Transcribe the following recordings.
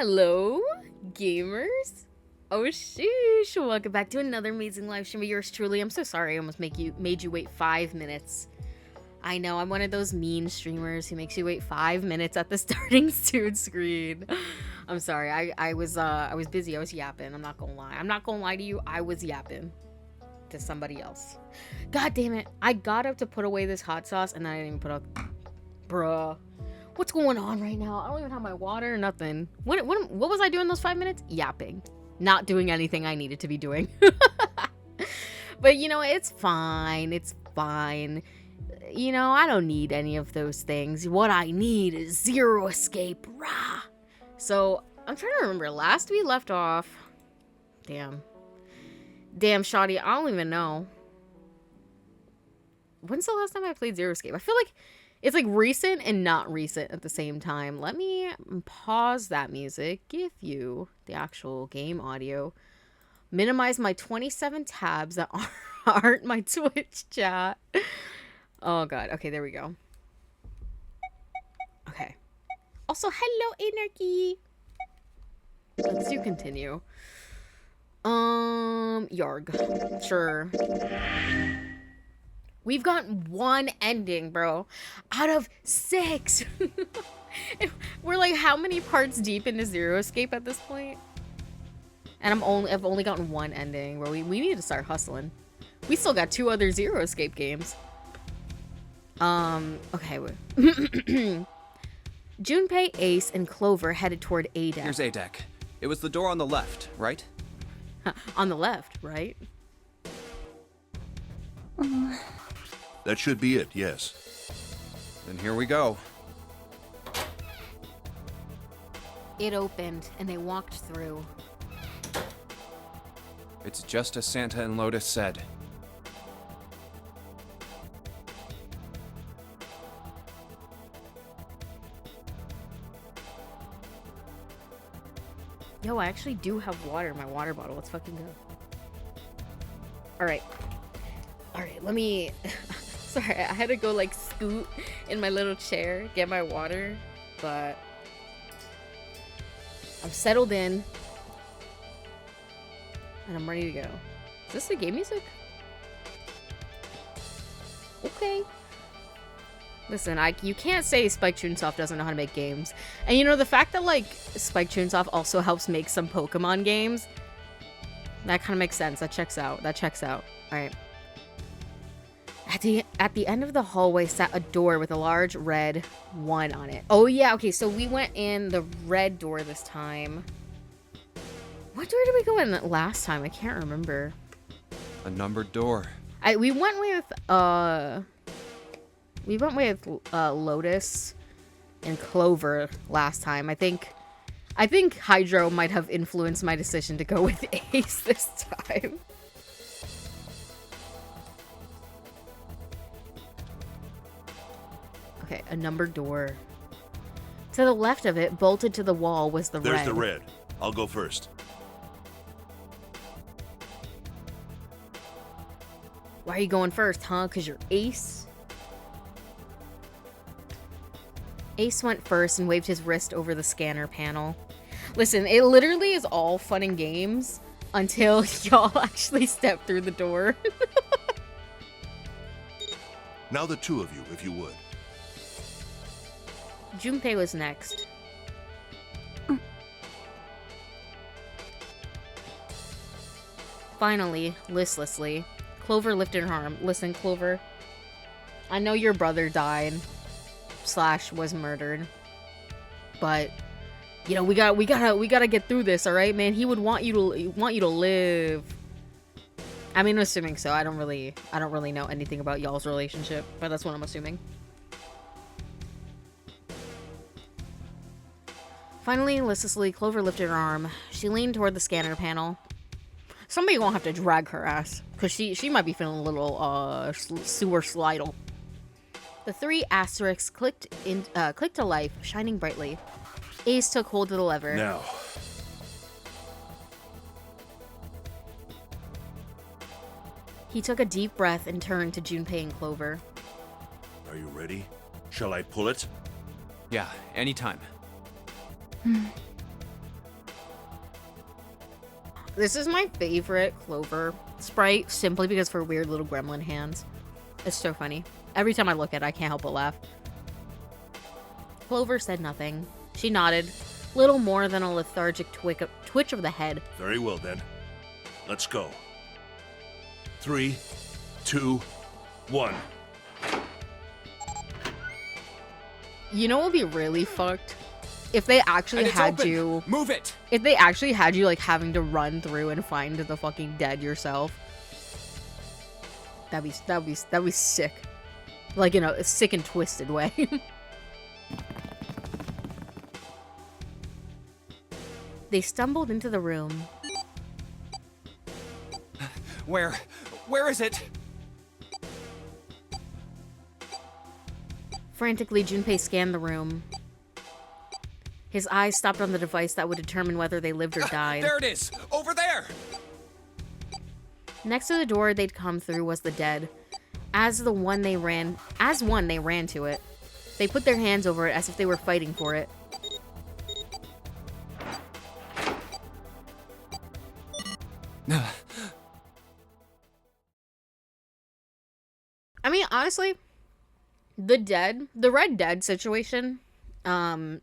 Hello, gamers. Oh sheesh, welcome back to another amazing live stream of yours truly. I'm so sorry I almost made you wait 5 minutes. I know, I'm one of those mean streamers who makes you wait 5 minutes at the starting soon screen. I'm sorry, I was busy, I was yapping, I'm not gonna lie to you, I was yapping to somebody else. God damn it, I got up to put away this hot sauce and then I didn't even put up, bruh. What's going on right now? I don't even have my water, nothing. What was I doing those 5 minutes? Yapping. Not doing anything I needed to be doing. But, you know, it's fine. It's fine. You know, I don't need any of those things. What I need is zero escape. Rah! So, I'm trying to remember. Last we left off... Damn, shoddy. I don't even know. When's the last time I played Zero Escape? I feel like it's like recent and not recent at the same time. Let me pause that music, give you the actual game audio, minimize my 27 tabs that aren't my Twitch chat. Oh god. Okay, there we go. Okay. Also, hello, Anarchy. Let's do continue. Yarg. Sure. We've gotten one ending, bro, out of 6. We're like how many parts deep into Zero Escape at this point? And I've only gotten one ending, bro. We need to start hustling. We still got 2 other Zero Escape games. Okay. Junpei, Ace, and Clover headed toward A deck. Here's A deck. It was the door on the left, right? On the left, right? That should be it, yes. Then here we go. It opened, and they walked through. It's just as Santa and Lotus said. Yo, I actually do have water in my water bottle. Let's fucking go. Alright, let me... Sorry, I had to go like scoot in my little chair, get my water, but I'm settled in and I'm ready to go. Is this the game music? Okay. Listen, you can't say Spike Chunsoft doesn't know how to make games. And you know, the fact that like Spike Chunsoft also helps make some Pokemon games, that kind of makes sense. That checks out. Alright. At the end of the hallway sat a door with a large red 1 on it. Oh yeah, okay, so we went in the red door this time. What door did we go in last time? I can't remember. A numbered door. We went with Lotus and Clover last time. I think Hydro might have influenced my decision to go with Ace this time. Okay, a numbered door. To the left of it, bolted to the wall, was the red. There's the red. I'll go first. Why are you going first, huh? 'Cause you're Ace? Ace went first and waved his wrist over the scanner panel. Listen, it literally is all fun and games until y'all actually step through the door. Now the 2 of you, if you would. Junpei was next. Finally, listlessly, Clover lifted her arm. Listen, Clover, I know your brother died / was murdered, but you know we gotta get through this, all right, man. He would want you to live. I mean, assuming so. I don't really know anything about y'all's relationship, but that's what I'm assuming. Finally, listlessly, Clover lifted her arm. She leaned toward the scanner panel. Somebody gonna have to drag her ass, because she might be feeling a little, sewer slidle. The 3 asterisks clicked to life, shining brightly. Ace took hold of the lever. Now. He took a deep breath and turned to Junpei and Clover. Are you ready? Shall I pull it? Yeah, anytime. This is my favorite Clover sprite, simply because of her weird little gremlin hands. It's so funny. Every time I look at it, I can't help but laugh. Clover said nothing. She nodded, little more than a lethargic twitch of the head. Very well, then. Let's go. 3, 2, 1. You know what would be really fucked? If they actually had open. you... Move it! If they actually had you, like, having to run through and find the fucking dead yourself. That'd be sick. Like, in a sick and twisted way. They stumbled into the room. Where is it? Frantically, Junpei scanned the room. His eyes stopped on the device that would determine whether they lived or died. There it is! Over there! Next to the door they'd come through was the dead. As one, they ran to it. They put their hands over it as if they were fighting for it. I mean, honestly, the Red Dead situation, honestly,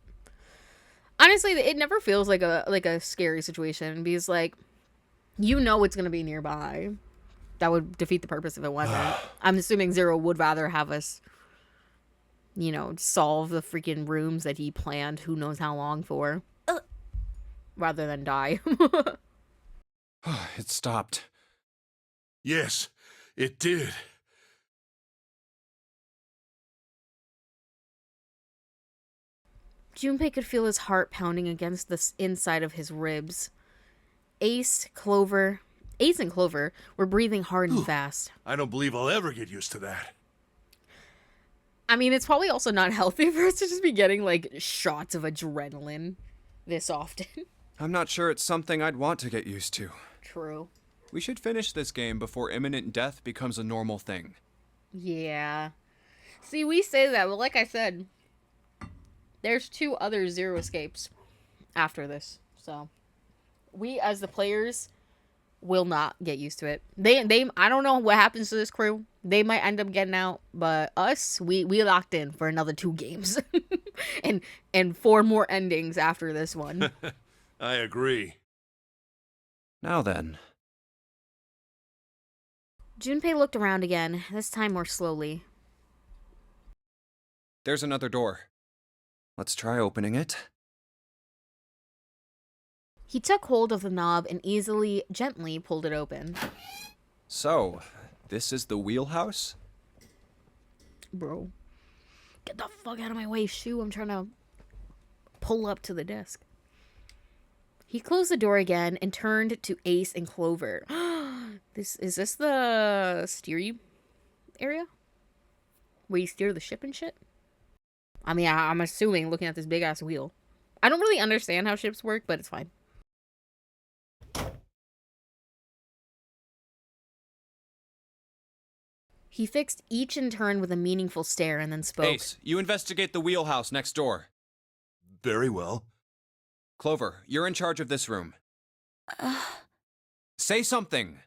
it never feels like a scary situation because, like, you know it's gonna be nearby. That would defeat the purpose if it wasn't. I'm assuming Zero would rather have us, you know, solve the freaking rooms that he planned who knows how long for, rather than die. It stopped. Yes, it did. Junpei could feel his heart pounding against the inside of his ribs. Ace and Clover were breathing hard and fast. I don't believe I'll ever get used to that. I mean, it's probably also not healthy for us to just be getting, like, shots of adrenaline this often. I'm not sure it's something I'd want to get used to. True. We should finish this game before imminent death becomes a normal thing. Yeah. See, we say that, but like I said, there's 2 other Zero escapes after this. So, we as the players will not get used to it. I don't know what happens to this crew. They might end up getting out, but us, we locked in for another 2 games. and 4 more endings after this one. I agree. Now then. Junpei looked around again, this time more slowly. There's another door. Let's try opening it. He took hold of the knob and gently pulled it open. So, this is the wheelhouse? Bro, get the fuck out of my way, Shu. I'm trying to pull up to the desk. He closed the door again and turned to Ace and Clover. Is this the steer area? Where you steer the ship and shit? I mean, I'm assuming looking at this big ass wheel. I don't really understand how ships work, but it's fine. He fixed each in turn with a meaningful stare and then spoke. Ace, you investigate the wheelhouse next door. Very well. Clover, you're in charge of this room. Say something!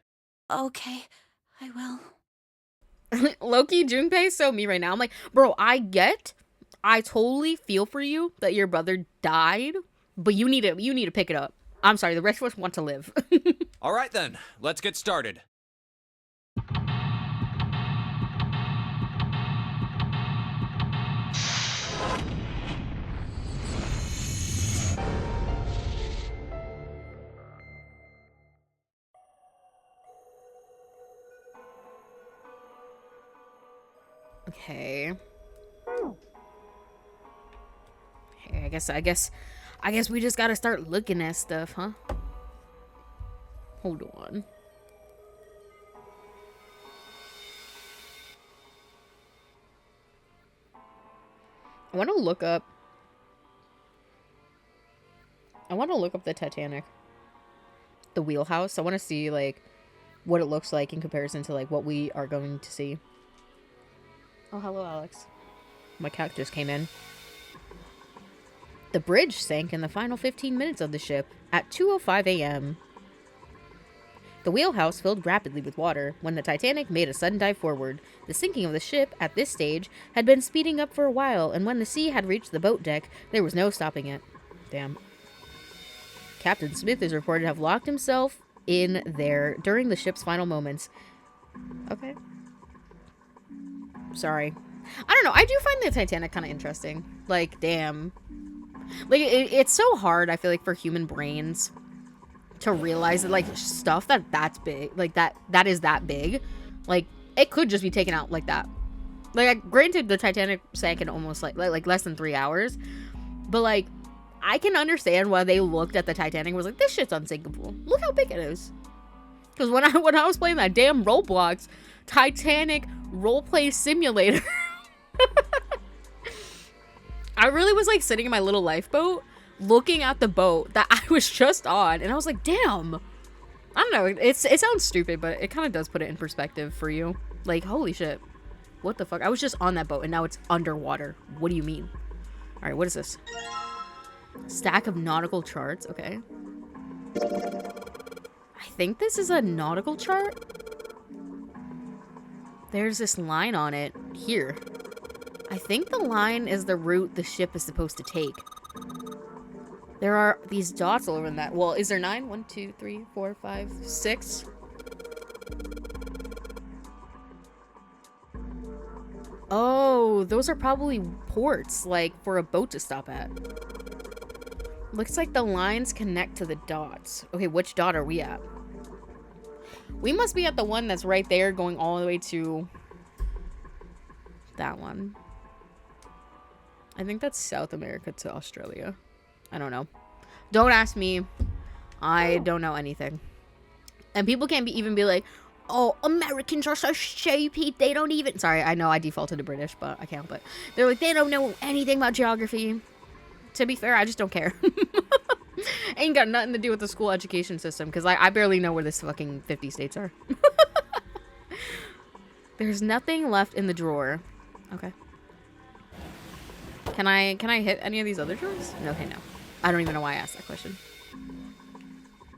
Okay, I will. Loki, Junpei's so me right now. I'm like, bro, I totally feel for you that your brother died, but you need to pick it up. I'm sorry, the rest of us want to live. Alright then, let's get started. Okay. Hey, I guess we just gotta start looking at stuff, huh? Hold on. I want to look up the Titanic. The wheelhouse. I want to see, like, what it looks like in comparison to, like, what we are going to see. Oh, hello, Alex. My cat just came in. The bridge sank in the final 15 minutes of the ship at 2:05 a.m. The wheelhouse filled rapidly with water when the Titanic made a sudden dive forward. The sinking of the ship, at this stage, had been speeding up for a while, and when the sea had reached the boat deck, there was no stopping it. Damn. Captain Smith is reported to have locked himself in there during the ship's final moments. Okay. Sorry. I don't know. I do find the Titanic kind of interesting. Like, damn. Like, it's so hard, I feel like, for human brains to realize that, like, stuff that's big, like, that is that big, like, it could just be taken out like that. Like, granted, the Titanic sank in almost, like less than 3 hours. But, like, I can understand why they looked at the Titanic and was like, this shit's unsinkable. Look how big it is. Because when I was playing that damn Roblox Titanic roleplay simulator, I really was like sitting in my little lifeboat looking at the boat that I was just on, and I was like, damn. I don't know, it sounds stupid, but it kind of does put it in perspective for you. Like, holy shit. What the fuck? I was just on that boat and now it's underwater. What do you mean? All right, what is this? Stack of nautical charts. Okay. I think this is a nautical chart. There's this line on it here. I think the line is the route the ship is supposed to take. There are these dots all over in that. Well, is there 9? 1, 2, 3, 4, 5, 6. Oh, those are probably ports, like, for a boat to stop at. Looks like the lines connect to the dots. Okay, which dot are we at? We must be at the one that's right there going all the way to that one. I think that's South America to Australia. I don't know. Don't ask me. I don't know anything. And people can't even be like, oh, Americans are so stupid. They don't even... Sorry, I know I defaulted to British, but I can't. But they're like, they don't know anything about geography. To be fair, I just don't care. Ain't got nothing to do with the school education system, because I barely know where this fucking 50 states are. There's nothing left in the drawer. Okay. Can I hit any of these other drawers? Okay, no. I don't even know why I asked that question.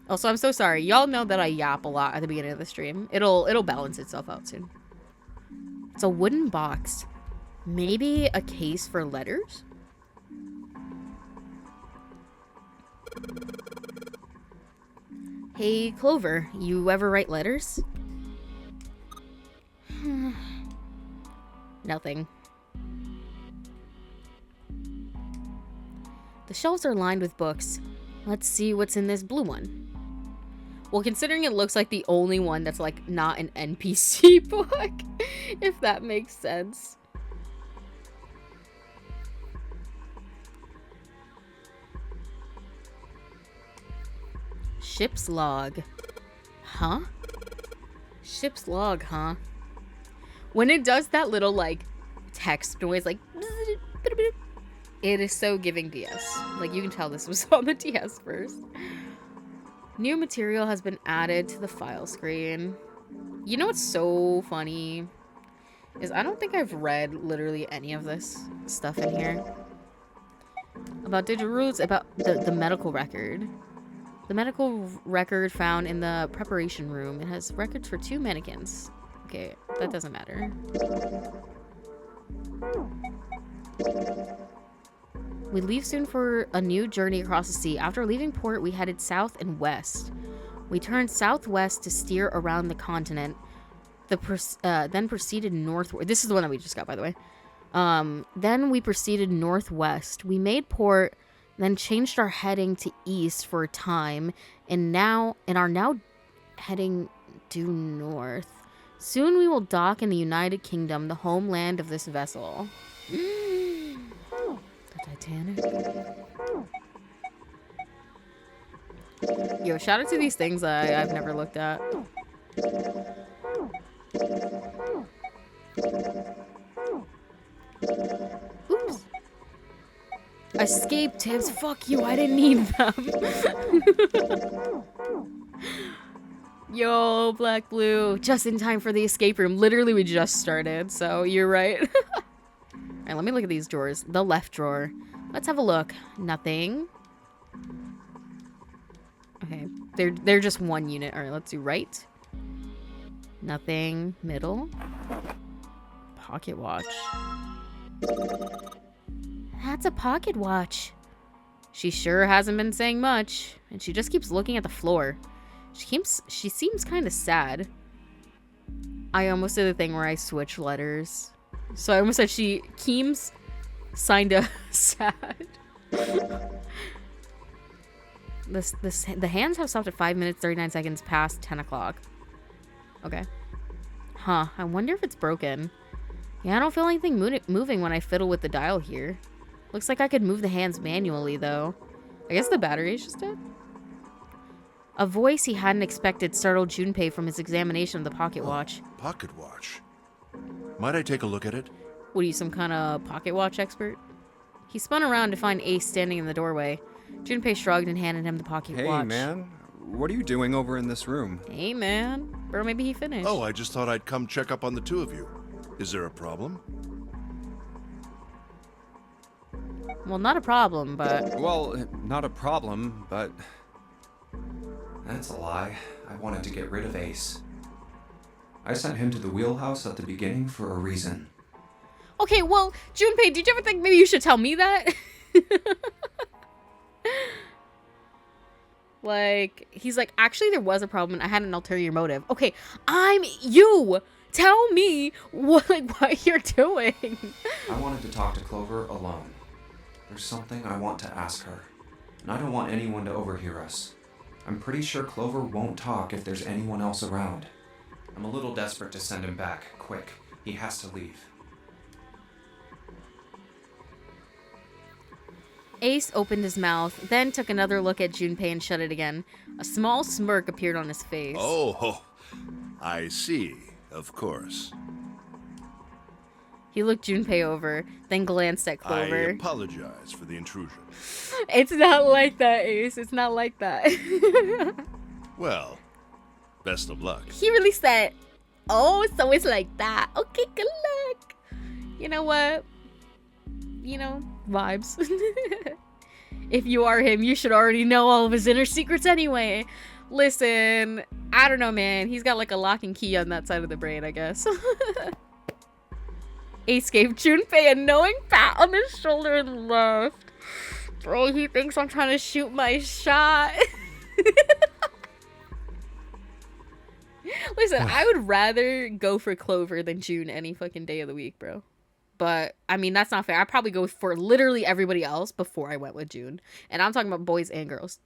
Also, I'm so sorry. Y'all know that I yap a lot at the beginning of the stream. It'll balance itself out soon. It's a wooden box. Maybe a case for letters? Hey, Clover, you ever write letters? Nothing. The shelves are lined with books. Let's see what's in this blue one. Well, considering it looks like the only one that's, like, not an NPC book, if that makes sense. Ship's log. Huh? Ship's log, huh? When it does that little, like, text noise, like, it is so giving DS. Like, you can tell this was on the DS first. New material has been added to the file screen. You know what's so funny? Is I don't think I've read literally any of this stuff in here. About digital roots, about the medical record. The medical record found in the preparation room. It has records for 2 mannequins. Okay, that doesn't matter. We leave soon for a new journey across the sea. After leaving port, we headed south and west. We turned southwest to steer around the continent. Then proceeded northward. This is the one that we just got, by the way. Then we proceeded northwest. We made port, then changed our heading to east for a time, and are now heading due north. Soon we will dock in the United Kingdom, the homeland of this vessel. Titanic. Yo, shout out to these things I've never looked at. Oops. Escape tips. Fuck you. I didn't need them. Yo, Black Blue. Just in time for the escape room. Literally, we just started, so you're right. Alright, let me look at these drawers. The left drawer. Let's have a look. Nothing. Okay. They're just one unit. All right, let's do right. Nothing. Middle. Pocket watch. That's a pocket watch. She sure hasn't been saying much, and she just keeps looking at the floor. She seems kind of sad. I almost did the thing where I switch letters. So I almost said Keems signed a sad. The hands have stopped at 5 minutes 39 seconds past 10 o'clock. Okay. Huh, I wonder if it's broken. Yeah, I don't feel anything moving when I fiddle with the dial here. Looks like I could move the hands manually, though. I guess the battery's just dead. A voice he hadn't expected startled Junpei from his examination of the pocket watch. Pocket watch? Might I take a look at it? What are you, some kind of pocket watch expert? He spun around to find Ace standing in the doorway. Junpei shrugged and handed him the pocket watch. Hey, man. What are you doing over in this room? Hey, man. Bro, maybe he finished. Oh, I just thought I'd come check up on the two of you. Is there a problem? Well, not a problem, but... Well, not a problem, but... That's a lie. I wanted to get rid of Ace. I sent him to the wheelhouse at the beginning for a reason. Okay, well, Junpei, did you ever think maybe you should tell me that? Like, he's like, actually, there was a problem and I had an ulterior motive. Okay, I'm you! Tell me what you're doing. I wanted to talk to Clover alone. There's something I want to ask her, and I don't want anyone to overhear us. I'm pretty sure Clover won't talk if there's anyone else around. I'm a little desperate to send him back, quick. He has to leave. Ace opened his mouth, then took another look at Junpei and shut it again. A small smirk appeared on his face. Oh, I see. Of course. He looked Junpei over, then glanced at I Clover. apologize for the intrusion. It's not like that, Ace. It's not like that. Well, best of luck. He really said, oh, so it's like that. Okay, good luck. You know what? You know, vibes. If you are him, you should already know all of his inner secrets anyway. Listen, I don't know, man. He's got like a lock and key on that side of the brain, I guess. Ace gave Junpei a knowing pat on his shoulder and laughed. Bro, he thinks I'm trying to shoot my shot. Listen, I would rather go for Clover than June any fucking day of the week, bro. But, I mean, that's not fair. I'd probably go for literally everybody else before I went with June. And I'm talking about boys and girls.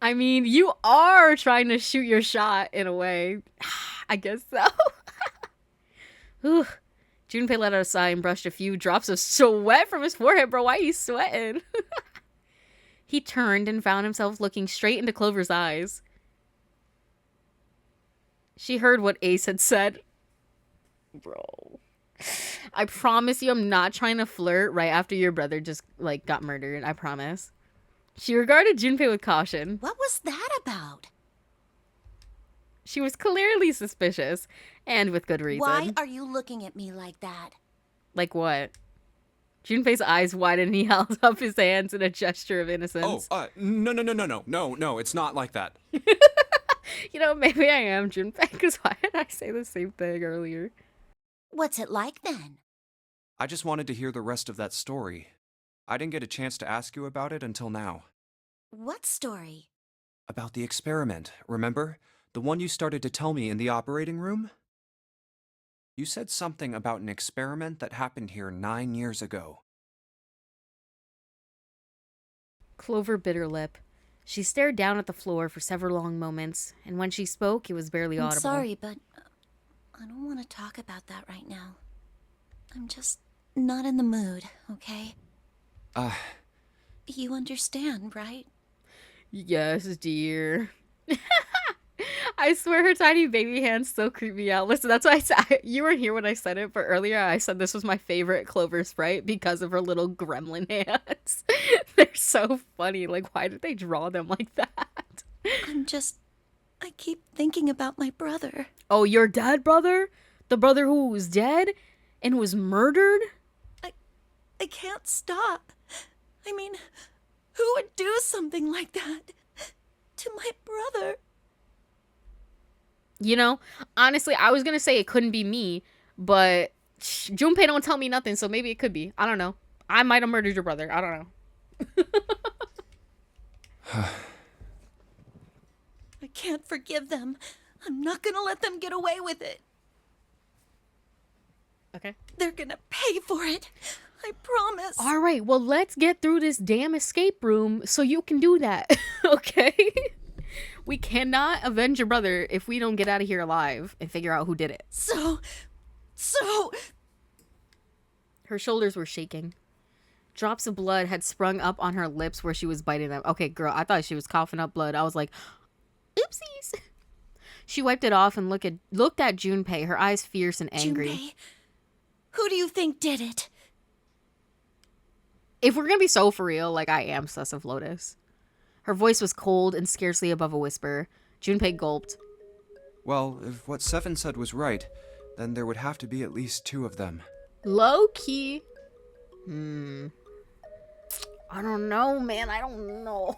I mean, you are trying to shoot your shot in a way. I guess so. Whew. Junpei let out a sigh and brushed a few drops of sweat from his forehead. Bro, why are you sweating? He turned and found himself looking straight into Clover's eyes. She heard what Ace had said. Bro. I promise you I'm not trying to flirt right after your brother just, like, got murdered. I promise. She regarded Junpei with caution. What was that about? She was clearly suspicious, and with good reason. Why are you looking at me like that? Like what? Junpei's eyes widened and he held up his hands in a gesture of innocence. No, it's not like that. You know, maybe I am Junpei, because why did I say the same thing earlier? What's it like then? I just wanted to hear the rest of that story. I didn't get a chance to ask you about it until now. What story? About the experiment, remember? The one you started to tell me in the operating room? You said something about an experiment that happened here 9 years ago. Clover bit her lip. She stared down at the floor for several long moments, and when she spoke, it was barely audible. I'm sorry, but I don't want to talk about that right now. I'm just not in the mood, okay? You understand, right? Yes, dear. I swear her tiny baby hands so creep me out. Listen, that's why I said, you weren't here when I said it, but earlier I said this was my favorite Clover sprite because of her little gremlin hands. They're so funny. Like, why did they draw them like that? I keep thinking about my brother. Oh, your dead brother? The brother who was dead and was murdered? I can't stop. I mean, who would do something like that to my brother? You know, honestly, I was gonna say it couldn't be me, but Junpei don't tell me nothing, so maybe it could be. I don't know. I might have murdered your brother. I don't know. I can't forgive them. I'm not gonna let them get away with it. Okay. They're gonna pay for it. I promise. All right, well, let's get through this damn escape room so you can do that, okay? We cannot avenge your brother if we don't get out of here alive and figure out who did it. So... Her shoulders were shaking. Drops of blood had sprung up on her lips where she was biting them. Okay, girl, I thought she was coughing up blood. I was like, oopsies. She wiped it off and looked at Junpei, her eyes fierce and angry. Junpei, who do you think did it? If we're gonna be so for real, like, I am sus of Lotus. Her voice was cold and scarcely above a whisper. Junpei gulped. Well, if what Seven said was right, then there would have to be at least 2 of them. Low key. I don't know, man. I don't know.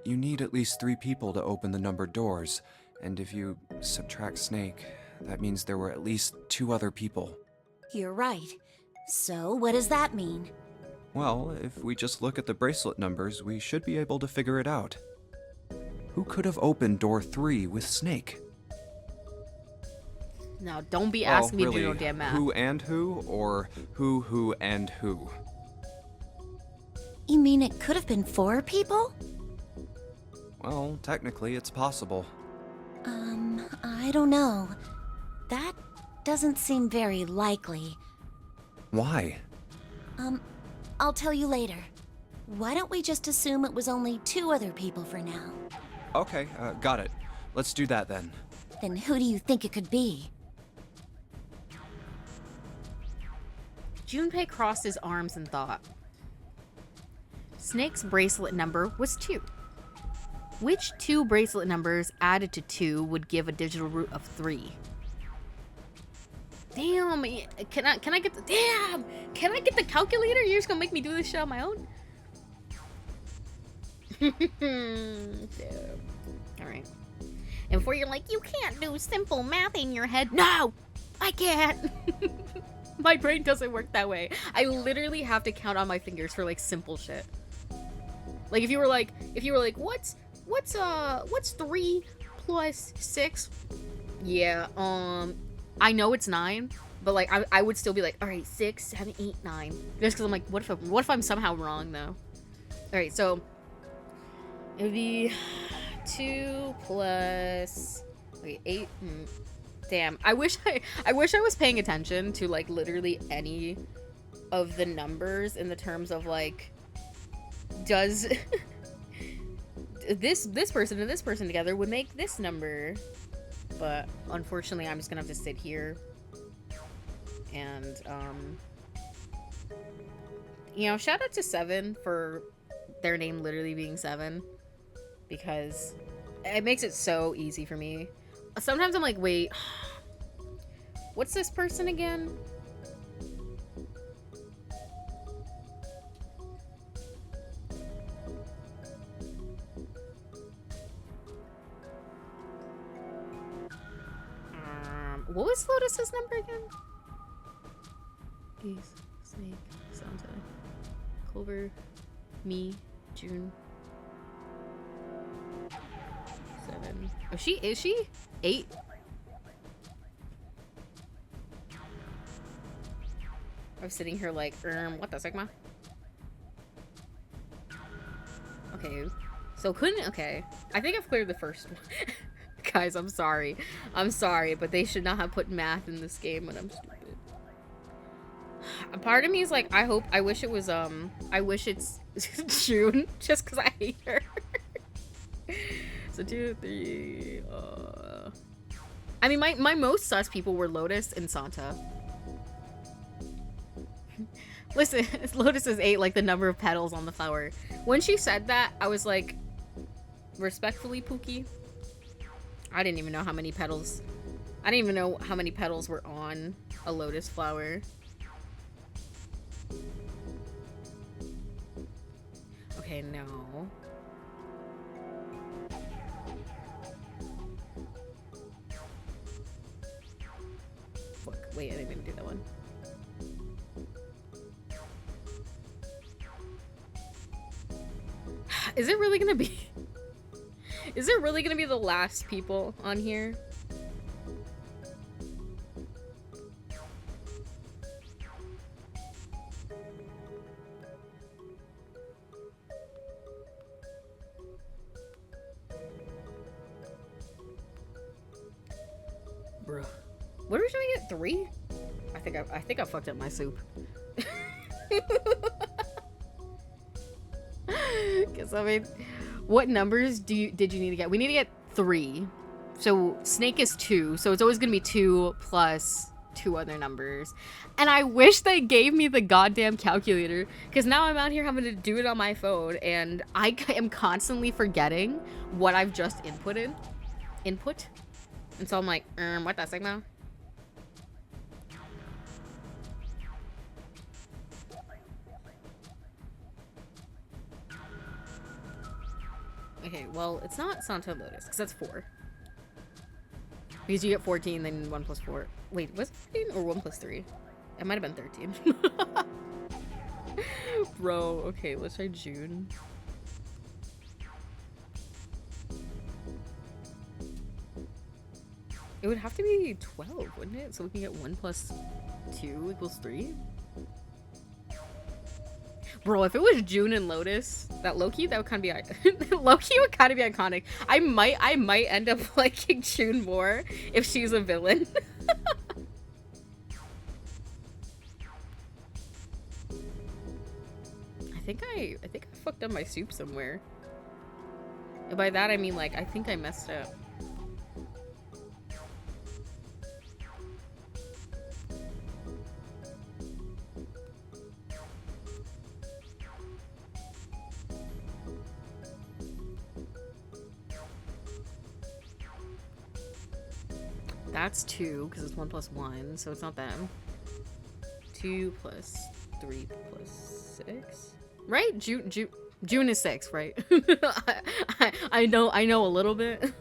You need at least 3 people to open the numbered doors, and if you subtract Snake, that means there were at least 2 other people. You're right. So, what does that mean? Well, if we just look at the bracelet numbers, we should be able to figure it out. Who could have opened door 3 with Snake? Now, don't be asking me really, to do no damn math. who and who, or who and who? You mean it could have been 4 people? Well, technically, it's possible. I don't know. That doesn't seem very likely. Why? I'll tell you later. Why don't we just assume it was only 2 other people for now? Okay, got it. Let's do that then. Then who do you think it could be? Junpei crossed his arms in thought. Snake's bracelet number was 2. Which 2 bracelet numbers added to 2 would give a digital root of 3? Damn, can I get the calculator? You're just gonna make me do this shit on my own? Damn. Alright. And before you're like, you can't do simple math in your head. No! I can't! My brain doesn't work that way. I literally have to count on my fingers for like simple shit. Like if you were like, what's 3 plus 6? Yeah, I know it's 9, but like I would still be like, all right, 6, 7, 8, 9. Just because I'm like, what if I'm somehow wrong though? All right, so it would be 2 plus 8. Damn, I wish I was paying attention to like literally any of the numbers in the terms of like, does this person and this person together would make this number. But unfortunately, I'm just gonna have to sit here and you know, shout out to 7 for their name literally being 7, because it makes it so easy for me. Sometimes I'm like, wait, what's this person again? What was Lotus's number again? Geese, Snake, Santa, Clover, me, June. 7. Oh, is she? 8? I'm sitting here like, what the Sigma? Okay, so okay. I think I've cleared the first one. Guys, I'm sorry, but they should not have put math in this game when I'm stupid. A part of me is like, I wish it was, I wish it's June, just because I hate her. So 2, 3, I mean, my most sus people were Lotus and Santa. Listen, Lotus is 8, like the number of petals on the flower. When she said that, I was like, respectfully, Pookie. I didn't even know how many petals. I didn't even know how many petals were on a lotus flower. Okay, no. Fuck, wait, I didn't even do that one. Is it really gonna be... Is it really gonna be the last people on here? Bruh. What are we trying to get? 3? I think I fucked up my soup. Cause I mean, what numbers did you need to get? We need to get 3. So Snake is 2, so it's always gonna be 2 plus 2 other numbers. And I wish they gave me the goddamn calculator, because now I'm out here having to do it on my phone, and I am constantly forgetting what I've just input. And so I'm like, what that signal? Okay, well, it's not Santa Lotus, because that's 4. Because you get 14, then 1 plus 4. Wait, was it 14 or 1 plus 3? It might have been 13. Bro, okay, let's try June. It would have to be 12, wouldn't it? So we can get 1 plus 2 equals 3? Bro, if it was June and Lotus, that Loki, that would kind of be Loki would kind of be iconic. I might end up liking June more if she's a villain. I think I fucked up my soup somewhere. And by that I mean like I think I messed up. That's 2, because it's 1 plus 1, so it's not them. 2 plus 3 plus 6? Right? June is 6, right? I know a little bit.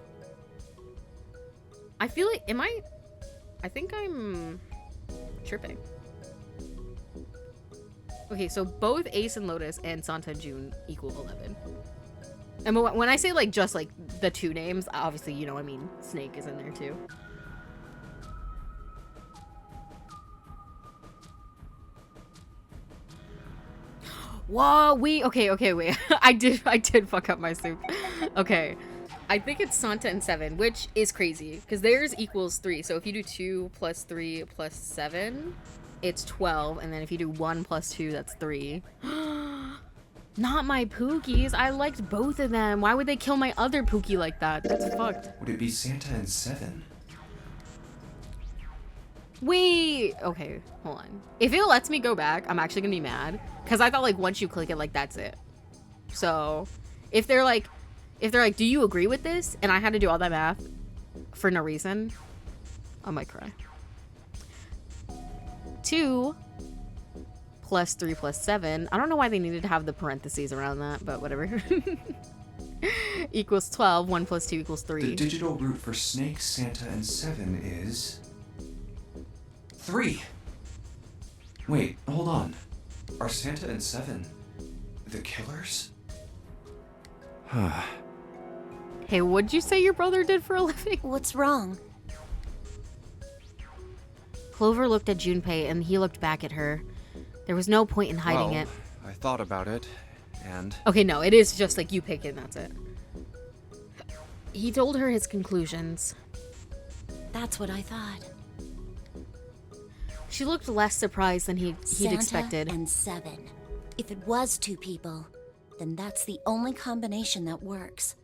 I feel like, I think I'm tripping. Okay, so both Ace and Lotus and Santa June equal 11. And when I say like just like the 2 names, obviously, you know, I mean Snake is in there too. Whoa, okay, wait. I did fuck up my soup. Okay. I think it's Santa and 7, which is crazy, because theirs equals 3. So if you do 2 plus 3 plus 7, it's 12. And then if you do 1 plus 2, that's 3. Not my Pookies. I liked both of them. Why would they kill my other Pookie like that? That's fucked. Would it be Santa and 7? Wait. Okay, hold on. If it lets me go back, I'm actually gonna be mad. Because I thought, like, once you click it, like, that's it. So, if they're like, do you agree with this? And I had to do all that math for no reason, I might cry. 2 plus 3 plus 7. I don't know why they needed to have the parentheses around that, but whatever. Equals 12. 1 plus 2 equals 3. The digital root for Snake, Santa, and 7 is 3. Wait, hold on. Are Santa and 7 the killers? Hey, what'd you say your brother did for a living? What's wrong? Clover looked at Junpei and he looked back at her. There was no point in hiding it. I thought about it, and... Okay, no, it is just like you pick it and that's it. He told her his conclusions. That's what I thought. She looked less surprised than he'd expected. Santa and 7. If it was 2 people, then that's the only combination that works.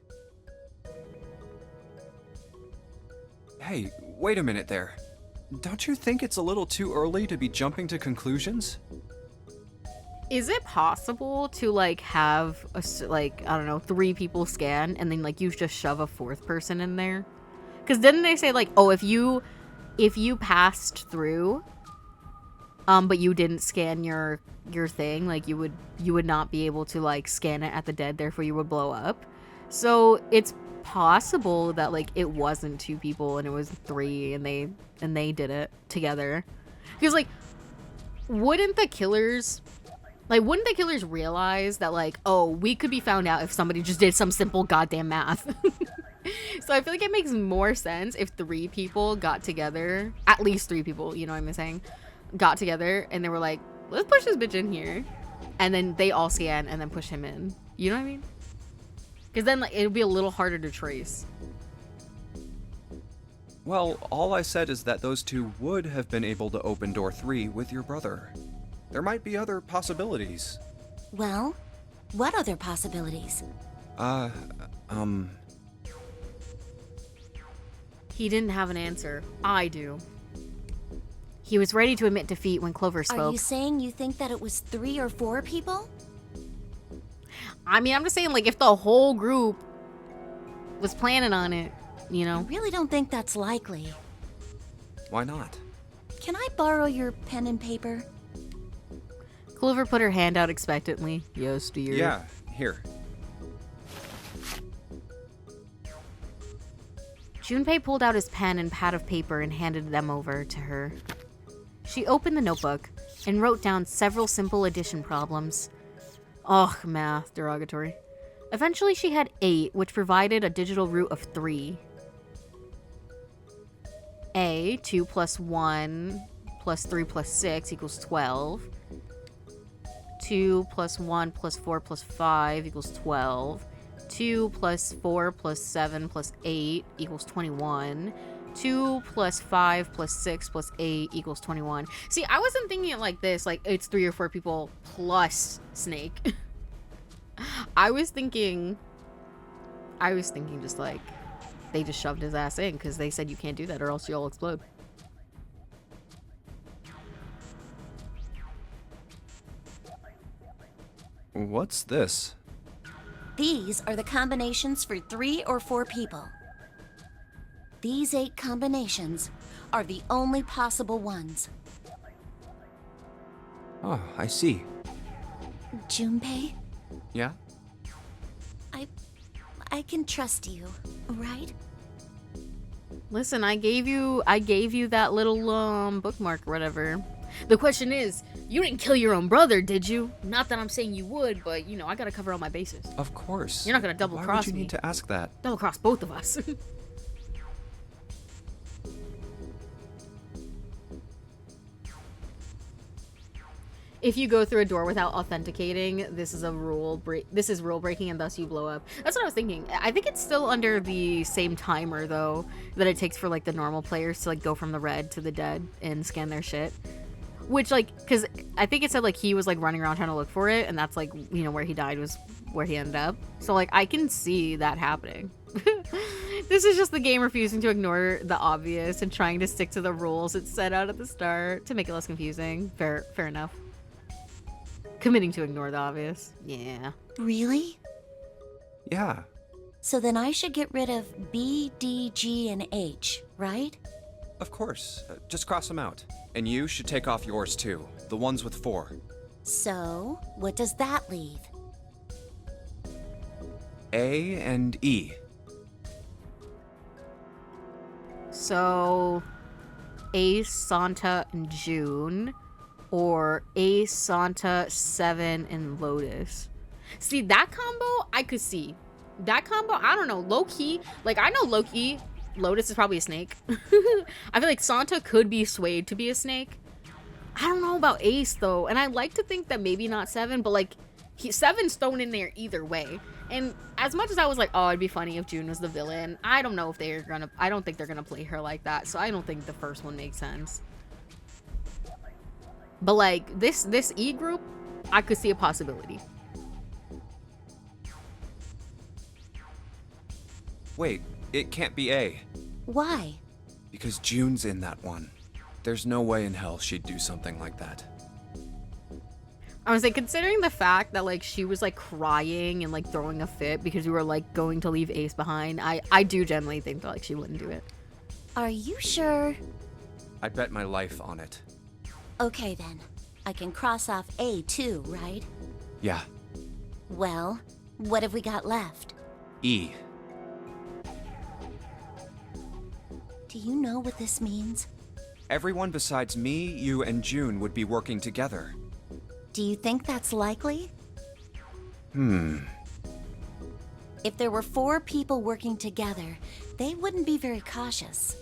Hey, wait a minute there. Don't you think it's a little too early to be jumping to conclusions? Is it possible to like have a, like, I don't know, 3 people scan and then like you just shove a 4th person in there? Because didn't they say like, oh, if you passed through, but you didn't scan your your thing. Like you would not be able to like scan it at the dead, therefore you would blow up. So it's possible that like it wasn't 2 people and it was 3 and they did it together. Because like wouldn't the killers realize that like, oh, we could be found out if somebody just did some simple goddamn math? So I feel like it makes more sense if 3 people got together, at least 3 people, you know what I'm saying, got together and they were like, let's push this bitch in here, and then they all scan and then push him in. You know what I mean? Because then like, it would be a little harder to trace. Well, all I said is that those 2 would have been able to open door 3 with your brother. There might be other possibilities. Well, what other possibilities? He didn't have an answer. I do. He was ready to admit defeat when Clover spoke. Are you saying you think that it was 3 or 4 people? I mean, I'm just saying, like, if the whole group was planning on it, you know? I really don't think that's likely. Why not? Can I borrow your pen and paper? Clover put her hand out expectantly. Yes, dear. Yeah, here. Junpei pulled out his pen and pad of paper and handed them over to her. She opened the notebook and wrote down several simple addition problems. Ugh, math, derogatory. Eventually she had 8, which provided a digital root of 3. A, 2 plus 1 plus 3 plus 6 equals 12. 2 plus 1 plus 4 plus 5 equals 12. 2 plus 4 plus 7 plus 8 equals 21. 2 plus 5 plus 6 plus 8 equals 21. See, I wasn't thinking it like this, like it's 3 or 4 people plus Snake. I was thinking just like they just shoved his ass in because they said you can't do that or else you'll explode. What's this? These are the combinations for 3 or 4 people. These 8 combinations are the only possible ones. Oh, I see. Junpei, Yeah? I can trust you, right? Listen, I gave you that little bookmark or whatever. The question is, you didn't kill your own brother, did you? Not that I'm saying you would, but you know, I gotta cover all my bases. Of course. You're not gonna double Why cross would you me. need to ask that? Double cross both of us. If you go through a door without authenticating, this is rule breaking and thus you blow up. That's what I was thinking. I think it's still under the same timer though that it takes for like the normal players to like go from the red to the dead and scan their shit. Which like, cause I think it said like he was like running around trying to look for it and that's like, you know, where he died was where he ended up. So like I can see that happening. This is just the game refusing to ignore the obvious and trying to stick to the rules it set out at the start to make it less confusing. Fair enough. Committing to ignore the obvious. Yeah. Really? Yeah. So then I should get rid of B, D, G, and H, right? Of course. Just cross them out. And you should take off yours too. The ones with 4. So, what does that leave? A and E. So, Ace, Santa, and June, or Ace, Santa, 7, and Lotus. See, that combo, I could see. That combo, I don't know, low-key, like, I know low-key, Lotus is probably a snake. I feel like Santa could be swayed to be a snake. I don't know about Ace, though, and I like to think that maybe not 7, but, like, 7's thrown in there either way. And as much as I was like, oh, it'd be funny if June was the villain, I don't know if I don't think they're gonna play her like that, so I don't think the first one makes sense. But like, this E group, I could see a possibility. Wait, it can't be A. Why? Because June's in that one. There's no way in hell she'd do something like that. I was like, considering the fact that like she was like crying and like throwing a fit because we were like going to leave Ace behind, I do generally think that like she wouldn't do it. Are you sure? I'd bet my life on it. Okay then. I can cross off A too, right? Yeah, Well, what have we got left? E. Do you know what this means? Everyone besides me, you, and June would be working together. Do you think that's likely? If there were 4 people working together, they wouldn't be very cautious.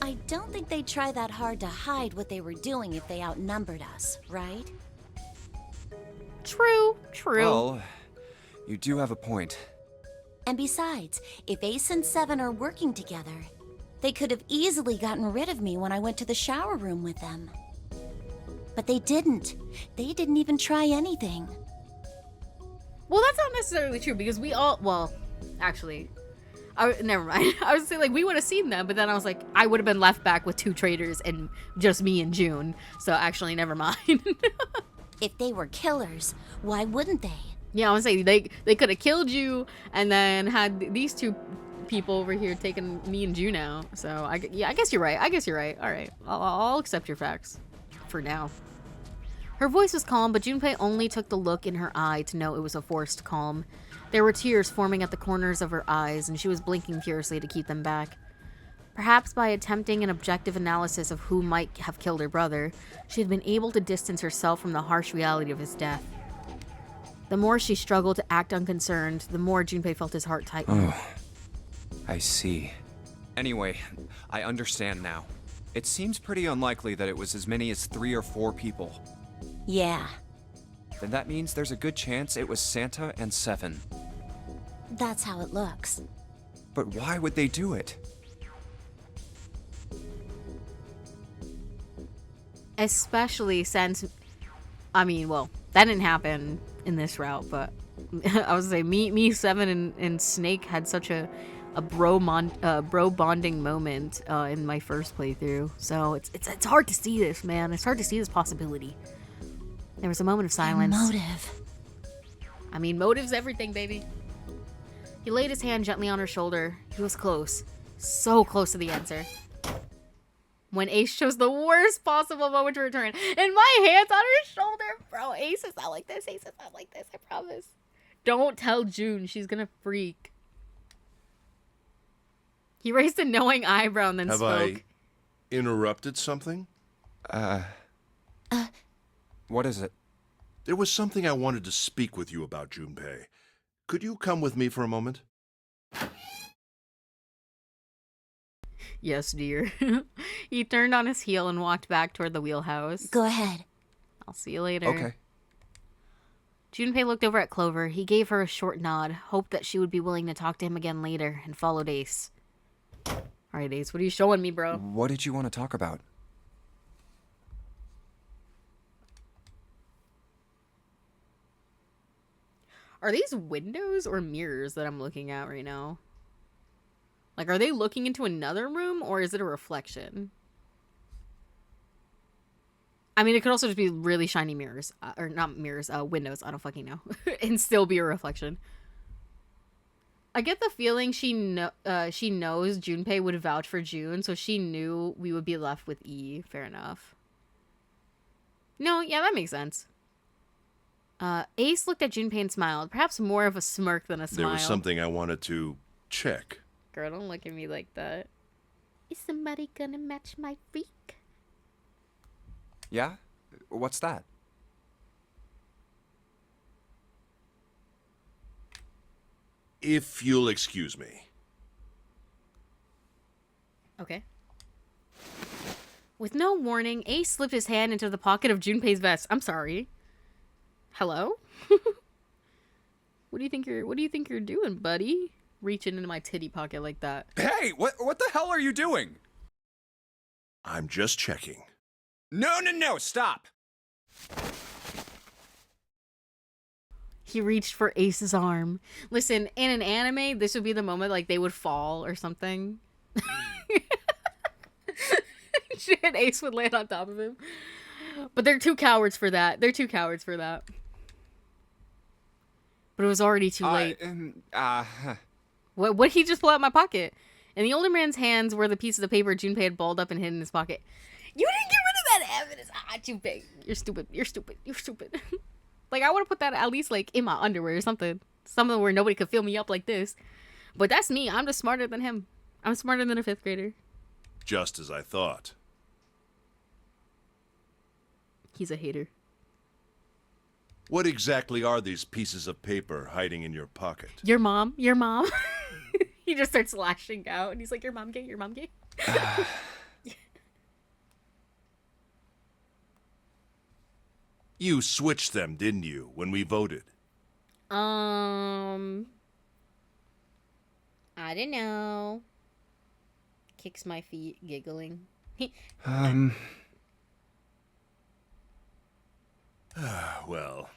I don't think they'd try that hard to hide what they were doing if they outnumbered us, right? True. Well, you do have a point. And besides, if Ace and Seven are working together, they could have easily gotten rid of me when I went to the shower room with them. But they didn't. They didn't even try anything. Well, that's not necessarily true because we all, well, actually, never mind. I was saying, like, we would have seen them, but then I was like, I would have been left back with 2 traitors and just me and June. So actually, never mind. If they were killers, why wouldn't they? Yeah, I was saying they could have killed you and then had these 2 people over here taking me and June out. So I guess you're right. All right, I'll accept your facts for now. Her voice was calm, but Junpei only took the look in her eye to know it was a forced calm. There were tears forming at the corners of her eyes, and she was blinking furiously to keep them back. Perhaps by attempting an objective analysis of who might have killed her brother, she had been able to distance herself from the harsh reality of his death. The more she struggled to act unconcerned, the more Junpei felt his heart tighten. Oh, I see. Anyway, I understand now. It seems pretty unlikely that it was as many as 3 or 4 people. Yeah, Then that means there's a good chance it was Santa and Seven. that's how it looks. But why would they do it? Especially since, I mean, well, that didn't happen in this route, but I was saying, me, Seven, and Snake had such a bro bonding moment in my first playthrough. So it's hard to see this, man. It's hard to see this possibility. There was a moment of silence. Motive. I mean, motive's everything, baby. He laid his hand gently on her shoulder. He was close. So close to the answer. When Ace chose the worst possible moment to return. And my hand's on her shoulder. Bro, Ace is not like this. Ace is not like this. I promise. Don't tell June. She's gonna freak. He raised a knowing eyebrow and then Have spoke. I interrupted something? What is it? There was something I wanted to speak with you about, Junpei. Could you come with me for a moment? Yes, dear. He turned on his heel and walked back toward the wheelhouse. Go ahead. I'll see you later. Okay. Junpei looked over at Clover. He gave her a short nod, hoped that she would be willing to talk to him again later, and followed Ace. Alright, Ace, what are you showing me, bro? What did you want to talk about? Are these windows or mirrors that I'm looking at right now? Like, are they looking into another room, or is it a reflection? I mean, it could also just be really shiny mirrors. Or not mirrors, windows. I don't fucking know. And still be a reflection. I get the feeling she knows Junpei would vouch for June, so she knew we would be left with E. Fair enough. No, yeah, that makes sense. Ace looked at Junpei and smiled. Perhaps more of a smirk than a smile. There was something I wanted to check. Girl, don't look at me like that. Is somebody gonna match my freak? Yeah? What's that? If you'll excuse me. Okay. With no warning, Ace slipped his hand into the pocket of Junpei's vest. I'm sorry. Hello? What do you think you're doing, buddy? Reaching into my titty pocket like that. Hey, what the hell are you doing? I'm just checking. No, stop! He reached for Ace's arm. Listen, in an anime, this would be the moment like they would fall or something. And Ace would land on top of him. But they're too cowards for that. But it was already too late. What he just pull out my pocket? In the older man's hands were the pieces of paper Junpei had balled up and hid in his pocket. You didn't get rid of that evidence. Junpei, you're stupid. You're stupid. You're stupid. Like, I would have put that at least, like, in my underwear or something. Something where nobody could fill me up like this. But that's me. I'm just smarter than him. I'm smarter than a 5th grader. Just as I thought. He's a hater. What exactly are these pieces of paper hiding in your pocket? Your mom. Your mom. He just starts lashing out. And he's like, your mom gay? Your mom gay? You switched them, didn't you, when we voted? I don't know. Kicks my feet, giggling. Well,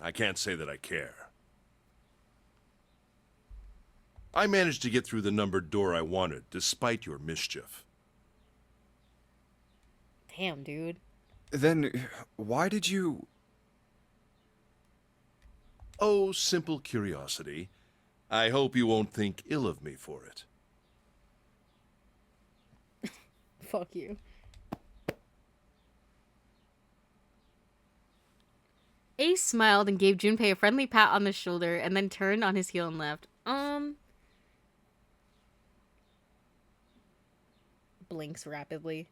I can't say that I care. I managed to get through the numbered door I wanted, despite your mischief. Damn, dude. Then, why did you... Oh, simple curiosity. I hope you won't think ill of me for it. Fuck you. Ace smiled and gave Junpei a friendly pat on the shoulder and then turned on his heel and left. Blinks rapidly.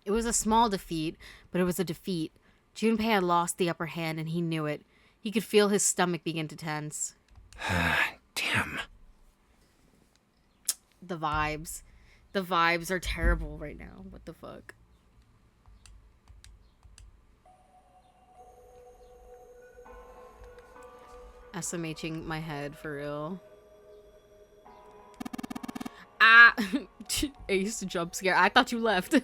It was a small defeat, but it was a defeat. Junpei had lost the upper hand and he knew it. He could feel his stomach begin to tense. Damn. The vibes. The vibes are terrible right now. What the fuck? SMHing my head for real. Ah! Ace jump scare. I thought you left.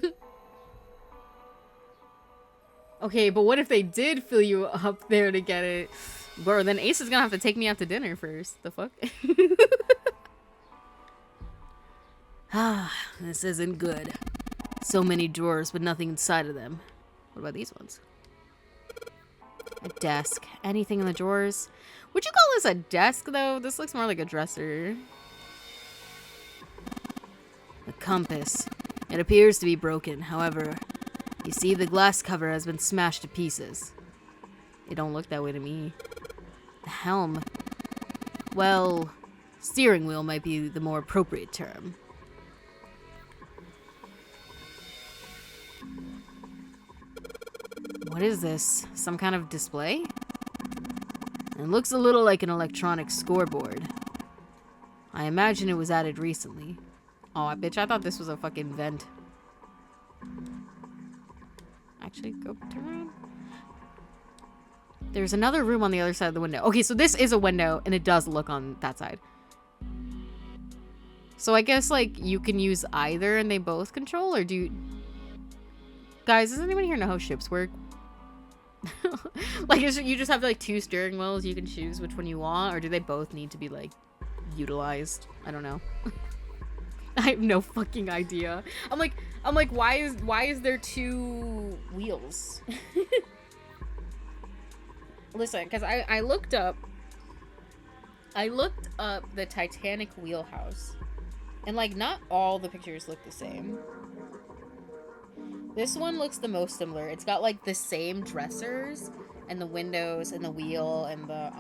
Okay, but what if they did fill you up there to get it? Bro, then Ace is gonna have to take me out to dinner first. The fuck? Ah, this isn't good. So many drawers, but nothing inside of them. What about these ones? A desk. Anything in the drawers? Would you call this a desk, though? This looks more like a dresser. A compass. It appears to be broken. However, you see the glass cover has been smashed to pieces. It don't look that way to me. The helm. Well, steering wheel might be the more appropriate term. What is this? Some kind of display? It looks a little like an electronic scoreboard. I imagine it was added recently. Oh, bitch, I thought this was a fucking vent. Actually, go turn around. There's another room on the other side of the window. Okay, so this is a window, and it does look on that side. So I guess, like, you can use either and they both control, or do you... Guys, does anyone here know how ships work? Like, you just have, like, 2 steering wheels, you can choose which one you want, or do they both need to be, like, utilized? I don't know. I have no fucking idea. I'm like, why is there 2 wheels? Listen, because I looked up the Titanic wheelhouse, and, like, not all the pictures look the same. This one looks the most similar. It's got, like, the same dressers and the windows and the wheel and the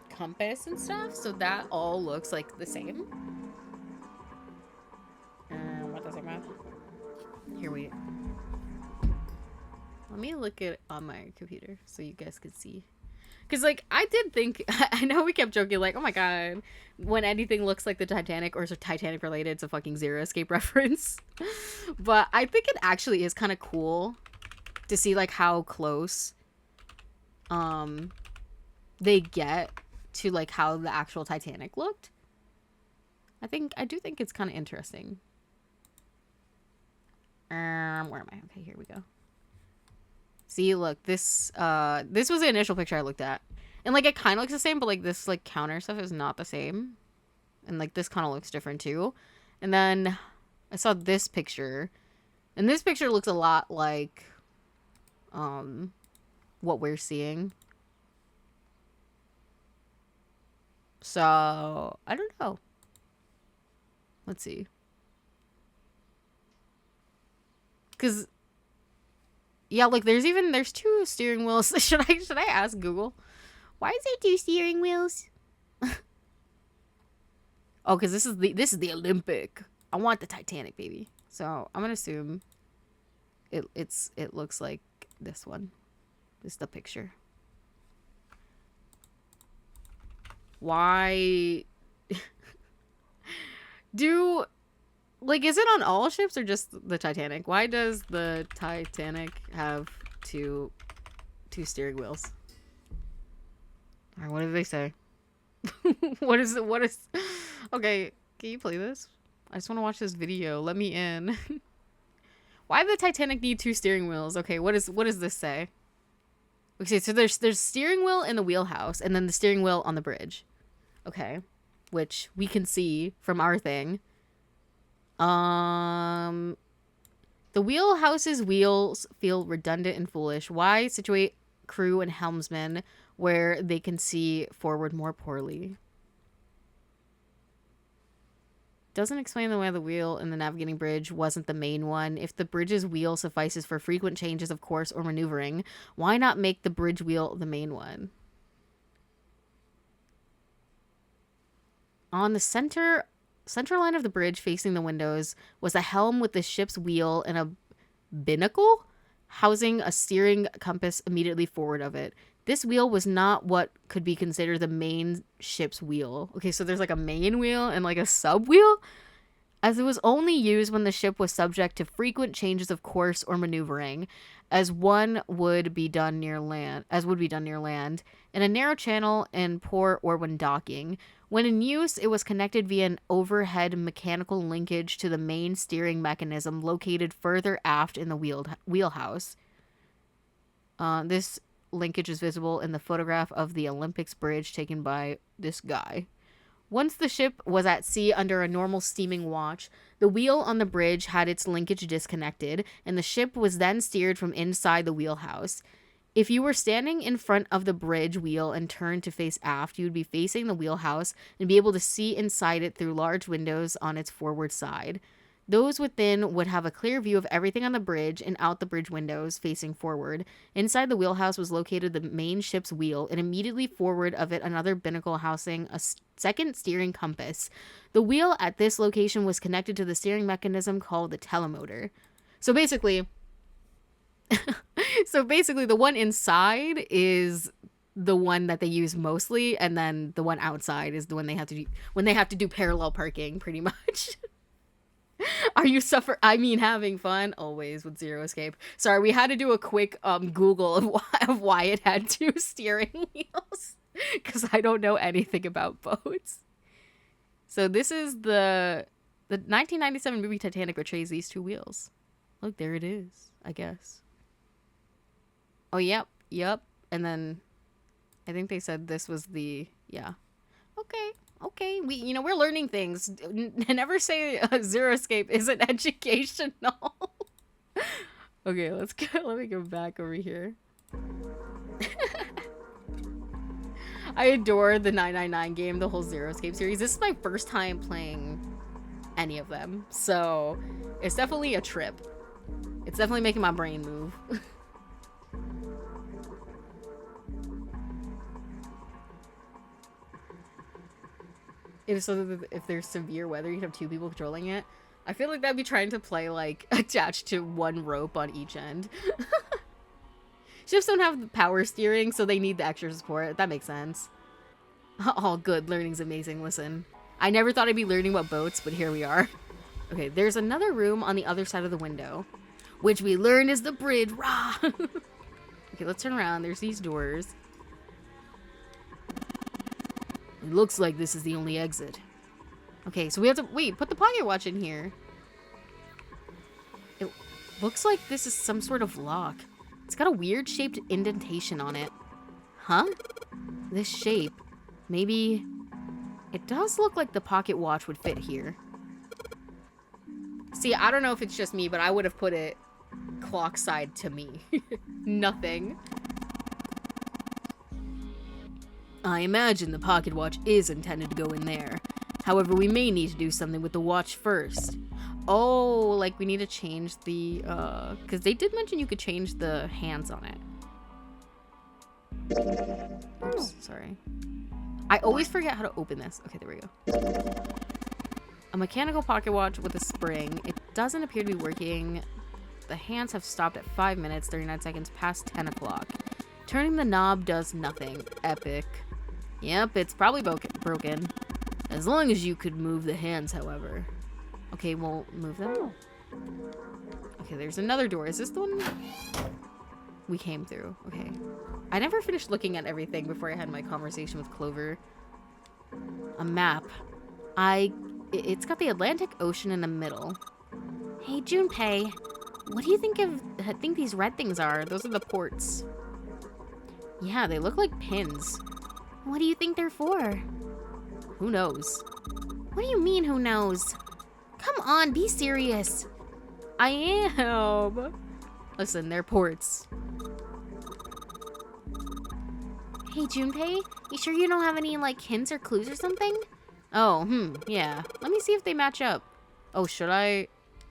compass and stuff, so that all looks like the same. What does it matter? Here we... Let me look it on my computer so you guys could see. Because, like, I did think... I know we kept joking, like, oh my god, when anything looks like the Titanic or is Titanic related, it's a fucking Zero Escape reference. But I think it actually is kind of cool to see, like, how close they get to, like, how the actual Titanic looked. I do think it's kind of interesting. Where am I? Okay, here we go. See, look, this was the initial picture I looked at. And, like, it kind of looks the same, but, like, this, like, counter stuff is not the same. And, like, this kind of looks different, too. And then I saw this picture. And this picture looks a lot like what we're seeing. So, I don't know. Let's see. Cuz yeah, like there's two steering wheels. Should I ask Google? Why is there two steering wheels? Oh, cuz this is the Olympic. I want the Titanic, baby. So, I'm going to assume it looks like this one. This is the picture. Why like, is it on all ships or just the Titanic? Why does the Titanic have two steering wheels? All right, what did they say? What is okay, can you play this? I just want to watch this video. Let me in. Why did the Titanic need two steering wheels? Okay, what does this say? Okay, so there's steering wheel in the wheelhouse and then the steering wheel on the bridge. Okay, which we can see from our thing. The wheelhouse's wheels feel redundant and foolish. Why situate crew and helmsman where they can see forward more poorly? Doesn't explain the way the wheel in the navigating bridge wasn't the main one. If the bridge's wheel suffices for frequent changes of course or maneuvering, why not make the bridge wheel the main one? On the center line of the bridge facing the windows was a helm with the ship's wheel and a binnacle housing a steering compass immediately forward of it. This wheel was not what could be considered the main ship's wheel. Okay, so there's like a main wheel and like a sub wheel, as it was only used when the ship was subject to frequent changes of course or maneuvering, as would be done near land, in a narrow channel, in port, or when docking. When in use, it was connected via an overhead mechanical linkage to the main steering mechanism located further aft in the wheelhouse. This linkage is visible in the photograph of the Olympics bridge taken by this guy. Once the ship was at sea under a normal steaming watch, the wheel on the bridge had its linkage disconnected, and the ship was then steered from inside the wheelhouse. If you were standing in front of the bridge wheel and turned to face aft, you would be facing the wheelhouse and be able to see inside it through large windows on its forward side. Those within would have a clear view of everything on the bridge and out the bridge windows facing forward. Inside the wheelhouse was located the main ship's wheel, and immediately forward of it another binnacle housing a second steering compass. The wheel at this location was connected to the steering mechanism called the telemotor. So basically, the one inside is the one that they use mostly, and then the one outside is the one they have to do parallel parking, pretty much. Are you having fun? Always with Zero Escape. Sorry, we had to do a quick Google of why it had two steering wheels, because I don't know anything about boats. So this is the 1997 movie Titanic portrays these two wheels. Look, there it is, I guess. Oh, yep. And then I think they said this was yeah. Okay, we're learning things. Never say Zero Escape isn't educational. Okay, let me go back over here. I adore the 999 game, the whole Zero Escape series. This is my first time playing any of them, so it's definitely a trip. It's definitely making my brain move. If there's severe weather, you'd have two people controlling it. I feel like that'd be trying to play, like, attached to one rope on each end. Ships don't have the power steering, so they need the extra support. That makes sense. Oh, good. Learning's amazing. Listen, I never thought I'd be learning about boats, but here we are. Okay, there's another room on the other side of the window, which we learned is the bridge. Rah! Okay, let's turn around. There's these doors. It looks like this is the only exit. Okay, so we have to... Wait, put the pocket watch in here. It looks like this is some sort of lock. It's got a weird shaped indentation on it. Huh? This shape. Maybe... It does look like the pocket watch would fit here. See, I don't know if it's just me, but I would have put it clock side to me. Nothing. I imagine the pocket watch is intended to go in there. However, we may need to do something with the watch first. Oh, like we need to change the, because they did mention you could change the hands on it. Oops, sorry. I always forget how to open this. Okay, there we go. A mechanical pocket watch with a spring. It doesn't appear to be working. The hands have stopped at 5 minutes, 39 seconds past 10 o'clock. Turning the knob does nothing. Epic. Yep, it's probably broken. As long as you could move the hands, however. Okay, we'll move them. Okay, there's another door. Is this the one we came through? Okay. I never finished looking at everything before I had my conversation with Clover. A map. It's got the Atlantic Ocean in the middle. Hey, Junpei. What do you think these red things are? Those are the ports. Yeah, they look like pins. What do you think they're for? Who knows? What do you mean, who knows? Come on, be serious. I am. Listen, they're ports. Hey, Junpei, you sure you don't have any, like, hints or clues or something? Oh, yeah. Let me see if they match up. Oh, should I?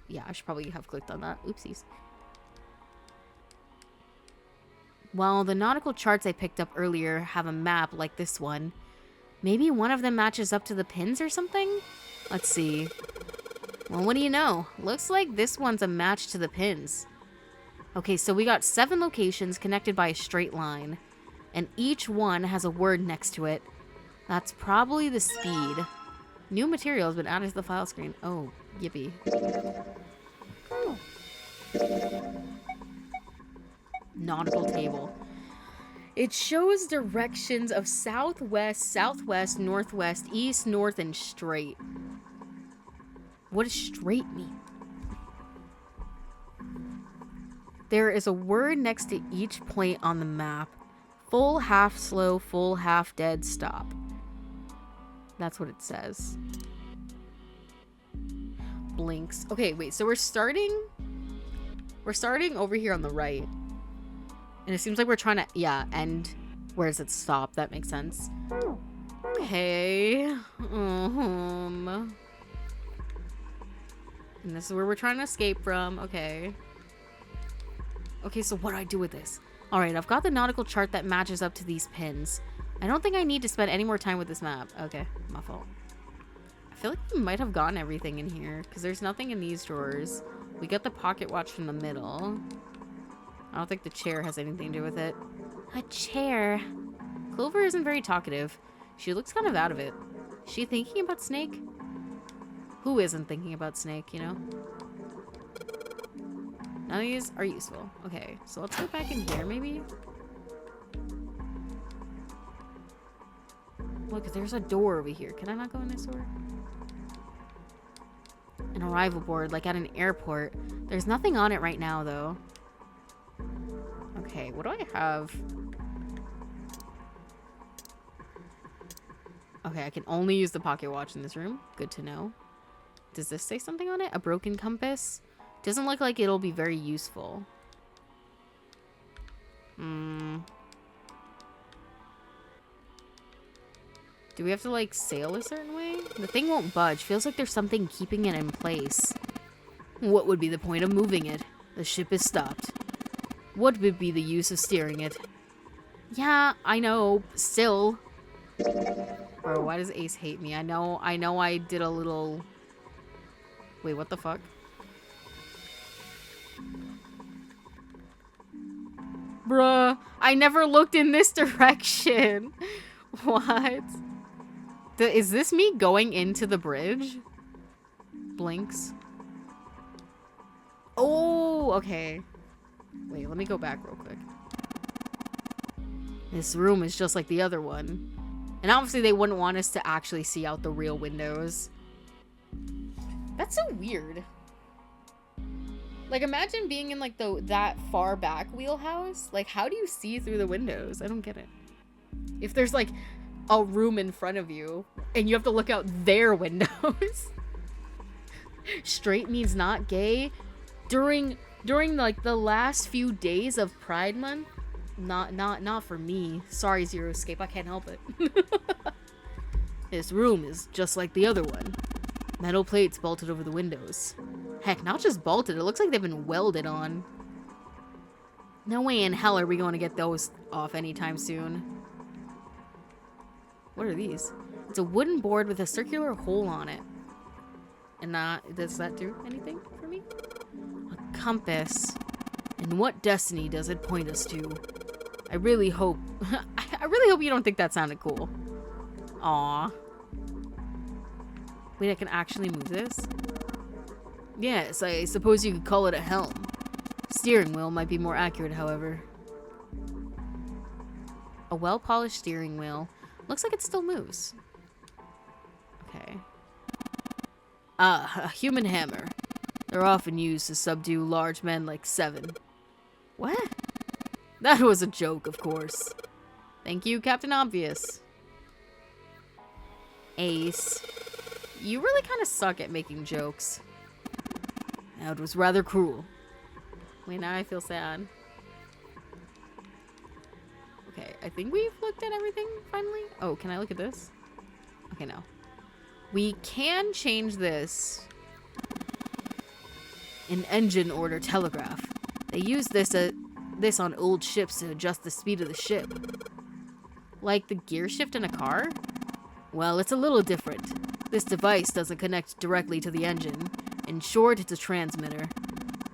Yeah, I should probably have clicked on that. Oopsies. Well, the nautical charts I picked up earlier have a map like this one. Maybe one of them matches up to the pins or something? Let's see. Well, what do you know? Looks like this one's a match to the pins. Okay, so we got 7 locations connected by a straight line. And each one has a word next to it. That's probably the speed. New material has been added to the file screen. Oh, yippee. Nautical table. It shows directions of southwest, southwest, northwest, east, north, and straight. What does straight mean? There is a word next to each point on the map. Full, half slow, full, half dead, stop. That's what it says. Blinks. Okay, wait, so we're starting over here on the right. And it seems like we're trying to, yeah, end. Where does it stop? That makes sense. Okay. And this is where we're trying to escape from. Okay. Okay, so what do I do with this? Alright, I've got the nautical chart that matches up to these pins. I don't think I need to spend any more time with this map. Okay, my fault. I feel like we might have gotten everything in here, because there's nothing in these drawers. We got the pocket watch from the middle. I don't think the chair has anything to do with it. A chair. Clover isn't very talkative. She looks kind of out of it. Is she thinking about Snake? Who isn't thinking about Snake, you know? None of these are useful. Okay, so let's go back in here, maybe? Look, there's a door over here. Can I not go in this door? An arrival board, like at an airport. There's nothing on it right now, though. Okay, what do I have? Okay, I can only use the pocket watch in this room. Good to know. Does this say something on it? A broken compass? Doesn't look like it'll be very useful. Do we have to, like, sail a certain way? The thing won't budge. Feels like there's something keeping it in place. What would be the point of moving it? The ship is stopped. What would be the use of steering it? Yeah, I know. Still. Bro, why does Ace hate me? I know I did a little... Wait, what the fuck? Bruh, I never looked in this direction. What? Is this me going into the bridge? Blinks. Oh, okay. Wait, let me go back real quick. This room is just like the other one. And obviously they wouldn't want us to actually see out the real windows. That's so weird. Like, imagine being in, like, that far back wheelhouse. Like, how do you see through the windows? I don't get it. If there's, like, a room in front of you, and you have to look out their windows. Straight means not gay. During like the last few days of Pride Month, not for me. Sorry, Zero Escape, I can't help it. This room is just like the other one. Metal plates bolted over the windows. Heck, not just bolted, it looks like they've been welded on. No way in hell are we going to get those off anytime soon. What are these? It's a wooden board with a circular hole on it. And does that do anything for me? A compass. And what destiny does it point us to? I really hope you don't think that sounded cool. Aww. Wait, I can actually move this? Yes, I suppose you could call it a helm. Steering wheel might be more accurate, however. A well-polished steering wheel. Looks like it still moves. Okay. Ah, a human hammer. They're often used to subdue large men like Seven. What? That was a joke, of course. Thank you, Captain Obvious. Ace. You really kind of suck at making jokes. That was rather cruel. Wait, now I feel sad. Okay, I think we've looked at everything, finally. Oh, can I look at this? Okay, no. We can change this. An engine order telegraph. They use this on old ships to adjust the speed of the ship. Like the gear shift in a car? Well, it's a little different. This device doesn't connect directly to the engine. In short, it's a transmitter.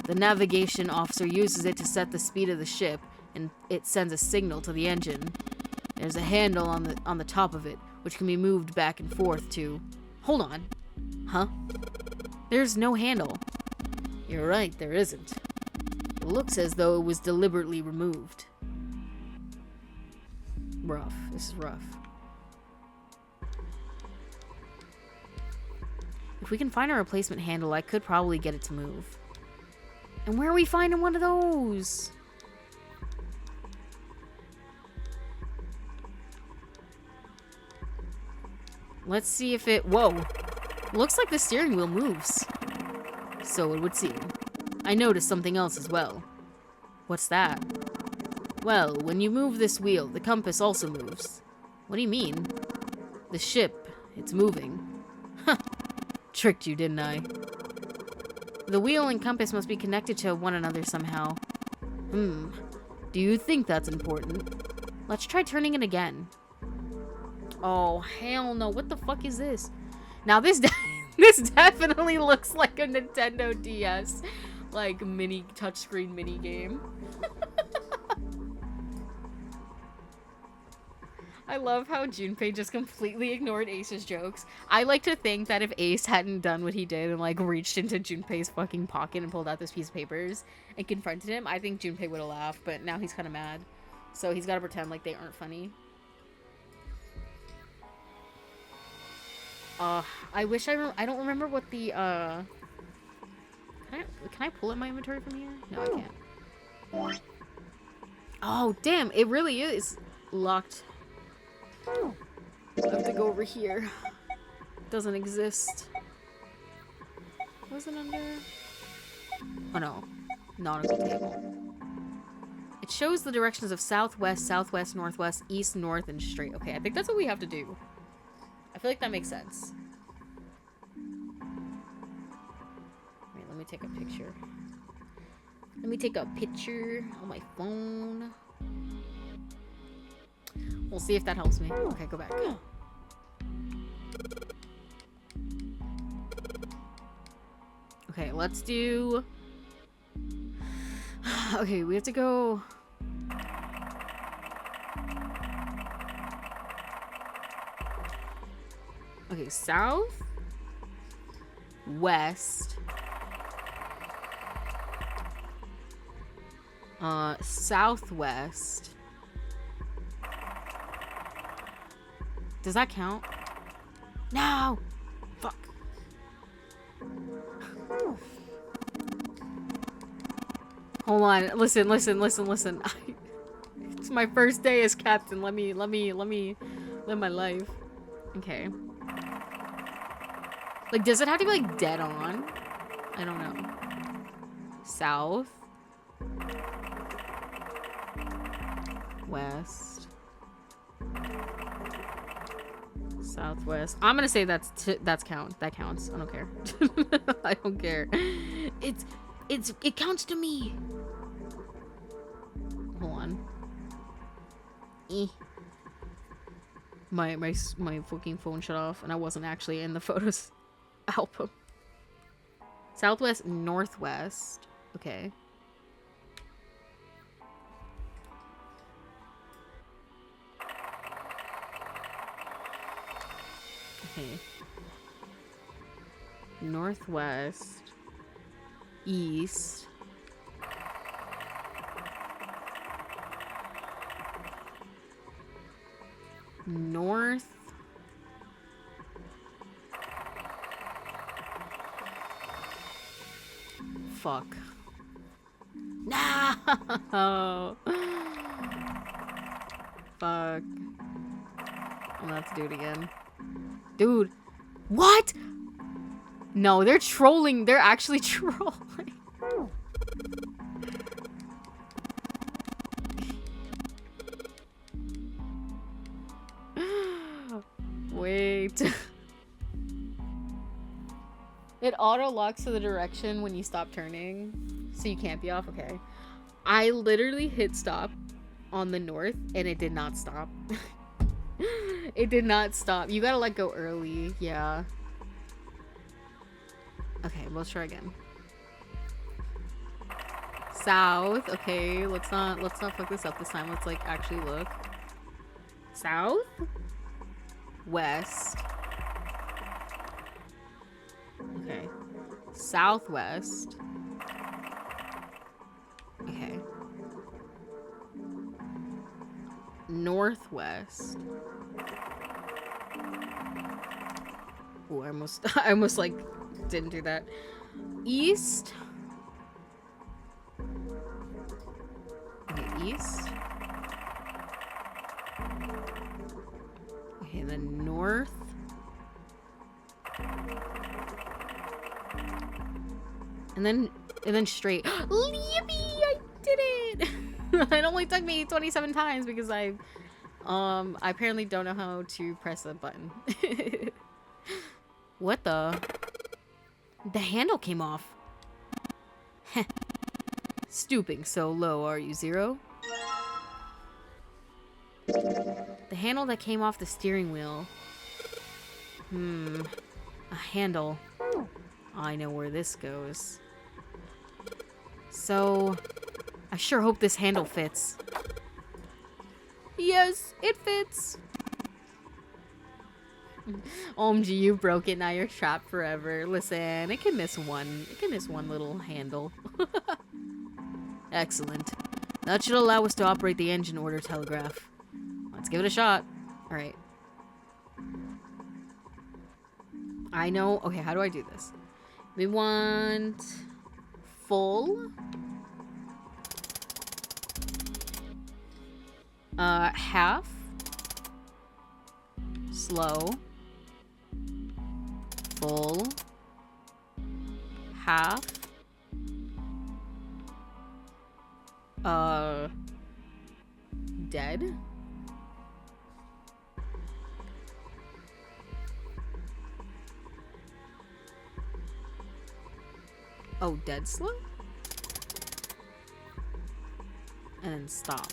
The navigation officer uses it to set the speed of the ship, and it sends a signal to the engine. There's a handle on the top of it, which can be moved back and forth to... Hold on. Huh? There's no handle. You're right, there isn't. It looks as though it was deliberately removed. Rough. This is rough. If we can find a replacement handle, I could probably get it to move. And where are we finding one of those? Let's see if it... Whoa. Looks like the steering wheel moves. So it would seem. I noticed something else as well. What's that? Well, when you move this wheel, the compass also moves. What do you mean? The ship, it's moving. Huh. Tricked you, didn't I? The wheel and compass must be connected to one another somehow. Do you think that's important? Let's try turning it again. Oh, hell no. What the fuck is this? Now, this definitely looks like a Nintendo DS. Like, touchscreen mini game. I love how Junpei just completely ignored Ace's jokes. I like to think that if Ace hadn't done what he did and, like, reached into Junpei's fucking pocket and pulled out this piece of papers and confronted him, I think Junpei would have laughed, but now he's kind of mad. So he's got to pretend like they aren't funny. I wish I don't remember what the, can I pull up my inventory from here? No, I can't. Oh, damn, it really is locked. I have to go over here. It doesn't exist. Was it under? Oh no. Nautical table. It shows the directions of southwest, southwest, northwest, east, north, and straight. Okay, I think that's what we have to do. I feel like that makes sense. Wait, let me take a picture. Let me take a picture on my phone. We'll see if that helps me. Okay, go back. Okay, let's do... Okay, we have to go... Okay, south, west, southwest. Does that count? No! Fuck. Hold on. Listen. It's my first day as captain. Let me live my life. Okay. Like, does it have to be, like, dead on? I don't know. South. West. Southwest. I'm gonna say that counts. I don't care. I don't care. It counts to me. Hold on. My fucking phone shut off, and I wasn't actually in the photos album. Southwest, northwest. Okay. Okay. Northwest. East. North. Fuck. No! Fuck. I'm gonna have to do it again. Dude. What? No, they're trolling. They're actually trolling. Wait. It auto locks to the direction when you stop turning, so you can't be off. Okay. I literally hit stop on the north, and it did not stop. It did not stop. You gotta let go early. Yeah. Okay, let's try again. South. Okay, let's not fuck this up this time. Let's like actually look. South. West. Okay. Southwest. Okay. Northwest. Oh, I almost like didn't do that. East. Okay, east. Okay, then north. And then straight. Yippee! I did it! It only took me 27 times because I apparently don't know how to press a button. What the? The handle came off. Stooping so low, are you, Zero? The handle that came off the steering wheel. A handle. I know where this goes. So, I sure hope this handle fits. Yes, it fits. OMG, you broke it. Now you're trapped forever. Listen, it can miss one. It can miss one little handle. Excellent. That should allow us to operate the engine order telegraph. Let's give it a shot. All right. I know. Okay, how do I do this? We want full. Half. Slow. Full. Half. Dead. Oh, dead slow? And then stop.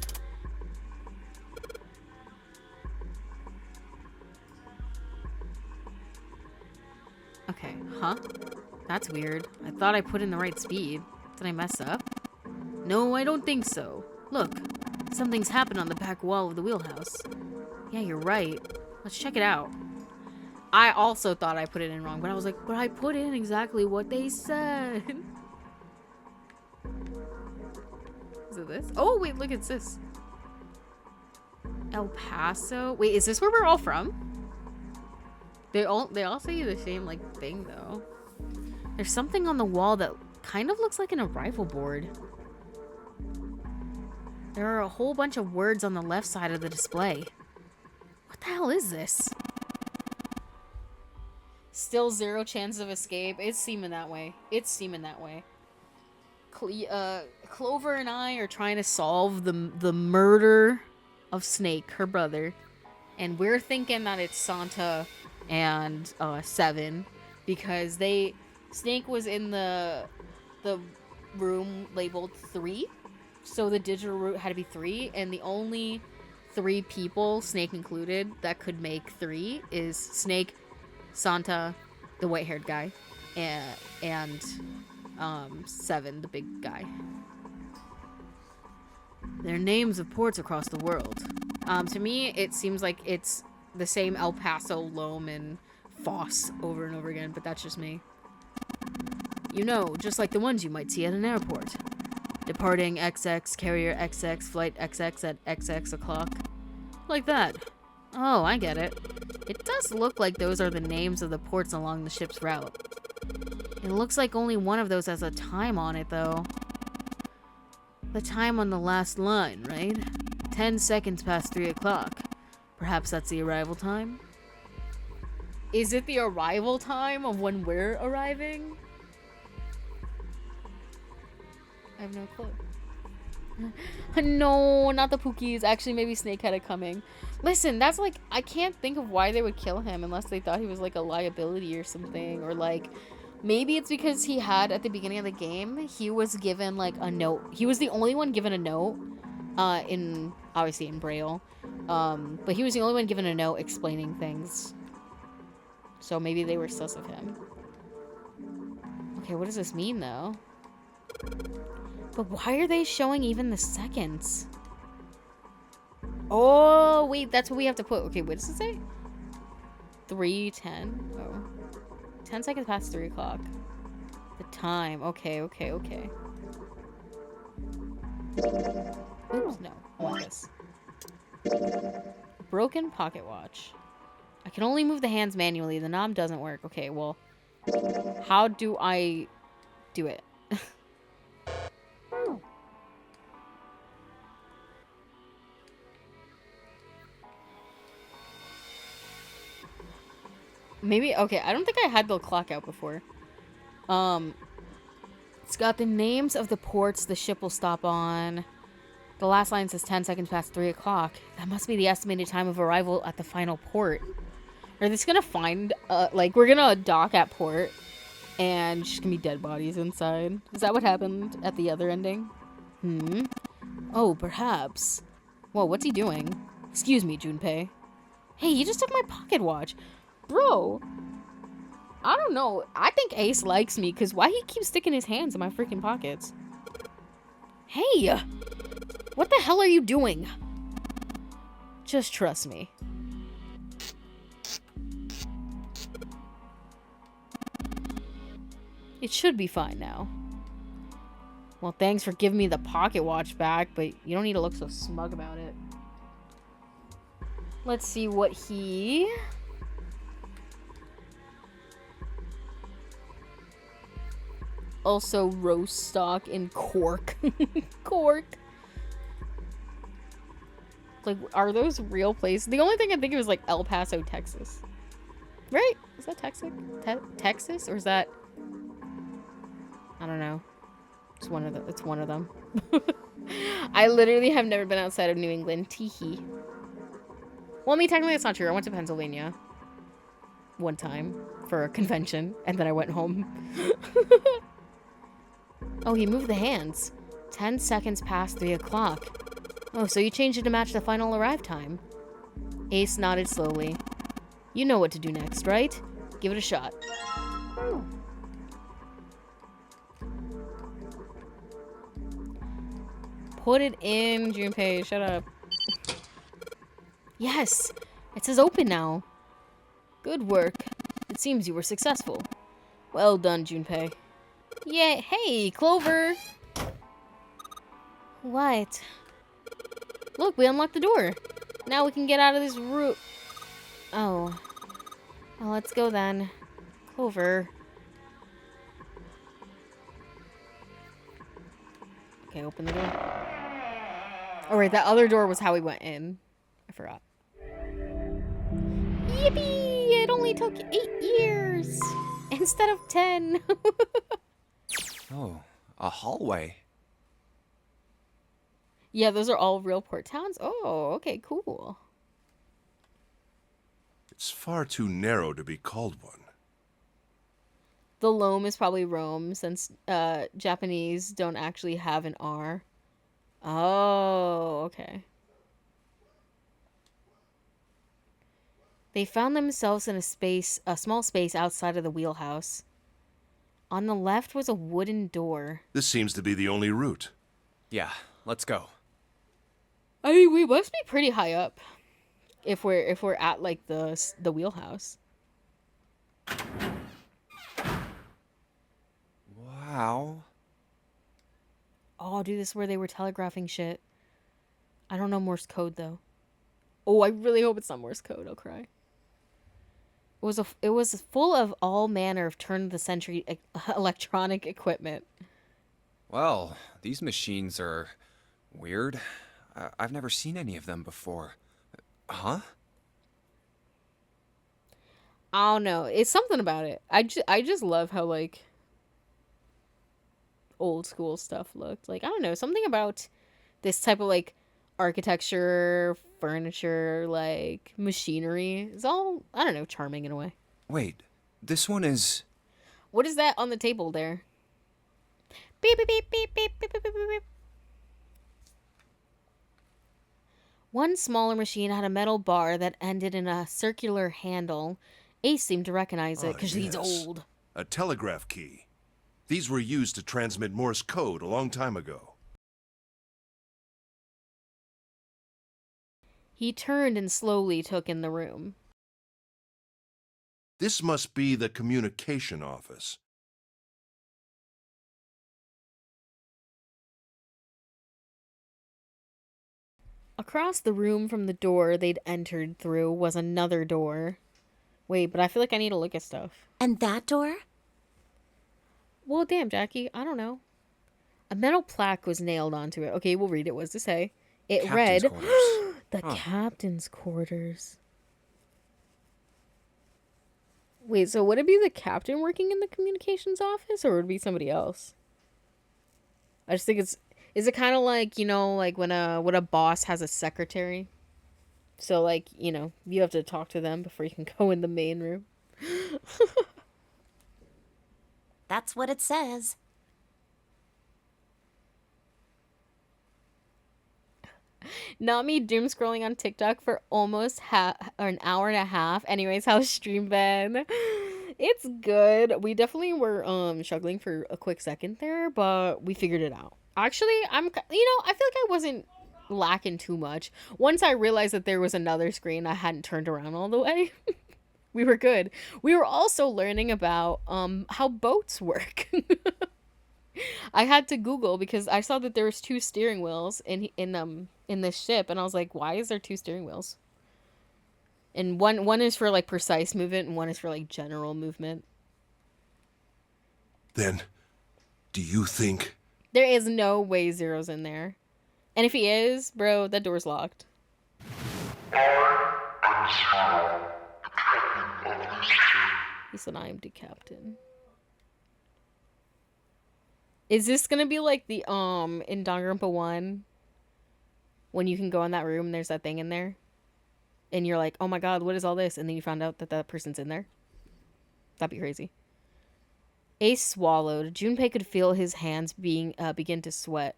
Okay, huh? That's weird. I thought I put in the right speed. Did I mess up? No, I don't think so. Look, something's happened on the back wall of the wheelhouse. Yeah, you're right. Let's check it out. I also thought I put it in wrong, but I was like, but I put in exactly what they said. Is it this? Oh, wait, look, it's this. El Paso. Wait, is this where we're all from? They all say the same, like, thing, though. There's something on the wall that kind of looks like an arrival board. There are a whole bunch of words on the left side of the display. What the hell is this? Still 0 chance of escape. It's seeming that way. It's seeming that way. Clover and I are trying to solve the murder of Snake, her brother. And we're thinking that it's Santa and 7 because Snake was in the room labeled 3. So the digital root had to be 3, and the only 3 people, Snake included, that could make 3 is Snake, Santa, the white-haired guy, and 7, the big guy. They're names of ports across the world. To me, it seems like it's the same El Paso, Lome, and Foss over and over again, but that's just me. You know, just like the ones you might see at an airport. Departing XX, carrier XX, flight XX at XX o'clock. Like that. Oh, I get it. It does look like those are the names of the ports along the ship's route. It looks like only one of those has a time on it, though. The time on the last line, right? 10 seconds past 3 o'clock. Perhaps that's the arrival time? Is it the arrival time of when we're arriving? I have no clue. No, not the Pookies. Actually, maybe Snake had it coming. Listen, that's like, I can't think of why they would kill him unless they thought he was like a liability or something. Or like, maybe it's because he had, at the beginning of the game, he was given like a note. He was the only one given a note, obviously in Braille. But he was the only one given a note explaining things. So maybe they were sus of him. Okay, what does this mean though? But why are they showing even the seconds? Oh, wait, that's what we have to put. Okay, what does it say? 3:10. Oh. 10 seconds past 3 o'clock. The time. Okay. Oops, no. I want this. Broken pocket watch. I can only move the hands manually. The knob doesn't work. Okay, well, how do I do it? Maybe, okay, I don't think I had the clock out before. It's got the names of the ports the ship will stop on. The last line says 10 seconds past 3 o'clock. That must be the estimated time of arrival at the final port. Are they just gonna find, like, we're gonna dock at port, and just gonna be dead bodies inside? Is that what happened at the other ending? Oh, perhaps. Whoa, what's he doing? Excuse me, Junpei. Hey, he just took my pocket watch. Bro, I don't know. I think Ace likes me, because why he keeps sticking his hands in my freaking pockets? Hey! What the hell are you doing? Just trust me. It should be fine now. Well, thanks for giving me the pocket watch back, but you don't need to look so smug about it. Let's see what he... Also, roast stock in Cork. Cork. Like, are those real places? The only thing I think of is, like, El Paso, Texas. Right? Is that Texas? Texas? Or is that... I don't know. It's one of them. I literally have never been outside of New England. Teehee. Well, I mean, technically that's not true. I went to Pennsylvania one time for a convention, and then I went home. Oh, he moved the hands. 10 seconds past 3 o'clock. Oh, so you changed it to match the final arrive time. Ace nodded slowly. You know what to do next, right? Give it a shot. Put it in, Junpei. Shut up. Yes! It says open now. Good work. It seems you were successful. Well done, Junpei. Yeah, hey, Clover! What? Look, we unlocked the door. Now we can get out of this room. Oh. Well, let's go then. Clover. Okay, open the door. Oh, right, that other door was how we went in. I forgot. Yippee! I don't only took 8 years instead of 10. Oh, a hallway. Yeah, those are all real port towns. Oh, okay, cool. It's far too narrow to be called one. The loam is probably Rome, since Japanese don't actually have an R. Oh, okay. They found themselves in a small space outside of the wheelhouse. On the left was a wooden door. This seems to be the only route. Yeah, let's go. I mean, we must be pretty high up if we're at like the wheelhouse. Wow. Oh, dude, this is where they were telegraphing shit. I don't know Morse code though. Oh, I really hope it's not Morse code. I'll cry. It was full of all manner of turn of the century electronic equipment. Well, these machines are weird. I've never seen any of them before. Huh? I don't know. It's something about it. I just love how like old school stuff looked. Like, I don't know, something about this type of like architecture, furniture, like machinery is all, I don't know, charming in a way. Wait, this one is... What is that on the table there? Beep beep beep beep beep beep beep beep beep. One smaller machine had a metal bar that ended in a circular handle. Ace seemed to recognize it because he's old. A telegraph key. These were used to transmit Morse code a long time ago. He turned and slowly took in the room. This must be the communication office. Across the room from the door they'd entered through was another door. Wait, but I feel like I need to look at stuff. And that door? Well, damn, Jackie, I don't know. A metal plaque was nailed onto it. Okay, we'll read it. What does it say? It Captain's read, quarters. the captain's quarters. Wait, so would it be the captain working in the communications office, or would it be somebody else? I just think it's... Is it kind of like, you know, like when a boss has a secretary? So, like, you know, you have to talk to them before you can go in the main room. That's what it says. Not me doom scrolling on TikTok for almost an hour and a half. Anyways, how's stream been? It's good. We definitely were struggling for a quick second there, but we figured it out. Actually, I feel like I wasn't lacking too much. Once I realized that there was another screen I hadn't turned around all the way, we were good. We were also learning about how boats work. I had to Google because I saw that there was 2 steering wheels in this ship, and I was like, why is there 2 steering wheels? And one is for like precise movement and one is for like general movement. Then, do you think... There is no way Zero's in there. And if he is, bro, that door's locked. He said, I am the captain. Is this gonna be like the, in Danganronpa 1? When you can go in that room and there's that thing in there? And you're like, oh my god, what is all this? And then you found out that that person's in there? That'd be crazy. Ace swallowed. Junpei could feel his hands begin to sweat.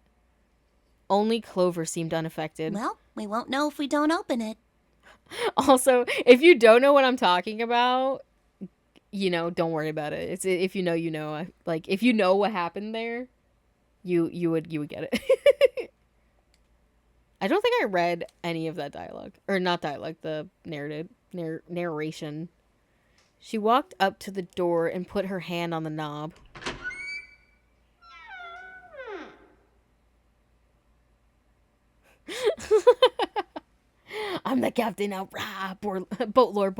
Only Clover seemed unaffected. Well, we won't know if we don't open it. Also, if you don't know what I'm talking about, you know, don't worry about it. It's if you know, you know. Like if you know what happened there, you would get it. I don't think I read any of that dialogue, or not dialogue, the narration. She walked up to the door and put her hand on the knob. I'm the captain now, boat lore.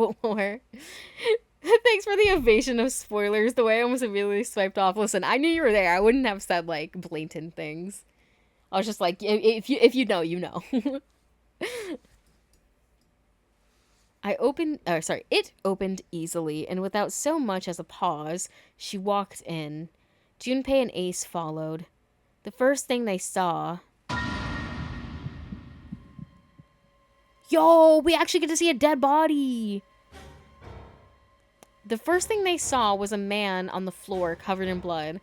Thanks for the evasion of spoilers. The way I almost immediately swiped off. Listen, I knew you were there. I wouldn't have said like blatant things. I was just like, if you know, you know. It opened easily, and without so much as a pause, she walked in. Junpei and Ace followed. The first thing they saw... Yo, we actually get to see a dead body! The first thing they saw was a man on the floor covered in blood.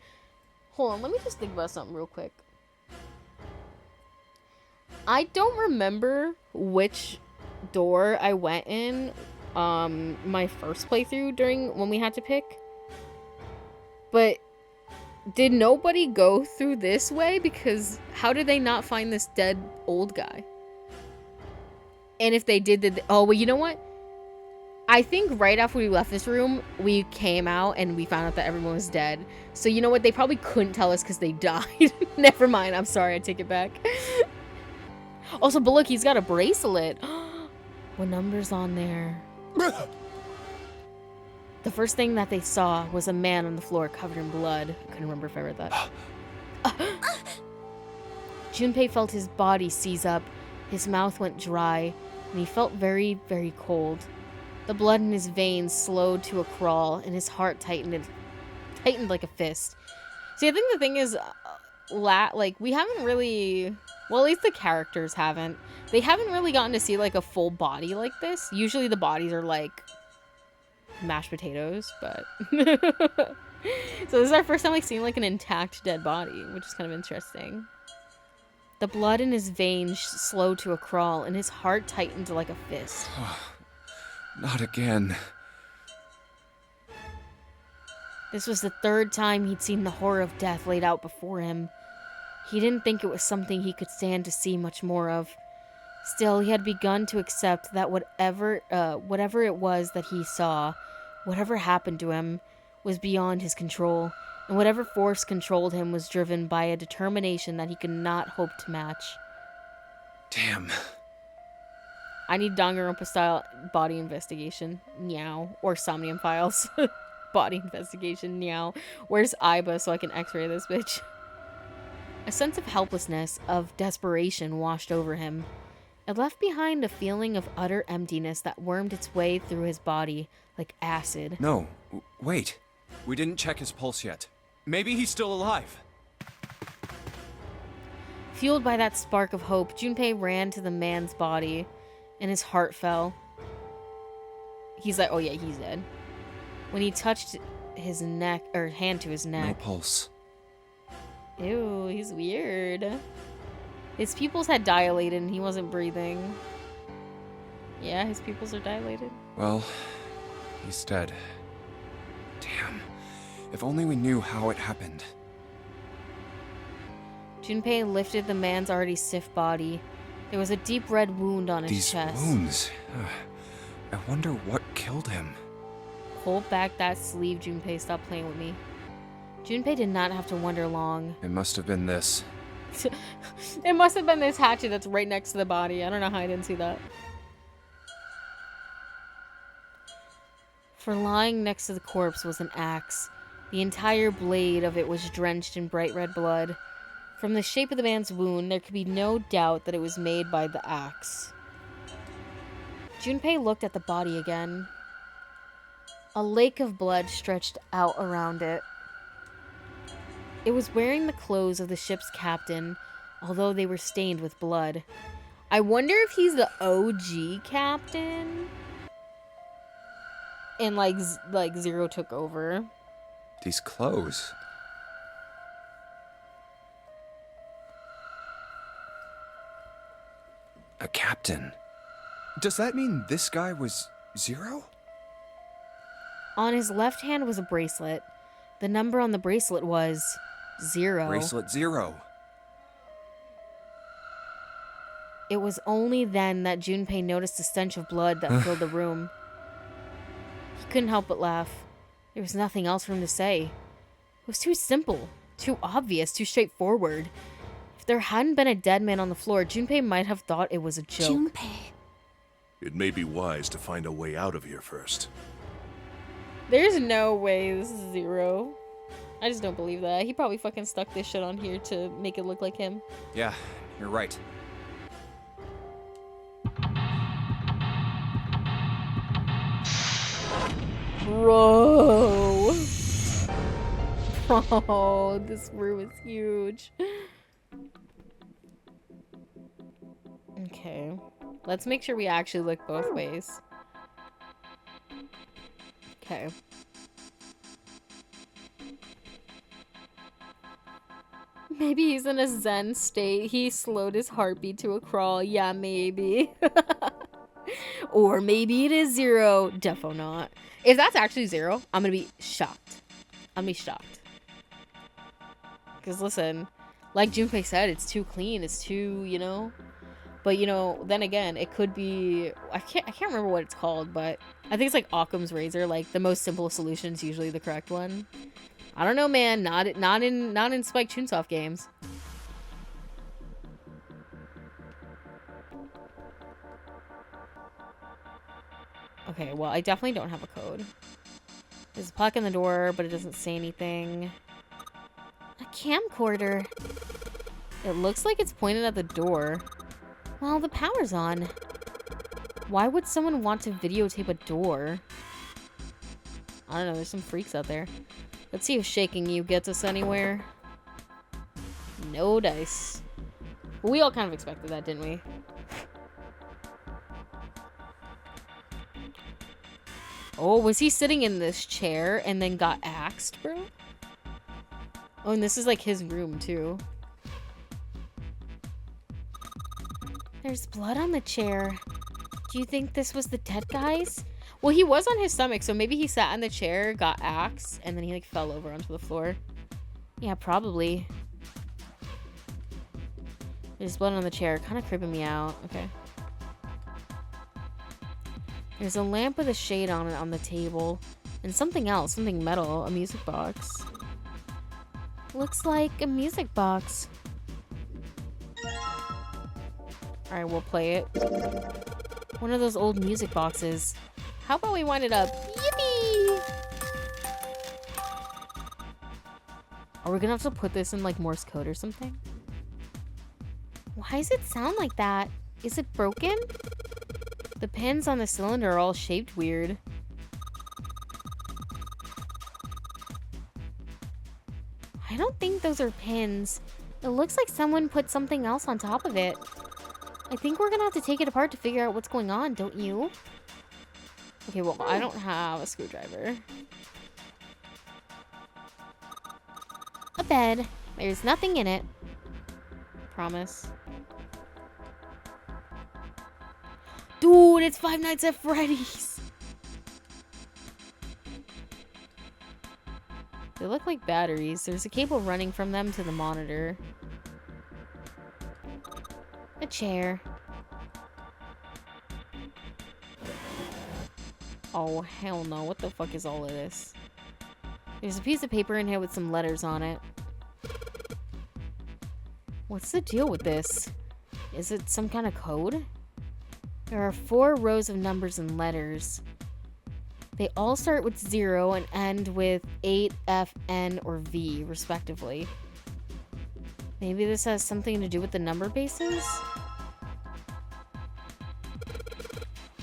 Hold on, let me just think about something real quick. I don't remember which door I went in my first playthrough during when we had to pick. But did nobody go through this way? Because how did they not find this dead old guy? And if they did, oh, well, you know what? I think right after we left this room, we came out and we found out that everyone was dead. So you know what? They probably couldn't tell us because they died. Never mind. I'm sorry. I take it back. Also, but look, he's got a bracelet. What number's on there? The first thing that they saw was a man on the floor covered in blood. I couldn't remember if I read that. Junpei felt his body seize up. His mouth went dry, and he felt very, very cold. The blood in his veins slowed to a crawl, and his heart tightened like a fist. See, I think the thing is, like, we haven't really... Well, at least the characters haven't. They haven't really gotten to see, like, a full body like this. Usually the bodies are, like, mashed potatoes, but... So this is our first time, like, seeing, like, an intact dead body, which is kind of interesting. The blood in his veins slowed to a crawl, and his heart tightened like a fist. Not again. This was the third time he'd seen the horror of death laid out before him. He didn't think it was something he could stand to see much more of. Still, he had begun to accept that whatever it was that he saw, whatever happened to him, was beyond his control, and whatever force controlled him was driven by a determination that he could not hope to match. Damn. I need Danganronpa style body investigation, meow, or Somnium Files body investigation, meow. Where's Iba so I can x-ray this bitch? A sense of helplessness, of desperation washed over him. It left behind a feeling of utter emptiness that wormed its way through his body like acid. No, wait. We didn't check his pulse yet. Maybe he's still alive. Fueled by that spark of hope, Junpei ran to the man's body, and his heart fell. He's like, oh yeah, he's dead. When he touched his neck, or hand to his neck. No pulse. Ew, he's weird. His pupils had dilated and he wasn't breathing. Yeah, his pupils are dilated. Well, he's dead. Damn. If only we knew how it happened. Junpei lifted the man's already stiff body. There was a deep red wound on his chest. These wounds. I wonder what killed him. Pull back that sleeve, Junpei. Stop playing with me. Junpei did not have to wonder long. It must have been this. It must have been this hatchet that's right next to the body. I don't know how I didn't see that. For lying next to the corpse was an axe. The entire blade of it was drenched in bright red blood. From the shape of the man's wound, there could be no doubt that it was made by the axe. Junpei looked at the body again. A lake of blood stretched out around it. It was wearing the clothes of the ship's captain, although they were stained with blood. I wonder if he's the OG captain? And like Zero took over. These clothes. A captain. Does that mean this guy was Zero? On his left hand was a bracelet. The number on the bracelet was 0. Bracelet 0. It was only then that Junpei noticed the stench of blood that filled the room. He couldn't help but laugh. There was nothing else for him to say. It was too simple, too obvious, too straightforward. If there hadn't been a dead man on the floor, Junpei might have thought it was a joke. Junpei. It may be wise to find a way out of here first. There's no way this is 0. I just don't believe that. He probably fucking stuck this shit on here to make it look like him. Yeah, you're right. Bro. Bro, this room is huge. Okay. Let's make sure we actually look both ways. Okay. Maybe he's in a zen state. He slowed his heartbeat to a crawl. Yeah, maybe. Or maybe it is 0. Defo not. If that's actually 0, I'm gonna be shocked. I'm gonna be shocked. Because listen, like Junpei said, it's too clean. It's too, you know. But you know, then again, it could be. I can't remember what it's called, but I think it's like Occam's razor. Like the most simple solution is usually the correct one. I don't know, man. Not in Spike Chunsoft games. Okay, well, I definitely don't have a code. There's a plaque on the door, but it doesn't say anything. A camcorder. It looks like it's pointed at the door. Well, the power's on. Why would someone want to videotape a door? I don't know, there's some freaks out there. Let's see if shaking you gets us anywhere. No dice. We all kind of expected that, didn't we? Oh, was he sitting in this chair and then got axed, bro? Oh, and this is like his room, too. There's blood on the chair. Do you think this was the dead guys? Well, he was on his stomach, so maybe he sat in the chair, got axed, and then he like fell over onto the floor. Yeah, probably. There's blood on the chair, kind of creeping me out. Okay. There's a lamp with a shade on it on the table. And something else, something metal, a music box. Looks like a music box. Alright, we'll play it. One of those old music boxes. How about we wind it up? Yippee! Are we gonna have to put this in like Morse code or something? Why does it sound like that? Is it broken? The pins on the cylinder are all shaped weird. I don't think those are pins. It looks like someone put something else on top of it. I think we're gonna have to take it apart to figure out what's going on, don't you? Okay, well, I don't have a screwdriver. A bed. There's nothing in it. Promise. Dude, it's Five Nights at Freddy's. They look like batteries. There's a cable running from them to the monitor. A chair. Oh, hell no. What the fuck is all of this? There's a piece of paper in here with some letters on it. What's the deal with this? Is it some kind of code? There are 4 rows of numbers and letters. They all start with 0 and end with 8, F, N, or V, respectively. Maybe this has something to do with the number bases?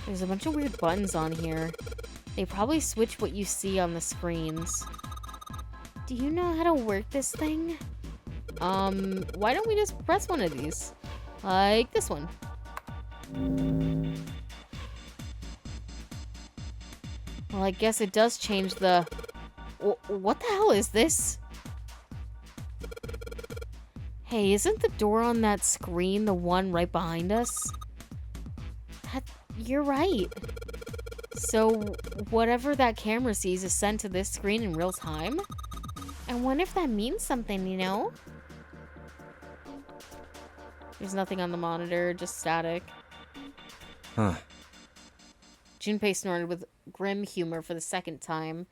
There's a bunch of weird buttons on here. They probably switch what you see on the screens. Do you know how to work this thing? Why don't we just press one of these? Like this one. Well, I guess it does change the... What the hell is this? Hey, isn't the door on that screen the one right behind us? You're right. So, whatever that camera sees is sent to this screen in real time? I wonder if that means something, you know? There's nothing on the monitor, just static. Huh. Junpei snorted with grim humor for the second time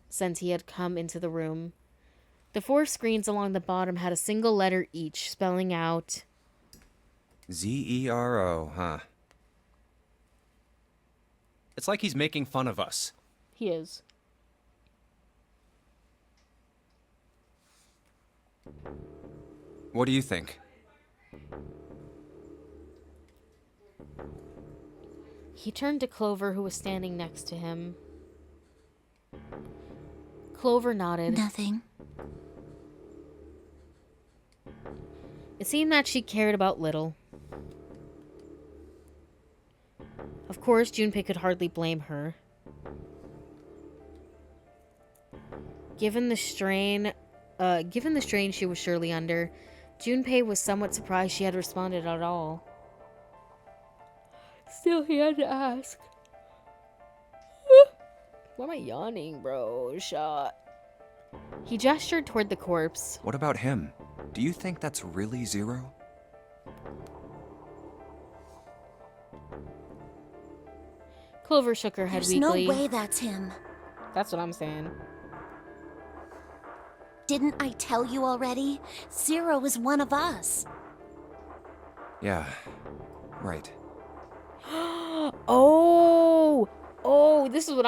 since he had come into the room. The 4 screens along the bottom had a single letter each, spelling out... Z-E-R-O, huh? It's like he's making fun of us. He is. What do you think? He turned to Clover, who was standing next to him. Clover nodded. Nothing. It seemed that she cared about little. Of course, Junpei could hardly blame her. Given the strain she was surely under, Junpei was somewhat surprised she had responded at all. Still, he had to ask. Why am I yawning, bro? Shot. He gestured toward the corpse. What about him? Do you think that's really Zero? Clover shook her head There's weakly. no way that's him. That's what I'm saying. Didn't I tell you already? Zero is one of us. Yeah, right. Oh, this is what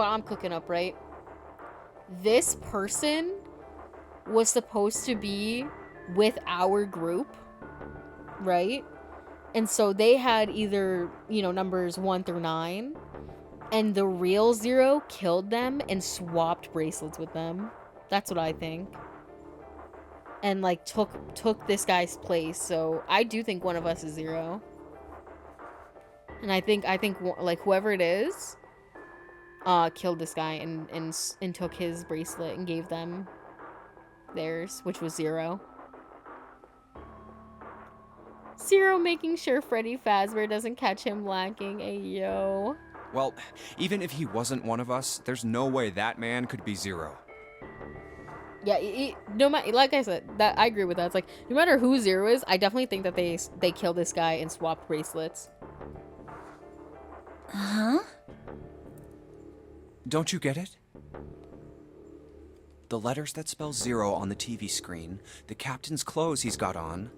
I'm cooking up, right? This person was supposed to be with our group, right? And so they had either, numbers 1 through 9, and the real Zero killed them and swapped bracelets with them. That's what I think. And like took this guy's place. So I do think one of us is Zero. And I think like whoever it is killed this guy and took his bracelet and gave them theirs, which was Zero. Zero making sure Freddy Fazbear doesn't catch him lacking. Ayo. Well, even if he wasn't one of us, there's no way that man could be Zero. Yeah, no matter, like I said, that I agree with that. It's like no matter who Zero is, I definitely think that they killed this guy and swapped bracelets. Huh? Don't you get it? The letters that spell Zero on the TV screen, the captain's clothes he's got on,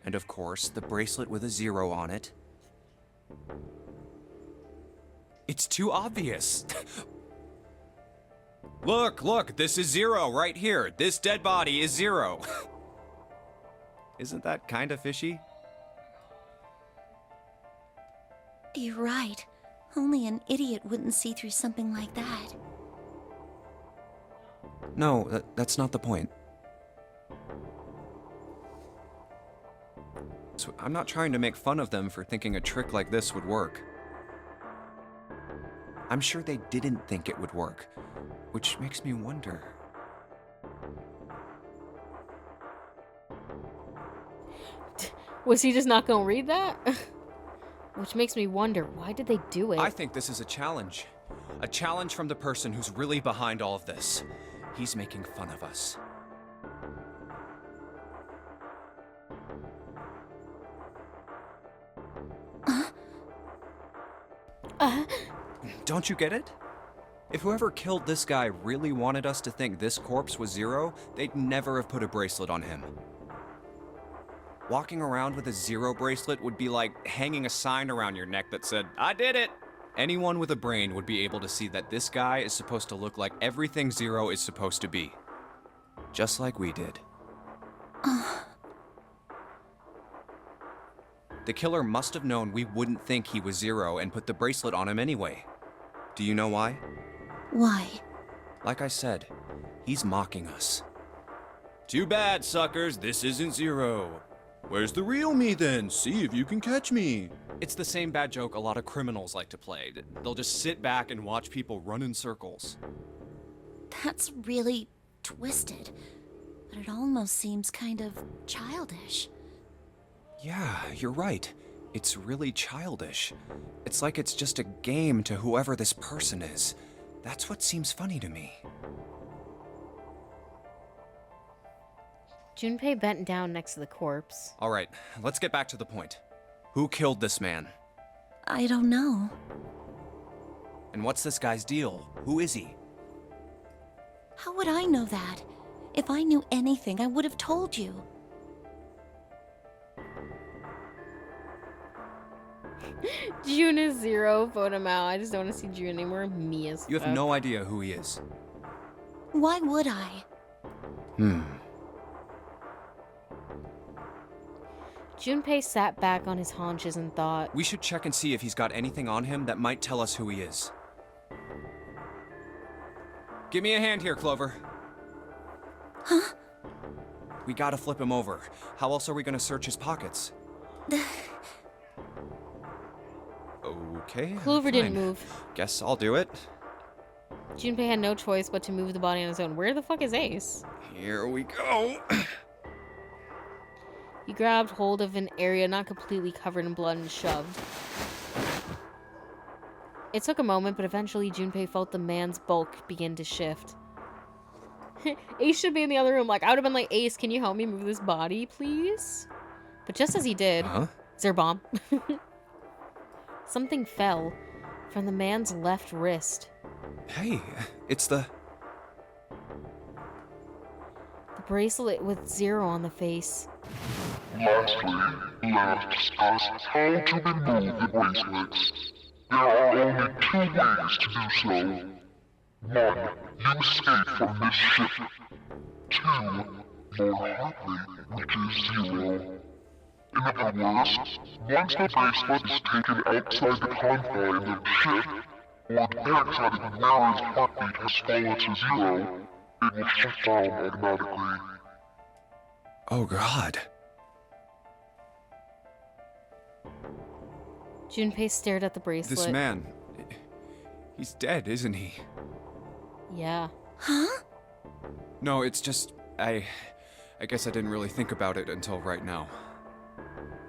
and of course, the bracelet with a 0 on it. It's too obvious. Look, this is Zero right here. This dead body is Zero. Isn't that kind of fishy? You're right. Only an idiot wouldn't see through something like that. No, that's not the point. So I'm not trying to make fun of them for thinking a trick like this would work. I'm sure they didn't think it would work, which makes me wonder. Was he just not gonna read that? Which makes me wonder, why did they do it? I think this is a challenge. A challenge from the person who's really behind all of this. He's making fun of us. Don't you get it? If whoever killed this guy really wanted us to think this corpse was Zero, they'd never have put a bracelet on him. Walking around with a 0 bracelet would be like hanging a sign around your neck that said, "I did it!" Anyone with a brain would be able to see that this guy is supposed to look like everything Zero is supposed to be. Just like we did. The killer must have known we wouldn't think he was Zero and put the bracelet on him anyway. Do you know why? Why? Like I said, he's mocking us. Too bad, suckers, this isn't Zero. Where's the real me then? See if you can catch me. It's the same bad joke a lot of criminals like to play. They'll just sit back and watch people run in circles. That's really twisted. But it almost seems kind of childish. Yeah, you're right. It's really childish. It's like it's just a game to whoever this person is. That's what seems funny to me. Junpei bent down next to the corpse. All right, let's get back to the point. Who killed this man? I don't know. And what's this guy's deal? Who is he? How would I know that? If I knew anything, I would have told you. June is 0. Vote him out. I just don't want to see June anymore. Me as You have fuck. no idea who he is. Why would I? Junpei sat back on his haunches and thought. We should check and see if he's got anything on him that might tell us who he is. Give me a hand here, Clover. Huh? We gotta flip him over. How else are we gonna search his pockets? Okay. Clover didn't fine. move. Guess I'll do it. Junpei had no choice but to move the body on his own. Where the fuck is Ace? Here we go. He grabbed hold of an area not completely covered in blood and shoved. It took a moment, but eventually Junpei felt the man's bulk begin to shift. Ace should be in the other room. Like, I would have been like, Ace, can you help me move this body, please? But just as he did, Huh? is there a bomb? Something fell from the man's left wrist. Hey, it's the... The bracelet with 0 on the face. Lastly, let us discuss how to remove the bracelets. There are only 2 ways to do so. 1. You escape from this ship. 2. Your heart rate, which is 0. In other words, once the bracelet is taken outside the confines of the ship, or the paraxatic wearer's heartbeat has fallen to 0, it will shut down automatically. Oh, God. Junpei stared at the bracelet. This man... He's dead, isn't he? Yeah. Huh? No, it's just... I guess I didn't really think about it until right now.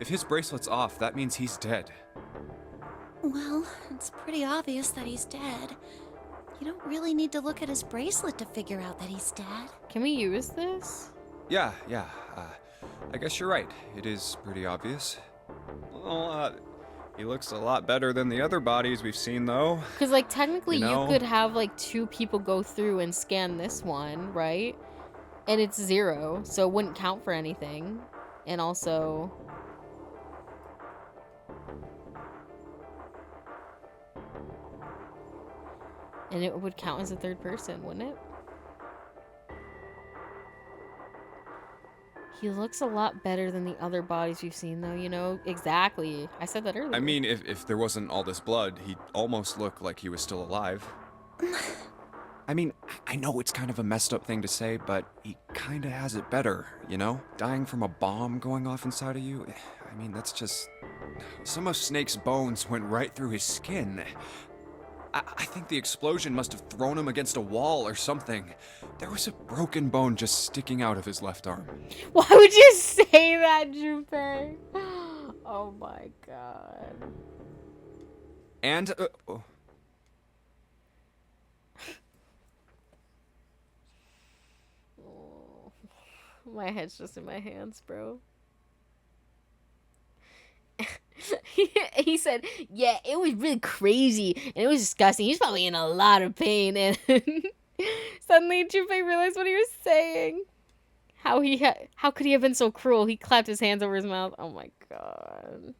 If his bracelet's off, that means he's dead. Well, it's pretty obvious that he's dead. You don't really need to look at his bracelet to figure out that he's dead. Can we use this? Yeah. I guess you're right. It is pretty obvious. Well, he looks a lot better than the other bodies we've seen, though. Because, like, technically You know? you could have, like, 2 people go through and scan this one, right? And it's 0, so it wouldn't count for anything. And also... And it would count as a 3rd person, wouldn't it? He looks a lot better than the other bodies we've seen, though, you know? Exactly. I said that earlier. I mean, if there wasn't all this blood, he'd almost look like he was still alive. I mean, I know it's kind of a messed up thing to say, but he kinda has it better, you know? Dying from a bomb going off inside of you, I mean, that's just... Some of Snake's bones went right through his skin. I think the explosion must have thrown him against a wall or something. There was a broken bone just sticking out of his left arm. Why would you say that, Junpei? Oh my god. And, Oh, my head's just in my hands, bro. He said, yeah, it was really crazy and it was disgusting. He's probably in a lot of pain. And suddenly Junpei realized what he was saying. How could he have been so cruel? He clapped his hands over his mouth. Oh my god.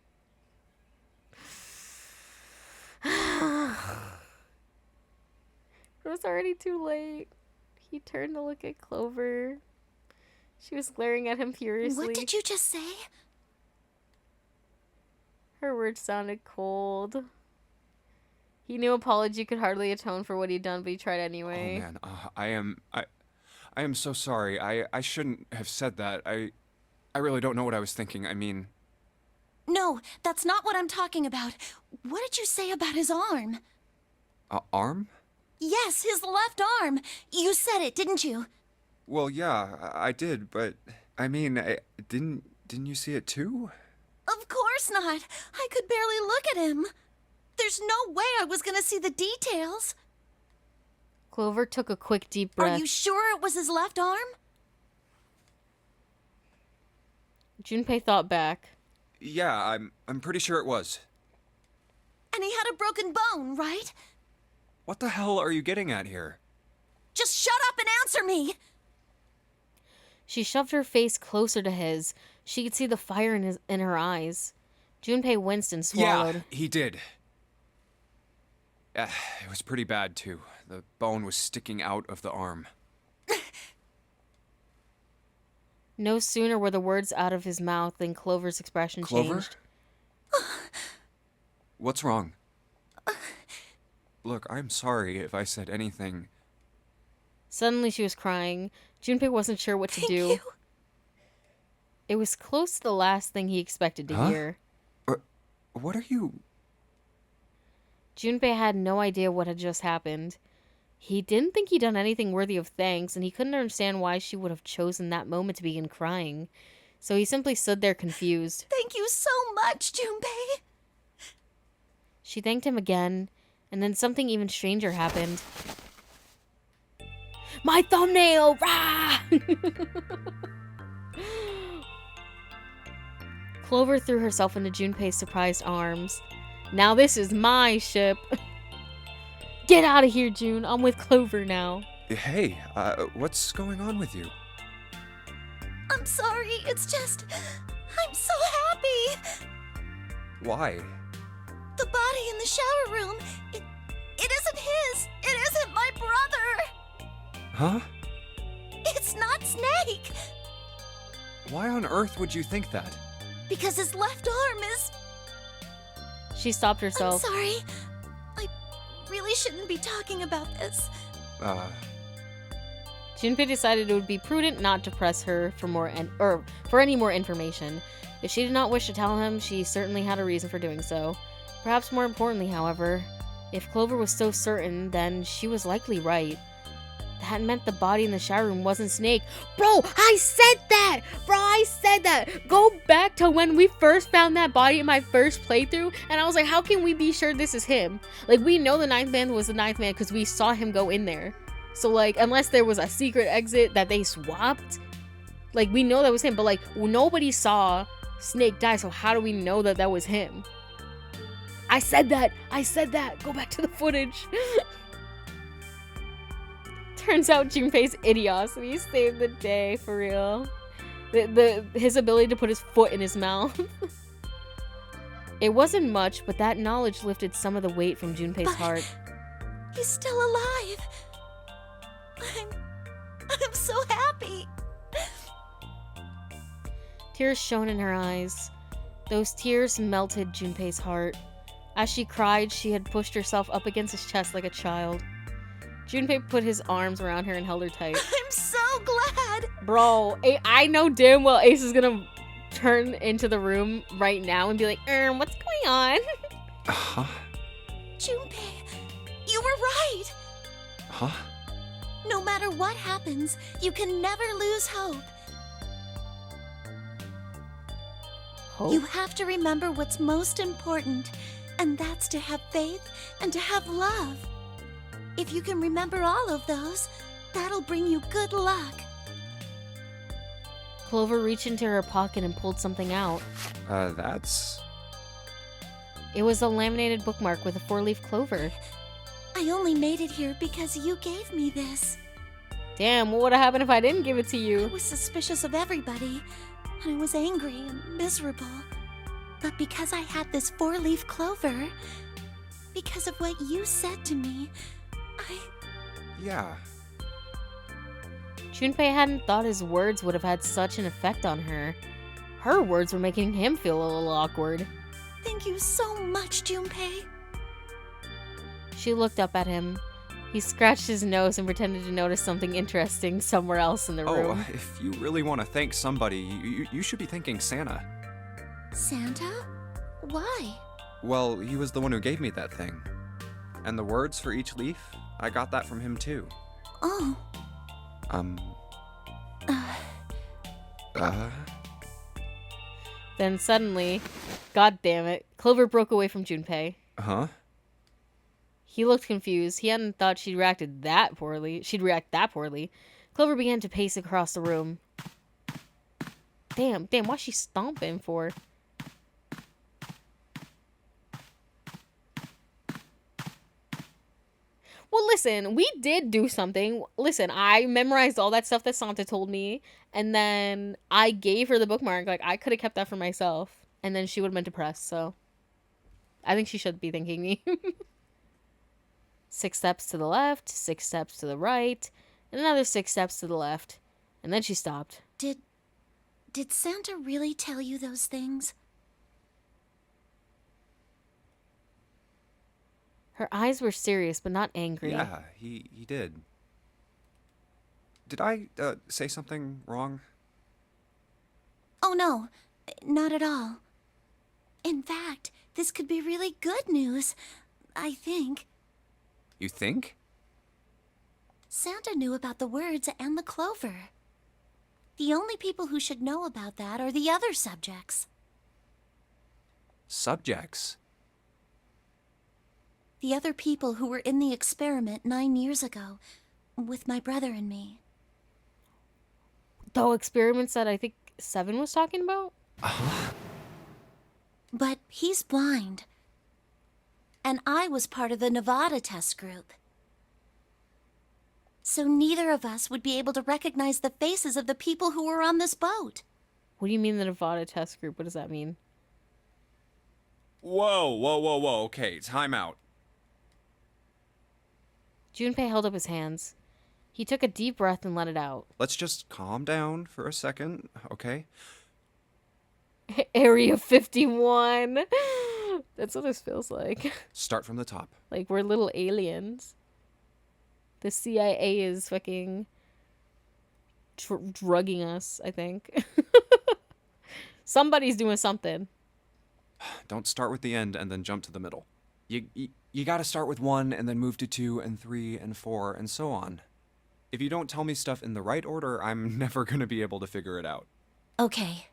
It was already too late. He turned to look at Clover. She was glaring at him furiously. What did you just say? Her words sounded cold. He knew apology could hardly atone for what he'd done, but he tried anyway. Oh man, I am so sorry. I shouldn't have said that. I really don't know what I was thinking. I mean... No, that's not what I'm talking about. What did you say about his arm? Arm? Yes, his left arm. You said it, didn't you? Well, yeah, I did, but... I mean, didn't you see it too? Of course not. I could barely look at him. There's no way I was gonna see the details. Clover took a quick, deep breath. Are you sure it was his left arm? Junpei thought back. Yeah, I'm pretty sure it was. And he had a broken bone, right? What the hell are you getting at here? Just shut up and answer me! She shoved her face closer to his. She could see the fire in her eyes. Junpei winced and swallowed. Yeah, he did. It was pretty bad, too. The bone was sticking out of the arm. No sooner were the words out of his mouth than Clover's expression Clover? changed. What's wrong? Look, I'm sorry if I said anything... Suddenly she was crying. Junpei wasn't sure what to Thank do. you. It was close to the last thing he expected to Huh? hear. What are you... Junpei had no idea what had just happened. He didn't think he'd done anything worthy of thanks, and he couldn't understand why she would have chosen that moment to begin crying. So he simply stood there confused. Thank you so much, Junpei. She thanked him again, and then something even stranger happened. My thumbnail! Rah! Clover threw herself into Junpei's surprised arms. Now this is my ship. Get out of here, June. I'm with Clover now. Hey, what's going on with you? I'm sorry, it's just... I'm so happy. Why? The body in the shower room, it isn't his. It isn't my brother. Huh? It's not Snake. Why on earth would you think that? Because his left arm is... She stopped I'm herself. sorry. I really shouldn't be talking about this. Junpei decided it would be prudent not to press her for any more information. If she did not wish to tell him, she certainly had a reason for doing so. Perhaps more importantly, however, if Clover was so certain, then she was likely right. That meant the body in the shower room wasn't Snake. Bro, I said that! Bro, I said that! Go back to when we first found that body in my first playthrough, and I was like, how can we be sure this is him? Like, we know the ninth man was the ninth man because we saw him go in there. So, like, unless there was a secret exit that they swapped, like, we know that was him. But, like, nobody saw Snake die, so how do we know that that was him? I said that! I said that! Go back to the footage! Turns out Junpei's idiocity saved the day, for real. His ability to put his foot in his mouth. It wasn't much, but that knowledge lifted some of the weight from Junpei's heart. He's still alive. I'm so happy. Tears shone in her eyes. Those tears melted Junpei's heart. As she cried, she had pushed herself up against his chest like a child. Junpei put his arms around her and held her tight. I'm so glad. Bro, I know damn well Ace is gonna turn into the room right now and be like, what's going on? Huh? Junpei, you were right. Huh? No matter what happens, you can never lose hope. Hope? You have to remember what's most important, and that's to have faith and to have love. If you can remember all of those, that'll bring you good luck. Clover reached into her pocket and pulled something out. That's... It was a laminated bookmark with a 4-leaf clover. I only made it here because you gave me this. Damn, what would have happened if I didn't give it to I you? was suspicious of everybody, and I was angry and miserable. But because I had this 4-leaf clover, because of what you said to me, Yeah. Junpei hadn't thought his words would have had such an effect on her. Her words were making him feel a little awkward. Thank you so much, Junpei. She looked up at him. He scratched his nose and pretended to notice something interesting somewhere else in the room. If you really want to thank somebody, you should be thanking Santa. Santa? Why? Well, he was the one who gave me that thing. And the words for each leaf, I got that from him too. Oh. Then suddenly, god damn it, Clover broke away from Junpei. Huh? He looked confused. He hadn't thought she'd react that poorly. Clover began to pace across the room. Damn, what's she stomping for? Well, listen, we did do something. Listen, I memorized all that stuff that Santa told me, and then I gave her the bookmark. Like, I could have kept that for myself, and then she would have been depressed, so I think she should be thanking me. 6 steps to the left, 6 steps to the right, and another 6 steps to the left. And then she stopped. Did Santa really tell you those things? Her eyes were serious, but not angry. Yeah, he did. Did I say something wrong? Oh no, not at all. In fact, this could be really good news, I think. You think? Santa knew about the words and the clover. The only people who should know about that are the other subjects. Subjects? The other people who were in the experiment 9 years ago, with my brother and me. The experiments that I think Seven was talking about? But he's blind. And I was part of the Nevada test group. So neither of us would be able to recognize the faces of the people who were on this boat. What do you mean the Nevada test group? What does that mean? Whoa. Okay, time out. Junpei held up his hands. He took a deep breath and let it out. Let's just calm down for a second, okay? Area 51. That's what this feels like. Start from the top. Like we're little aliens. The CIA is fucking drugging us, I think. Somebody's doing something. Don't start with the end and then jump to the middle. You gotta start with 1 and then move to 2 and 3 and 4 and so on. If you don't tell me stuff in the right order, I'm never gonna be able to figure it out. Okay.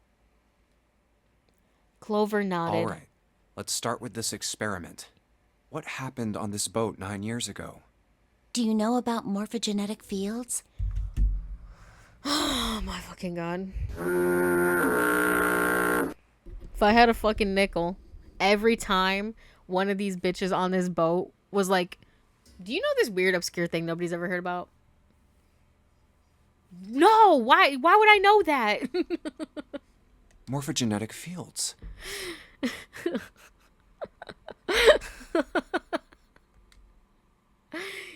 Clover nodded. All right, let's start with this experiment. What happened on this boat 9 years ago? Do you know about morphogenetic fields? Oh my fucking god. If I had a fucking nickel, every time one of these bitches on this boat was like, do you know this weird obscure thing nobody's ever heard about? No, why would I know that? Morphogenetic fields.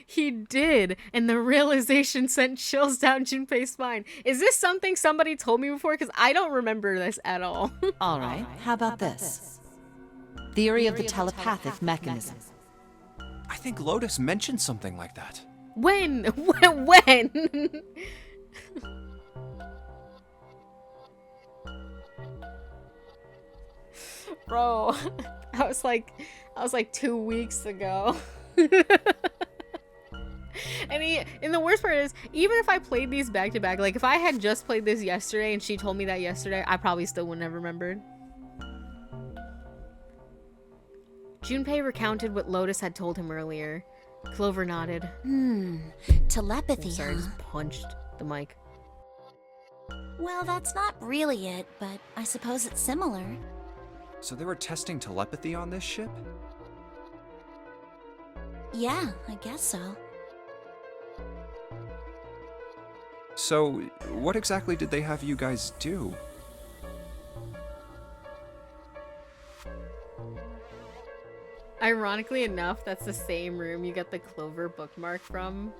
He did, and the realization sent chills down Junpei's spine. Is this something somebody told me before? Because I don't remember this at all. All right, how about this? Theory of the telepathic mechanism. I think Lotus mentioned something like that. When? When? Bro, I was like 2 weeks ago. And the worst part is, even if I played these back to back, like if I had just played this yesterday and she told me that yesterday, I probably still wouldn't have remembered. Junpei recounted what Lotus had told him earlier. Clover nodded. Telepathy, Sorry, I huh? just punched the mic. Well, that's not really it, but I suppose it's similar. So they were testing telepathy on this ship? Yeah, I guess so. So, what exactly did they have you guys do? Ironically enough, that's the same room you get the Clover bookmark from.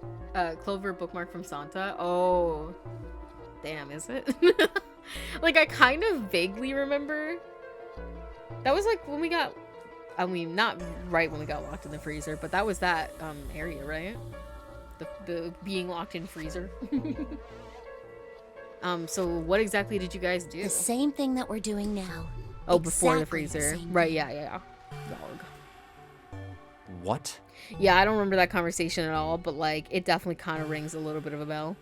Clover bookmark from Santa. Oh. Damn, is it? Like, I kind of vaguely remember. That was like when we got... I mean, not right when we got locked in the freezer, but that was that area, right? The being locked in freezer. So what exactly did you guys do? The same thing that we're doing now. Oh, before the Exactly the freezer. same Right, thing. yeah. Dog. What? Yeah, I don't remember that conversation at all, but like, it definitely kind of rings a little bit of a bell.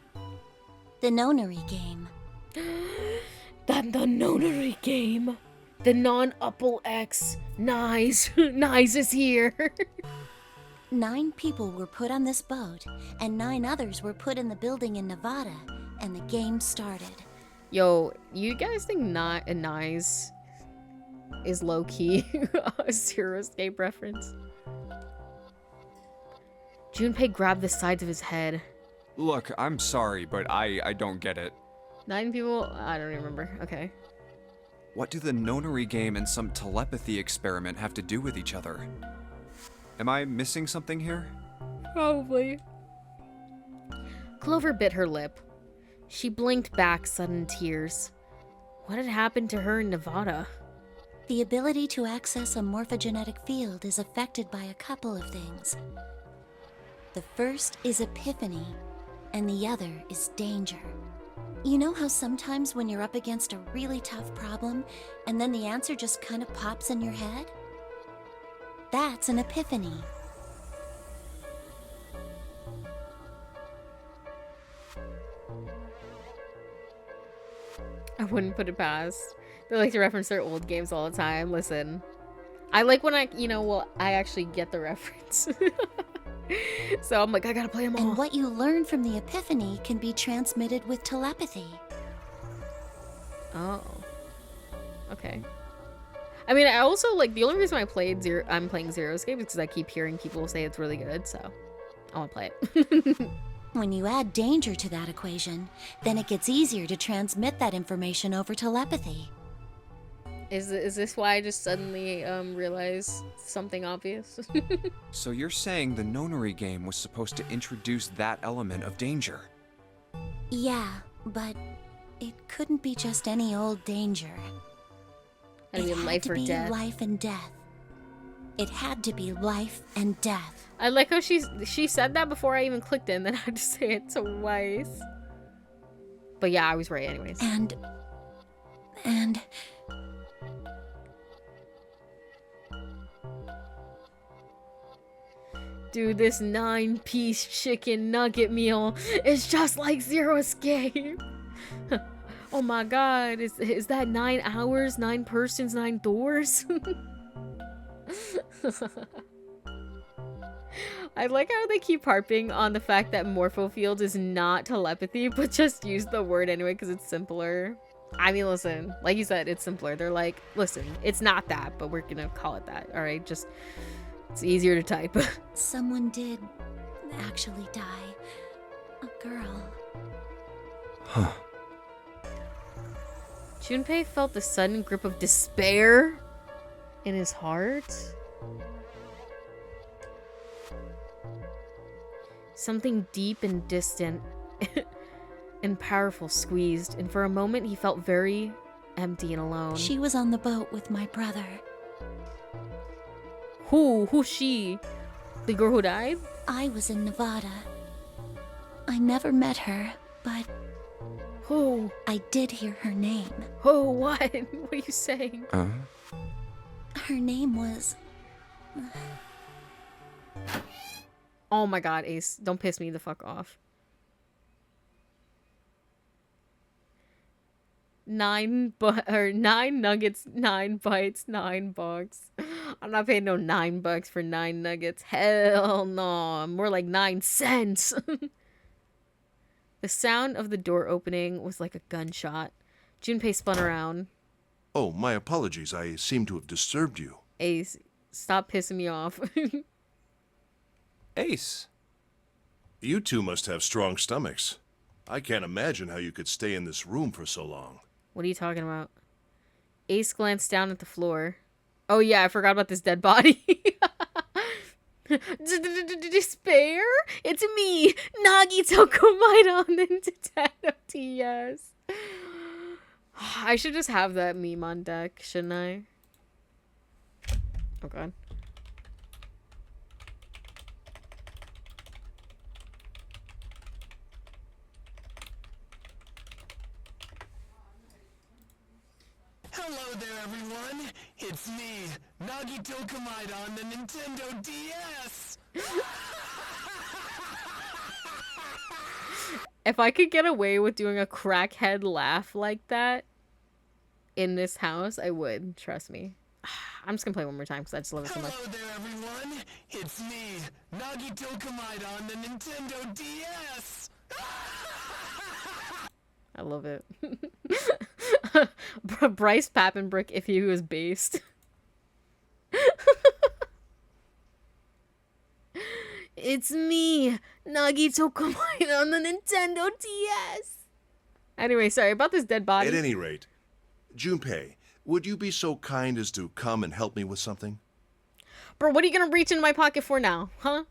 The nonary game. The nonary game. The non-Upple X. Nice. Nice is here. 9 people were put on this boat, and 9 others were put in the building in Nevada, and the game started. Yo, you guys think not a nice is low-key a Zero Escape reference? Junpei grabbed the sides of his head. Look, I'm sorry, but I don't get it. 9 people? I don't remember. Okay. What do the nonary game and some telepathy experiment have to do with each other? Am I missing something here? Probably. Clover bit her lip. She blinked back sudden tears. What had happened to her in Nevada? The ability to access a morphogenetic field is affected by a couple of things. The first is epiphany, and the other is danger. You know how sometimes when you're up against a really tough problem, and then the answer just kind of pops in your head? That's an epiphany. I wouldn't put it past. They like to reference their old games all the time. Listen, I like when I actually get the reference. So I'm like, I gotta play them all. And what you learn from the epiphany can be transmitted with telepathy. Oh. Okay. I mean, I also, like, the only reason I'm playing Zero's game is because I keep hearing people say it's really good, so I want to play it. When you add danger to that equation, then it gets easier to transmit that information over telepathy. Is this why I just suddenly realized something obvious? So you're saying the nonary game was supposed to introduce that element of danger? Yeah, but it couldn't be just any old danger. I mean, It had life to or be death. life and death. It had to be life and death. I like how she said that before I even clicked it, and then I had to say it twice. But yeah, I was right anyways. And Dude, this 9-piece chicken nugget meal is just like Zero Escape. Oh my god, is that 9 hours, 9 persons, 9 doors? I like how they keep harping on the fact that Morphofield is not telepathy, but just use the word anyway because it's simpler. I mean, listen, like you said, it's simpler. They're like, listen, it's not that, but we're gonna call it that, alright? Just, it's easier to type. someone did actually die. A girl. Huh. Junpei felt the sudden grip of despair in his heart. Something deep and distant and powerful squeezed, and for a moment he felt very empty and alone. She was on the boat with my brother. Who's she? The girl who died? I was in Nevada. I never met her, but Who? I did hear her name. Who? What? What are you saying? Her name was... Oh my god, Ace. Don't piss me the fuck off. 9 nuggets, 9 bites, $9. I'm not paying no $9 for 9 nuggets. Hell no. More like 9 cents. The sound of the door opening was like a gunshot. Junpei spun around. Oh, my apologies. I seem to have disturbed you. Ace, stop pissing me off. Ace. You two must have strong stomachs. I can't imagine how you could stay in this room for so long. What are you talking about? Ace glanced down at the floor. Oh yeah, I forgot about this dead body. Despair? It's me, Nagito Komaidon Nintendo DS. I should just have that meme on deck, shouldn't I? Oh god. Hello there, everyone. It's me, Nagito Komaida on the Nintendo DS. If I could get away with doing a crackhead laugh like that in this house, I would. Trust me. I'm just gonna play one more time because I just love it so much. Hello there, everyone. It's me, Nagito Komaida on the Nintendo DS. I love it. Bryce Pappenbrick if he was based. It's me, Nagito Komaida on the Nintendo DS. Anyway, sorry about this dead body. At any rate, Junpei, would you be so kind as to come and help me with something? Bro, what are you gonna reach into my pocket for now, huh?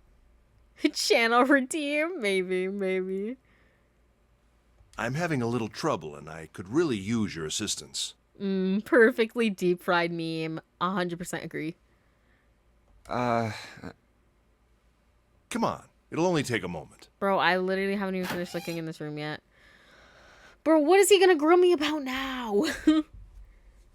Channel redeem? Maybe. I'm having a little trouble, and I could really use your assistance. Perfectly deep fried meme. 100% agree. Come on, It'll only take a moment. Bro, I literally haven't even finished looking in this room yet. Bro, what is he gonna grill me about now?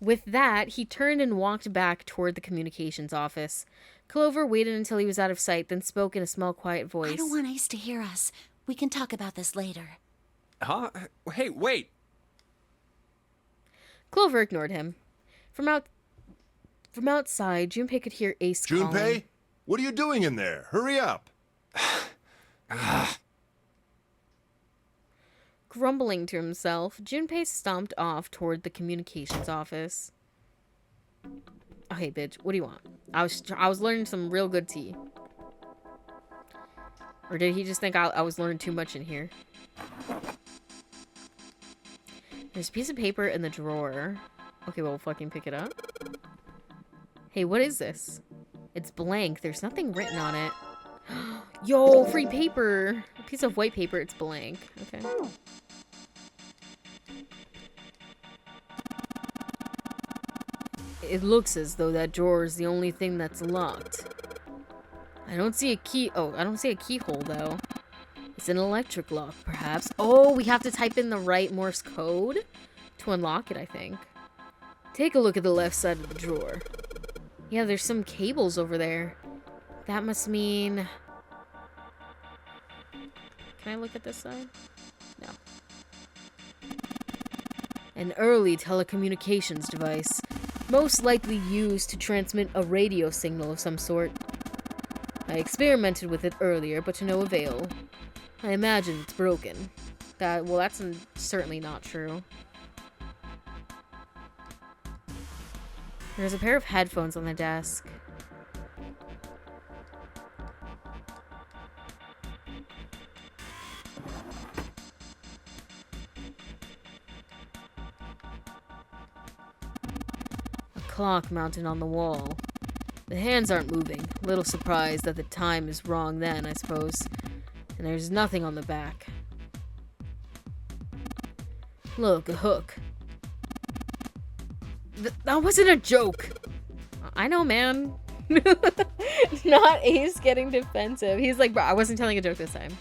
With that, he turned and walked back toward the communications office. Clover waited until he was out of sight, then spoke in a small, quiet voice. I don't want Ace to hear us. We can talk about this later. Huh? Hey, wait! Clover ignored him. From outside, Junpei could hear Ace calling. Junpei? What are you doing in there? Hurry up! Grumbling to himself, Junpei stomped off toward the communications office. Oh, hey, bitch, what do you want? I was learning some real good tea. Or did he just think I was learning too much in here? There's a piece of paper in the drawer. Okay, well, we'll fucking pick it up. Hey, what is this? It's blank. There's nothing written on it. Yo, free paper. A piece of white paper. It's blank. Okay. It looks as though that drawer is the only thing that's locked. I don't see a key. Oh, I don't see a keyhole, though. It's an electric lock, perhaps. Oh, we have to type in the right Morse code to unlock it, I think. Take a look at the left side of the drawer. Yeah, there's some cables over there. That must mean... Can I look at this side? No. An early telecommunications device. Most likely used to transmit a radio signal of some sort. I experimented with it earlier, but to no avail. I imagine it's broken. Well, that's certainly not true. There's a pair of headphones on the desk. A clock mounted on the wall. The hands aren't moving. A little surprised that the time is wrong then, I suppose. And there's nothing on the back. Look, a hook. That wasn't a joke. I know, man. Not Ace getting defensive. He's like, bro, I wasn't telling a joke this time.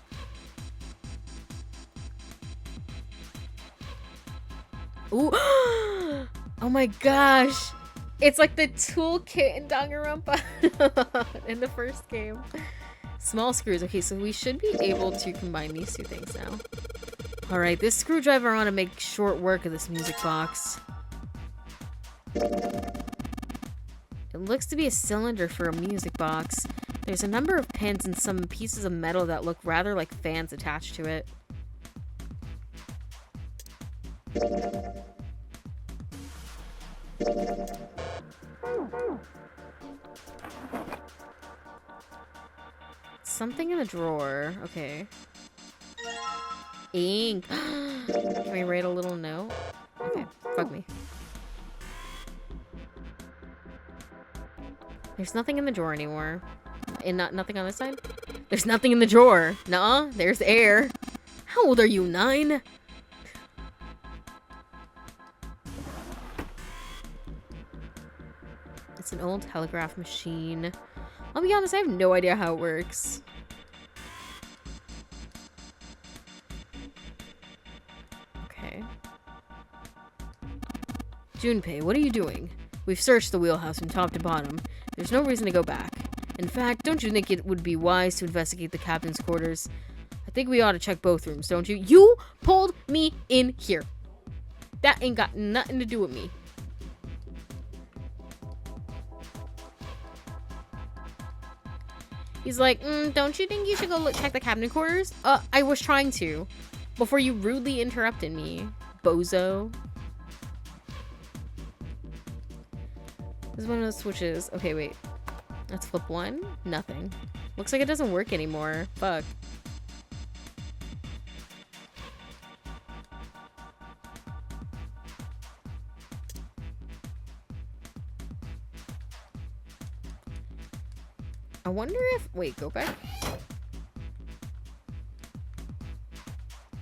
Ooh. Oh my gosh. It's like the toolkit in Danganronpa in the first game. Small screws. Okay, so we should be able to combine these two things now. Alright, this screwdriver I want to make short work of this music box. It looks to be a cylinder for a music box. There's a number of pins and some pieces of metal that look rather like fans attached to it. Something in the drawer. Okay. Ink. Can we write a little note? Okay, fuck me. There's nothing in the drawer anymore. And nothing on this side? There's nothing in the drawer. Nuh-uh. There's air. How old are you? 9? It's an old telegraph machine. I'll be honest, I have no idea how it works. Okay. Junpei, what are you doing? We've searched the wheelhouse from top to bottom. There's no reason to go back. In fact, don't you think it would be wise to investigate the captain's quarters? I think we ought to check both rooms, don't you? You pulled me in here. That ain't got nothing to do with me. He's like, don't you think you should go check the cabinet quarters? I was trying to. Before you rudely interrupted me, bozo. This is one of those switches. Okay, wait. Let's flip one. Nothing. Looks like it doesn't work anymore. Fuck. I wonder if... Wait, go back.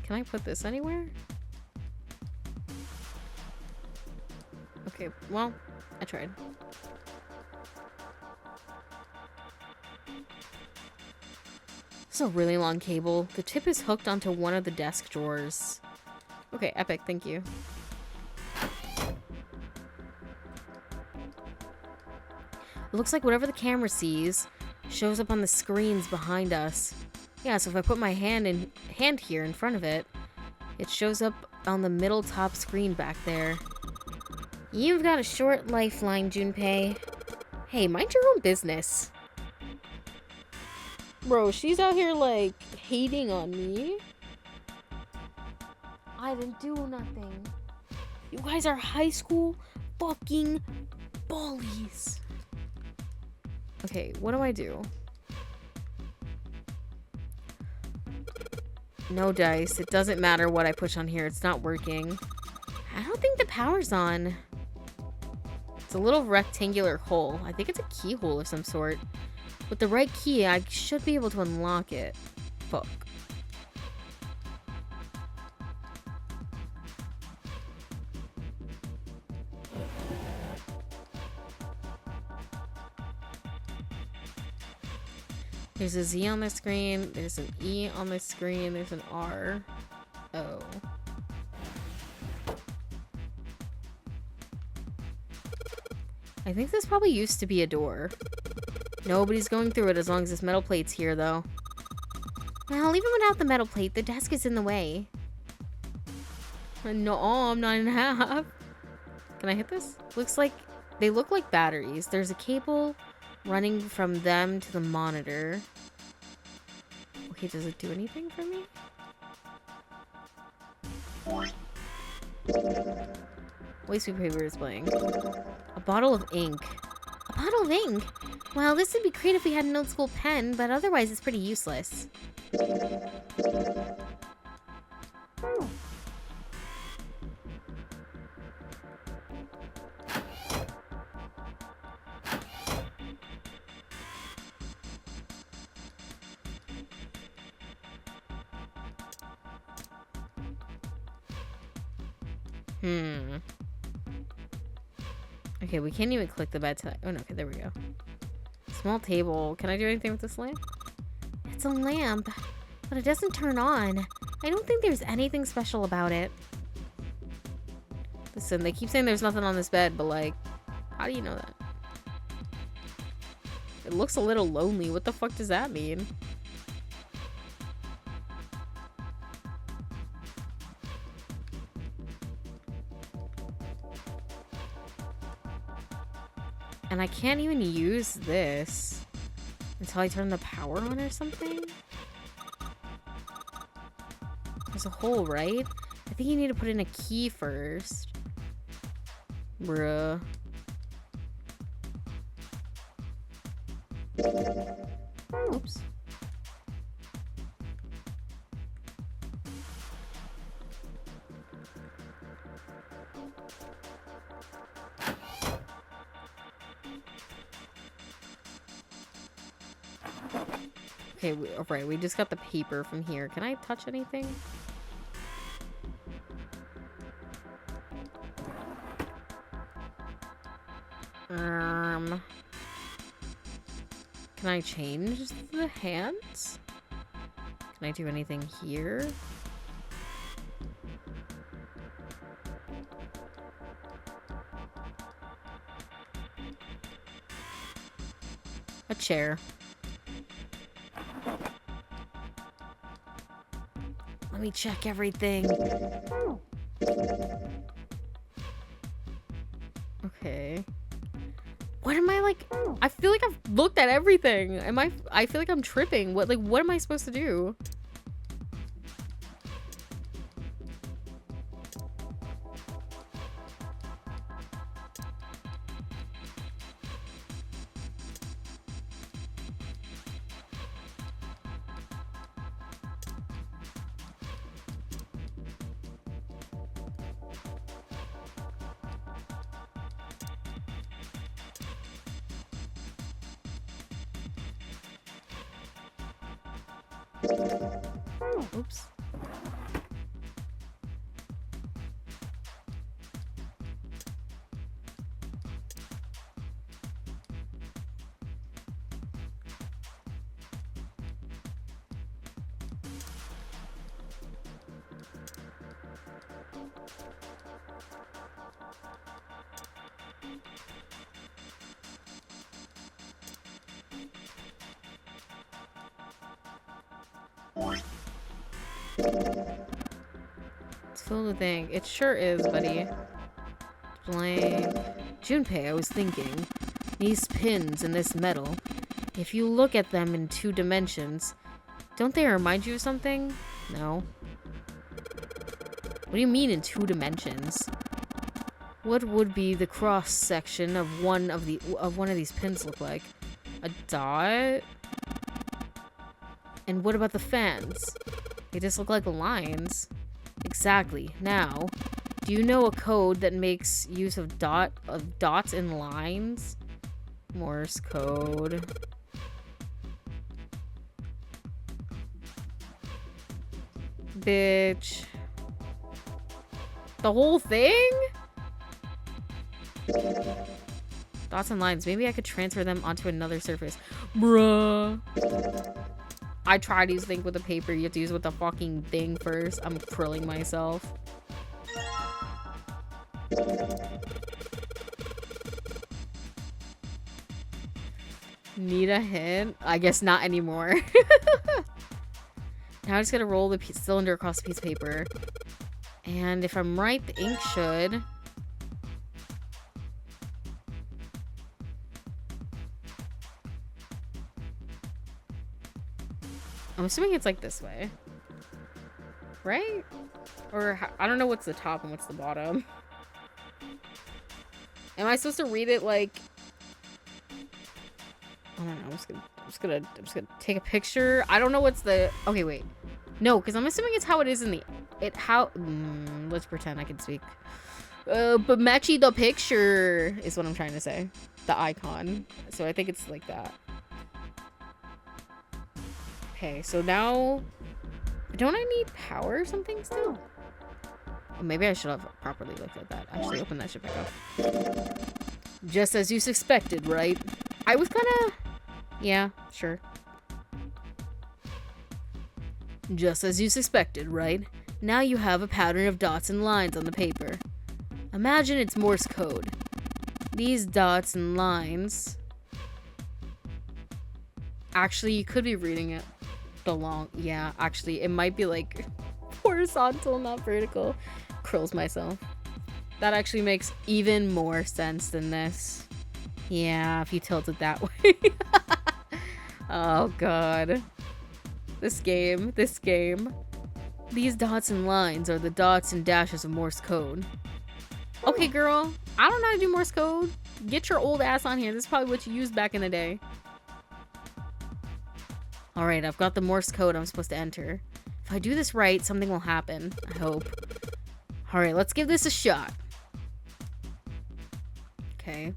Can I put this anywhere? Okay, well, I tried. It's a really long cable. The tip is hooked onto one of the desk drawers. Okay, epic, thank you. It looks like whatever the camera sees shows up on the screens behind us. Yeah, so if I put my hand here in front of it, it shows up on the middle top screen back there. You've got a short lifeline, Junpei. Hey, mind your own business. Bro, she's out here, like, hating on me. I didn't do nothing. You guys are high school fucking bullies. Okay, what do I do? No dice. It doesn't matter what I push on here. It's not working. I don't think the power's on. It's a little rectangular hole. I think it's a keyhole of some sort. With the right key, I should be able to unlock it. Fuck. There's a Z on the screen, there's an E on the screen, there's an R. Oh. I think this probably used to be a door. Nobody's going through it as long as this metal plate's here, though. Well, even without the metal plate, the desk is in the way. No, I'm 9.5. Can I hit this? Looks like they look like batteries. There's a cable running from them to the monitor. Okay, does it do anything for me? Waste paper is playing. A bottle of ink. A bottle of ink? Well, this would be great if we had an old school pen, but otherwise it's pretty useless. Okay, we can't even click the bed tonight. Oh no, okay, there we go. Small table. Can I do anything with this lamp? It's a lamp, but it doesn't turn on. I don't think there's anything special about it. Listen, they keep saying there's nothing on this bed, but like, how do you know that? It looks a little lonely. What the fuck does that mean? And I can't even use this until I turn the power on or something. There's a hole, right? I think you need to put in a key first. Bruh. Oops. Okay, alright, we just got the paper from here. Can I touch anything? Can I change the hands? Can I do anything here? A chair. Let me check everything. Okay. What am I like? I feel like I've looked at everything. I feel like I'm tripping. What am I supposed to do? Oops. It's filled with ink. It sure is, buddy. Blank. Junpei, I was thinking. These pins and this metal, if you look at them in 2 dimensions, don't they remind you of something? No. What do you mean in 2 dimensions? What would be the cross section of one of these pins look like? A dot? And what about the fans? They just look like lines. Exactly. Now, do you know a code that makes use of dots and lines? Morse code. Bitch. The whole thing? Dots and lines. Maybe I could transfer them onto another surface. Bruh. I tried to use Think with a paper. You have to use with the fucking thing first. I'm curling myself. Need a hint? I guess not anymore. Now I just gotta roll the cylinder across the piece of paper. And if I'm right, the ink should... I'm assuming it's like this way. Right? Or I don't know what's the top and what's the bottom. Am I supposed to read it like... I don't know. I'm just gonna take a picture. I don't know what's the... Okay, wait. No, because I'm assuming it's how it is in the... let's pretend I can speak. But matchy the picture is what I'm trying to say. The icon. So I think it's like that. Okay, so now... Don't I need power or something still? Oh, maybe I should have properly looked at that. Actually, open that shit back up. Just as you suspected, right? I was gonna... Yeah, sure. Just as you suspected, right? Now you have a pattern of dots and lines on the paper. Imagine it's Morse code. These dots and lines... Actually, you could be reading it the long... Yeah, actually, it might be like horizontal, not vertical. Curls myself. That actually makes even more sense than this. Yeah, if you tilt it that way. Oh, God. This game. These dots and lines are the dots and dashes of Morse code. Okay, girl. I don't know how to do Morse code. Get your old ass on here. This is probably what you used back in the day. Alright, I've got the Morse code I'm supposed to enter. If I do this right, something will happen. I hope. Alright, let's give this a shot. Okay.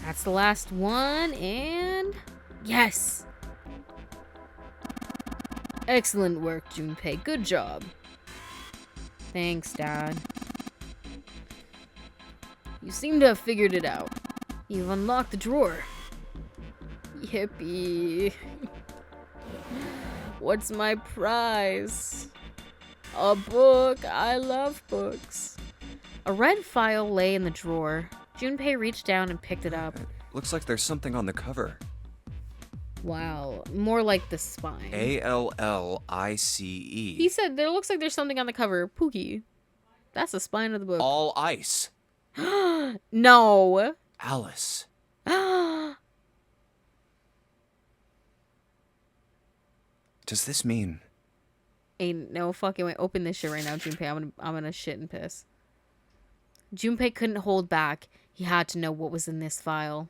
That's the last one, and... Yes! Excellent work, Junpei. Good job. Thanks, Dad. You seem to have figured it out. You've unlocked the drawer. Yippee. What's my prize? A book. I love books. A red file lay in the drawer. Junpei reached down and picked it up. Looks like there's something on the cover. Wow, more like the spine. A-L-L-I-C-E. He said there looks like there's something on the cover. Pookie. That's the spine of the book. All ice. No. Alice. Does this mean... Ain't no fucking way. Open this shit right now, Junpei. I'm gonna shit and piss. Junpei couldn't hold back. He had to know what was in this file.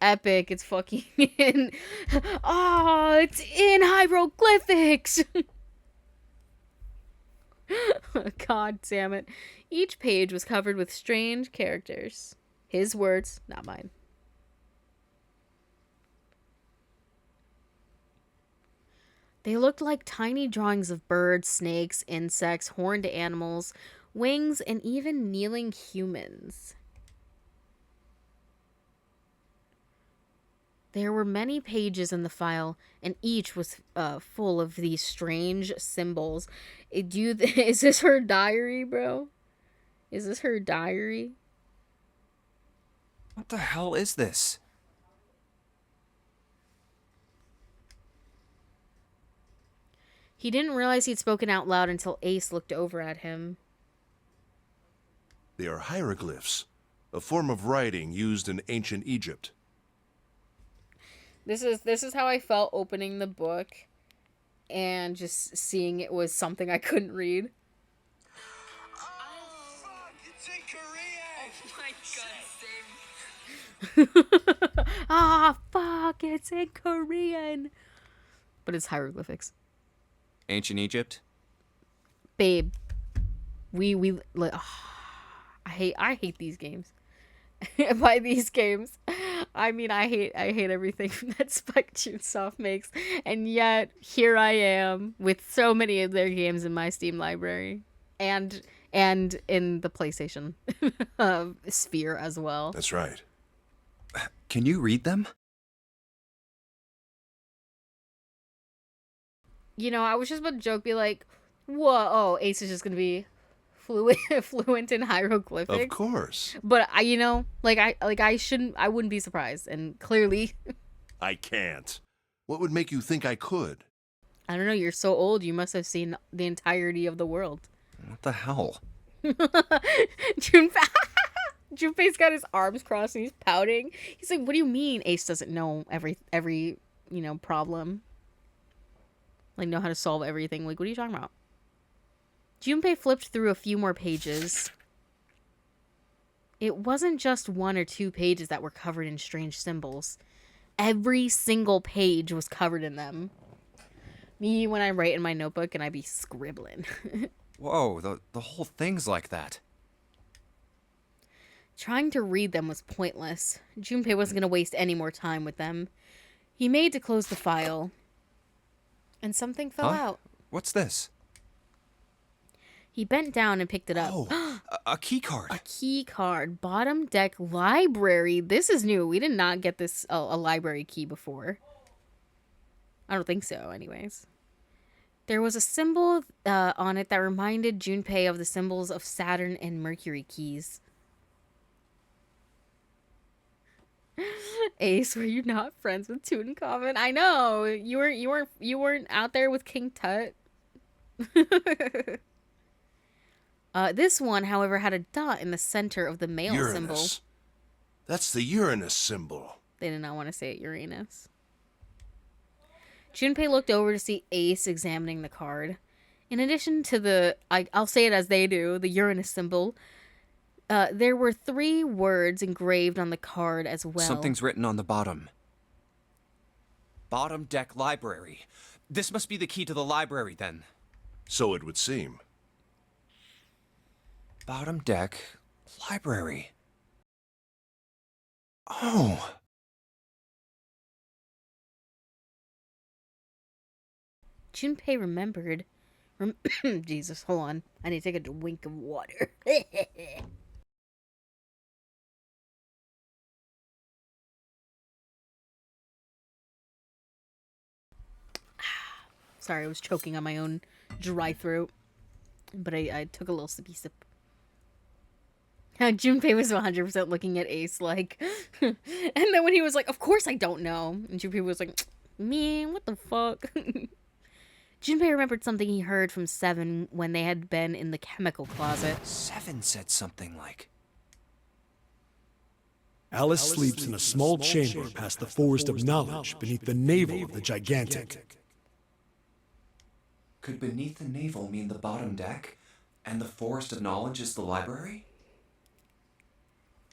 Epic. It's fucking in... Oh, it's in hieroglyphics. God damn it. Each page was covered with strange characters. His words, not mine. They looked like tiny drawings of birds, snakes, insects, horned animals, wings, and even kneeling humans. There were many pages in the file, and each was full of these strange symbols. Is this her diary, bro? Is this her diary? What the hell is this? He didn't realize he'd spoken out loud until Ace looked over at him. They are hieroglyphs, a form of writing used in ancient Egypt. This is how I felt opening the book and just seeing it was something I couldn't read. Oh, fuck! It's in Korean! Oh my god, same. Ah, fuck, it's in Korean. But it's hieroglyphics. Ancient Egypt? Babe, we like, I hate these games. By these games, I mean I hate everything that Spike Chunsoft makes, and yet here I am with so many of their games in my Steam library, and in the PlayStation sphere as well. That's right. Can you read them? You know, I was just about to joke, be like, "Whoa, oh, Ace is just gonna be fluent in hieroglyphics." Of course. But I, you know, I wouldn't be surprised, and clearly, I can't. What would make you think I could? I don't know. You're so old. You must have seen the entirety of the world. What the hell? Junpei's got his arms crossed and he's pouting. He's like, "What do you mean Ace doesn't know every problem? Like, know how to solve everything? Like, what are you talking about?" Junpei flipped through a few more pages. It wasn't just 1 or 2 pages that were covered in strange symbols. Every single page was covered in them. Me, when I write in my notebook and I be scribbling. Whoa, the whole thing's like that. Trying to read them was pointless. Junpei wasn't going to waste any more time with them. He made to close the file. And something fell out. What's this? He bent down and picked it up. Oh, a key card. A key card. Bottom deck library. This is new. We did not get this a library key before. I don't think so, anyways. There was a symbol on it that reminded Junpei of the symbols of Saturn and Mercury keys. Ace, were you not friends with Tutankhamun? I know you weren't out there with King Tut. This one, however, had a dot in the center of the male Uranus. symbol. That's the Uranus symbol. They did not want to say it, Uranus. Junpei looked over to see Ace examining the card. In addition to the, I'll say it as they do, the Uranus symbol, there were 3 words engraved on the card as well. Something's written on the bottom. Bottom deck library. This must be the key to the library, then. So it would seem. Bottom deck library. Oh. Junpei remembered. Jesus, hold on. I need to take a drink of water. Sorry, I was choking on my own dry throat. But I took a little sippy sip. Junpei was 100% looking at Ace like... And then when he was like, "Of course I don't know." And Junpei was like, "Man, what the fuck?" Junpei remembered something he heard from Seven when they had been in the chemical closet. Seven said something like... Alice sleeps in a small chamber past the forest of knowledge beneath the navel of the gigantic. Could beneath the navel mean the bottom deck, and the forest of knowledge is the library?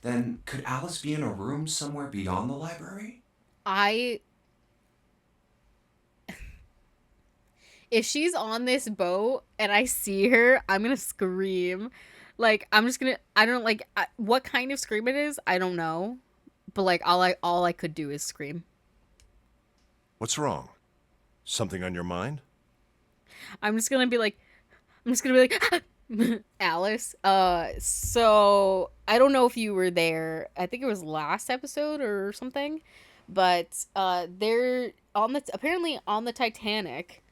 Then could Alice be in a room somewhere beyond the library? If she's on this boat and I see her, I'm gonna scream. Like, I'm just gonna, I don't like, what kind of scream it is, I don't know. But like, all I could do is scream. What's wrong? Something on your mind? I'm just gonna be like, Alice. So I don't know if you were there. I think it was last episode or something, But they're on the apparently on the Titanic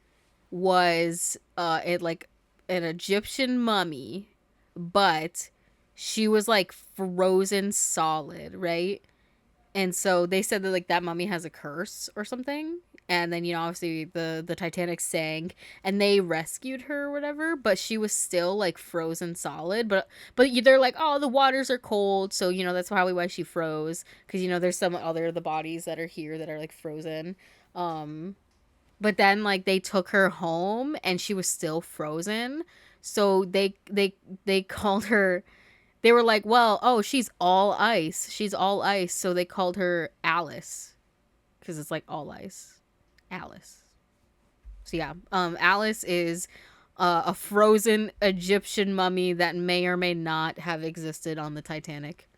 was it like an Egyptian mummy, but she was like frozen solid, right? And so they said that like that mummy has a curse or something. And then, obviously the Titanic sank and they rescued her or whatever, but she was still like frozen solid. But they're like, oh, the waters are cold, so that's probably why she froze, because there's some other the bodies that are here that are like frozen. But then like they took her home and she was still frozen. So they called her, they were like, well, oh, she's all ice. She's all ice. So they called her Alice. Because it's like all ice. Alice. So yeah, Alice is a frozen Egyptian mummy that may or may not have existed on the Titanic.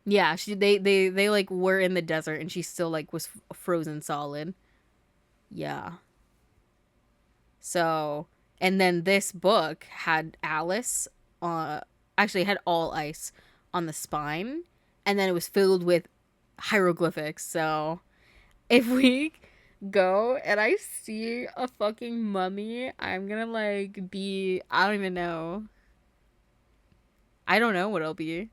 Yeah, they like were in the desert and she still like was frozen solid. Yeah. So, and then this book had Alice actually had all ice on the spine, and then it was filled with hieroglyphics. So, if we go and I see a fucking mummy, I'm gonna like be, I don't even know. I don't know what it'll be.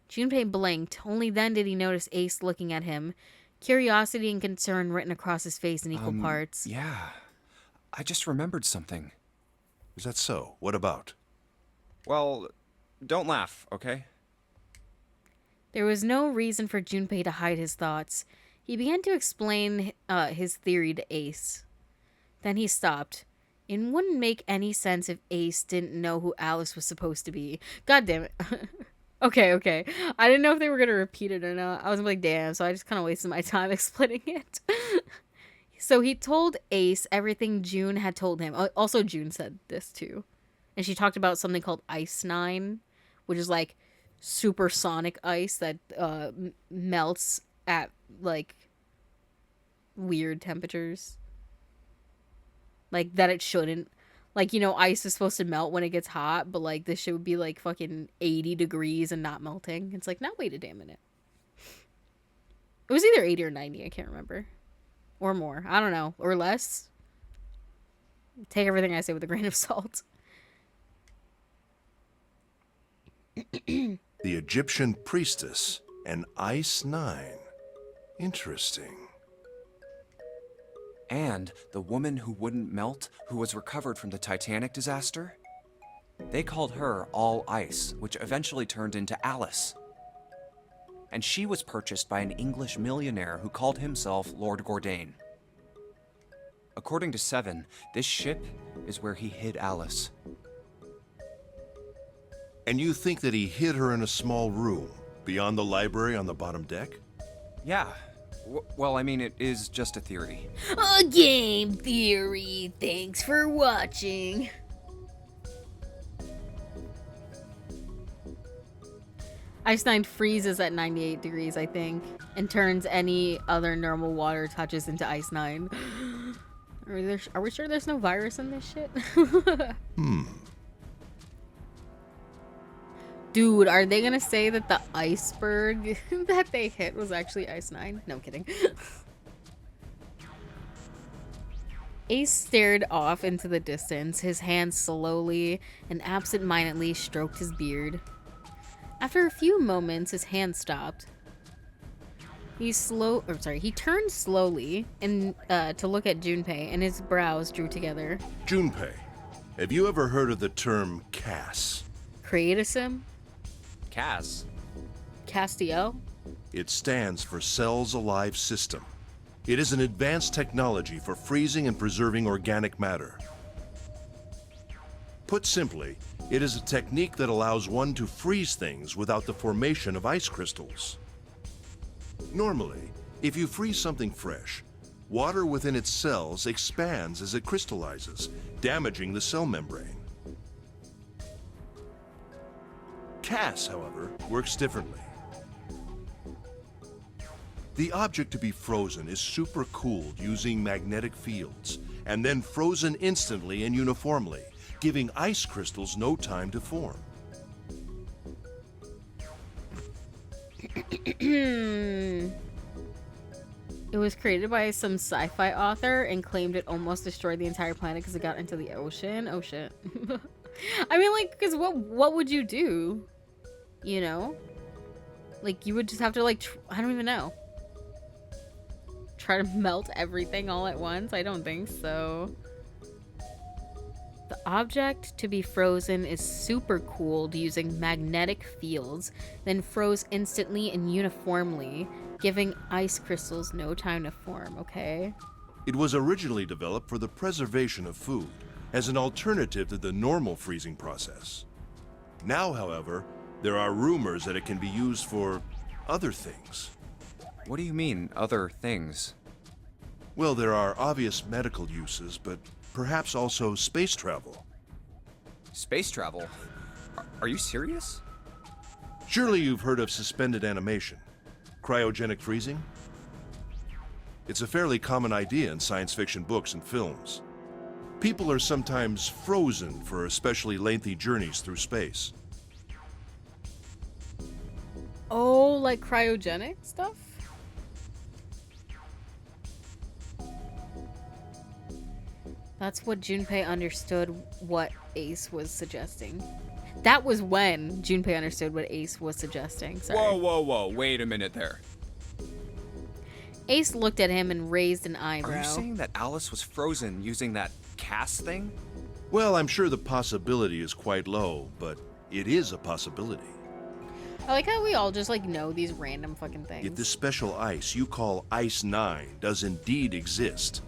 Junpei blinked. Only then did he notice Ace looking at him. Curiosity and concern written across his face in equal parts. Yeah. I just remembered something. Is that so? What about? Well, don't laugh, okay? There was no reason for Junpei to hide his thoughts. He began to explain his theory to Ace. Then he stopped. It wouldn't make any sense if Ace didn't know who Alice was supposed to be. God damn it. Okay. I didn't know if they were going to repeat it or not. I was like, damn, so I just kind of wasted my time explaining it. So he told Ace everything June had told him. Also, June said this too. And she talked about something called Ice 9, which is like supersonic ice that melts at like weird temperatures. Like that it shouldn't. Like, ice is supposed to melt when it gets hot, but like this shit would be like fucking 80 degrees and not melting. It's like, now wait a damn minute. It was either 80 or 90, I can't remember. Or more. I don't know. Or less. Take everything I say with a grain of salt. The Egyptian priestess and Ice 9. Interesting. And the woman who wouldn't melt, who was recovered from the Titanic disaster? They called her All Ice, which eventually turned into Alice. And she was purchased by an English millionaire who called himself Lord Gordain. According to Seven, this ship is where he hid Alice. And you think that he hid her in a small room, beyond the library on the bottom deck? Yeah. Well, I mean, it is just a theory. A game theory. Thanks for watching. Ice 9 freezes at 98 degrees, I think, and turns any other normal water touches into Ice 9. Are we sure there's no virus in this shit? Dude, are they gonna say that the iceberg that they hit was actually Ice 9? No, I'm kidding. Ace stared off into the distance. His hand slowly and absent-mindedly stroked his beard. After a few moments, his hand stopped. He turned slowly and to look at Junpei, and his brows drew together. Junpei, have you ever heard of the term CAS? Create a sim? Cass. Castiel? It stands for Cells Alive System. It is an advanced technology for freezing and preserving organic matter. Put simply, it is a technique that allows one to freeze things without the formation of ice crystals. Normally, if you freeze something fresh, water within its cells expands as it crystallizes, damaging the cell membrane. CAS, however, works differently. The object to be frozen is supercooled using magnetic fields, and then frozen instantly and uniformly, giving ice crystals no time to form. It was created by some sci-fi author and claimed it almost destroyed the entire planet because it got into the ocean. Oh shit. I mean, like, because what would you do? You know? Like, you would just have to, like, I don't even know. Try to melt everything all at once? I don't think so. The object to be frozen is super cooled using magnetic fields, then froze instantly and uniformly, giving ice crystals no time to form, okay? It was originally developed for the preservation of food, as an alternative to the normal freezing process. Now, however, there are rumors that it can be used for other things. What do you mean, other things? Well, there are obvious medical uses, but perhaps also space travel. Space travel? Are you serious? Surely you've heard of suspended animation, cryogenic freezing? It's a fairly common idea in science fiction books and films. People are sometimes frozen for especially lengthy journeys through space. Oh, like cryogenic stuff? That's what Junpei understood what Ace was suggesting. That was when Junpei understood what Ace was suggesting. Sorry. Whoa. Wait a minute there. Ace looked at him and raised an eyebrow. Are you saying that Alice was frozen using that cast thing? Well, I'm sure the possibility is quite low, but it is a possibility. I like how we all just, like, know these random fucking things. If this special ice you call Ice 9 does indeed exist,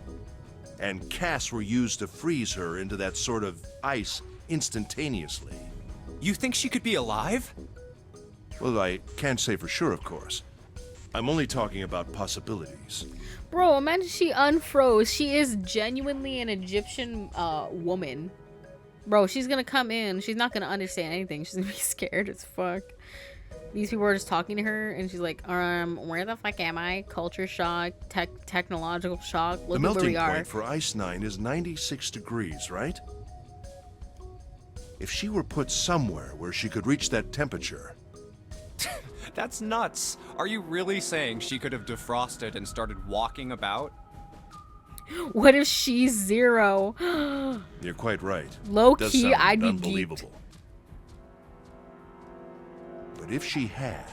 and casts were used to freeze her into that sort of ice instantaneously. You think she could be alive? Well, I can't say for sure, of course. I'm only talking about possibilities. Bro, imagine she unfroze. She is genuinely an Egyptian woman. Bro, she's gonna come in. She's not gonna understand anything. She's gonna be scared as fuck. These people are just talking to her, and she's like, where the fuck am I? Culture shock, technological shock. Look the at where we melting are. point for Ice 9 is 96 degrees, right? If she were put somewhere where she could reach that temperature... That's nuts. Are you really saying she could have defrosted and started walking about? What if she's zero? You're quite right. Low Does key, sound I'd be unbelievable. geeked. But if she had,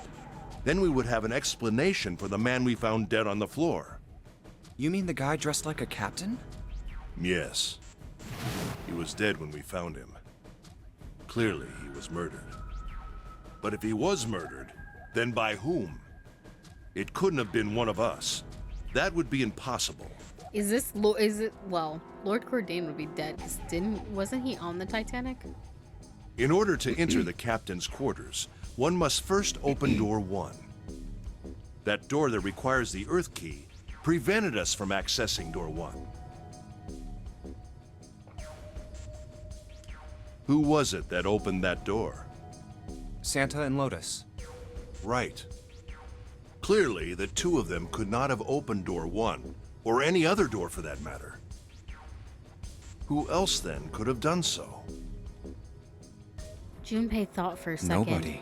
then we would have an explanation for the man we found dead on the floor. You mean the guy dressed like a captain? Yes. He was dead when we found him. Clearly, he was murdered. But if he was murdered, then by whom? It couldn't have been one of us. That would be impossible. Well, Lord Cordain would be dead, because wasn't he on the Titanic? In order to enter the captain's quarters, one must first open door 1. That door that requires the Earth key prevented us from accessing door 1. Who was it that opened that door? Santa and Lotus. Right. Clearly, the two of them could not have opened door 1, or any other door for that matter. Who else then could have done so? Junpei thought for a second. Nobody.